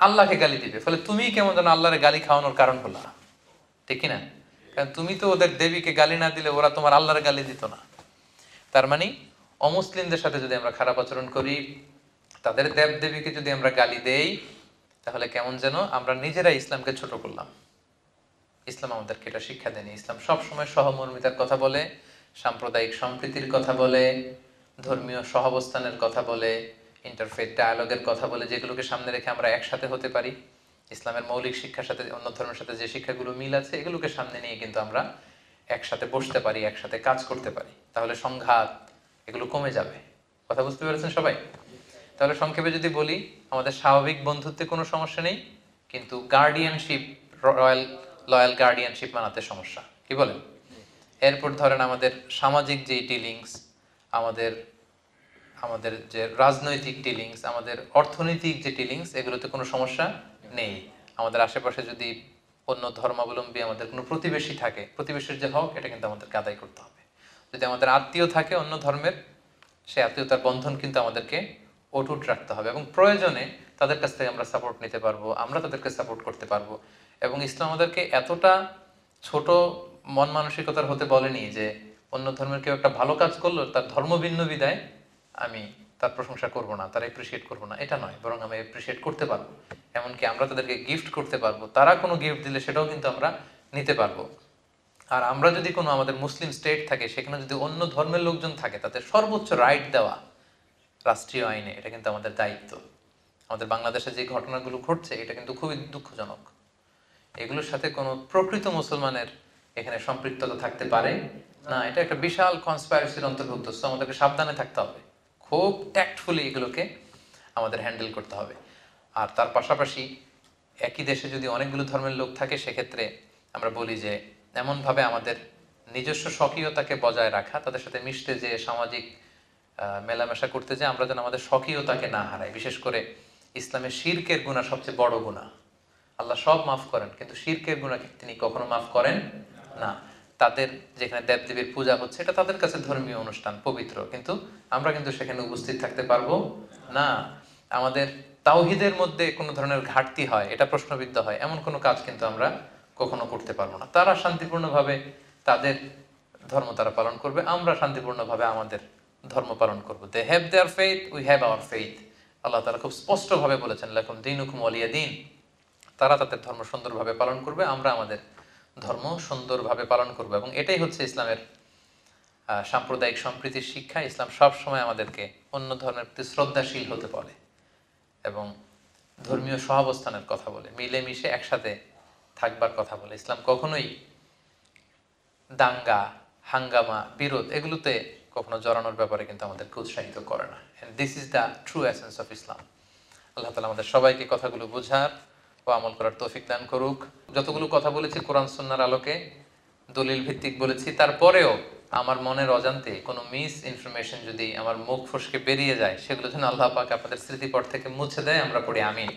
Speaker 2: আল্লাহকে গালি দিবে, ফলে তুমি কেমন যেন আল্লাহরে গালি খাওয়ানোর কারণ হলা, ঠিক কিনা? কারণ তুমি তো ওদের দেবীকে গালি না দিলে ওরা তোমার আল্লাহর গালি দিত না। তার মানে অমুসলিমদের সাথে যদি আমরা খারাপ আচরণ করি, তাদের দেবদেবীকে যদি আমরা গালি দেই, তাহলে কেমন যেন আমরা নিজেরা ইসলামকে ছোট করলাম। ইসলাম আমাদেরকে এটা শিক্ষা দেয়নি। ইসলাম সবসময় সহমর্মিতার কথা বলে, সাম্প্রদায়িক সম্প্রীতির কথা বলে, ধর্মীয় সহাবস্থানের কথা বলে, ইন্টারফেথ ডায়ালগের কথা বলে, যেগুলোকে সামনে রেখে আমরা একসাথে হতে পারি। ইসলামের মৌলিক শিক্ষার সাথে অন্য ধর্মের সাথে যে শিক্ষাগুলো মিল আছে, এগুলোকে সামনে নিয়ে কিন্তু আমরা একসাথে বসতে পারি, একসাথে কাজ করতে পারি। তাহলে সংঘাত এগুলো কমে যাবে। কথা বুঝতে পেরেছেন সবাই? তাহলে সংক্ষেপে যদি বলি, আমাদের স্বাভাবিক বন্ধুত্বে কোনো সমস্যা নেই, কিন্তু গার্ডিয়ানশিপ, লয়াল গার্ডিয়ানশিপ মানাতে সমস্যা। কি বলেন? এরপর ধরেন আমাদের সামাজিক যে ডিলিংস, আমাদের আমাদের যে রাজনৈতিক ডিলিংস, আমাদের অর্থনৈতিক যে ডিলিংস, এগুলোতে কোনো সমস্যা নেই। আমাদের আশেপাশে যদি অন্য ধর্মাবলম্বী আমাদের কোনো প্রতিবেশী থাকে, প্রতিবেশীর যে হক, এটা কিন্তু আমাদেরকে আদায় করতে হবে। যদি আমাদের আত্মীয় থাকে অন্য ধর্মের, সেই আত্মীয়তার বন্ধন কিন্তু আমাদেরকে অটুট রাখতে হবে, এবং প্রয়োজনে তাদের কাছ থেকে আমরা সাপোর্ট নিতে পারবো, আমরা তাদেরকে সাপোর্ট করতে পারবো। এবং ইসলাম আমাদেরকে এতটা ছোট মন মানসিকতার হতে বলেনি যে অন্য ধর্মের কেউ একটা ভালো কাজ করলো, তার ধর্ম ভিন্ন বিদায় আমি তার প্রশংসা করব না, তার এপ্রিসিয়েট করব না, এটা নয়। বরং আমি এপ্রিসিয়েট করতে পারবো, এমনকি আমরা তাদেরকে গিফট করতে পারবো। তারা কোনো গিফট দিলে সেটাও কিন্তু আমরা নিতে পারবো। আর আমরা যদি কোনো আমাদের মুসলিম স্টেট থাকে, সেখানে যদি অন্য ধর্মের লোকজন থাকে, তাদের সর্বোচ্চ রাইট দেওয়া রাষ্ট্রীয় আইনে, এটা কিন্তু আমাদের দায়িত্ব। আমাদের বাংলাদেশে যে ঘটনাগুলো ঘটছে, এটা কিন্তু খুবই দুঃখজনক। এগুলোর সাথে কোনো প্রকৃত মুসলমানের এখানে সম্পৃক্ততা থাকতে পারে না। এটা একটা বিশাল কনস্পাইরেসির অন্তর্ভুক্ত। সো আমাদেরকে সাবধানে থাকতে হবে, খুব ট্যাক্টফুলি এগুলোকে আমাদের হ্যান্ডেল করতে হবে। আর তার পাশাপাশি একই দেশে যদি অনেকগুলো ধর্মের লোক থাকে, সেক্ষেত্রে আমরা বলি যে এমনভাবে আমাদের নিজস্ব স্বকীয়তাকে বজায় রাখা, তাদের সাথে মিশতে যে সামাজিক মেলামেশা করতে যে আমরা যেন আমাদের স্বকীয়তাকে না হারাই। বিশেষ করে ইসলামের শিরকের গুনাহ সবচেয়ে বড় গুনাহ। আল্লাহ সব মাফ করেন, কিন্তু শিরকের গুনাহকে তিনি কখনো মাফ করেন না। তাদের যেখানে দেবদেবীর পূজা হচ্ছে, এটা তাদের কাছে ধর্মীয় অনুষ্ঠান, পবিত্র, কিন্তু আমরা কিন্তু সেখানে উপস্থিত থাকতে পারবো না। আমাদের তাওহীদের মধ্যে কোনো ধরনের ঘাটতি হয়, এটা প্রশ্নবিদ্ধ হয়, এমন কোনো কাজ কিন্তু আমরা কখনো করতে পারবো না। তারা শান্তিপূর্ণভাবে তাদের ধর্ম তারা পালন করবে, আমরা শান্তিপূর্ণভাবে আমাদের ধর্ম পালন করবো। They have their faith, we have our faith. আল্লাহ তাআলা খুব স্পষ্টভাবে বলেছেন, লাকুম দীনুকুম ওয়ালিয়া দীন। তারা তাদের ধর্ম সুন্দরভাবে পালন করবে, আমরা আমাদের ধর্ম সুন্দরভাবে পালন করব। এবং এটাই হচ্ছে ইসলামের সাম্প্রদায়িক সম্প্রীতির শিক্ষা। ইসলাম সব সময় আমাদেরকে অন্য ধর্মের প্রতি শ্রদ্ধাশীল হতে বলে এবং ধর্মীয় সহাবস্থানের কথা বলে, মিলেমিশে একসাথে থাকবার কথা বলে। ইসলাম কখনোই দাঙ্গা, হাঙ্গামা, বিরোধ এগুলোতে কখনো জড়ানোর ব্যাপারে কিন্তু আমাদেরকে উৎসাহিত করে না। And this is the true essence of Islam. আল্লাহ তাআলা আমাদের সবাইকে কথাগুলো বোঝার ও আমল করার তৌফিক দান করুক। যতগুলো কথা বলেছি কোরআন সুন্নাহর আলোকে, দলিল ভিত্তিক বলেছি, তারপরেও আমার মনের অজান্তে কোনো মিস ইনফরমেশন যদি আমার মুখ ফসকে বেরিয়ে যায়, সেগুলো যেন আল্লাহ পাক আপনাদের স্মৃতিপট থেকে মুছে দেয়। আমরা পড়ি আমিন।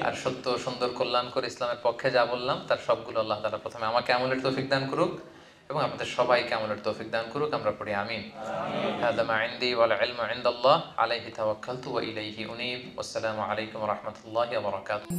Speaker 2: আর সত্য, সুন্দর, কল্যাণ করে ইসলামের পক্ষে যা বললাম, তার সবগুলো আল্লাহ তাআলা প্রথমে আমাকে আমলের তৌফিক দান করুক এবং আপনাদের সবাইকে আমলের তৌফিক দান করুক। আমরা পড়ি আমিন। হাদা মা ইনদি ওয়াল ইলমু ইনদাল্লাহ আলাইহি তাওয়াক্কালতু ওয়া ইলাইহি উনীব। ওয়াসসালামু আলাইকুম ওয়া রাহমাতুল্লাহি ওয়া বারাকাতুহু।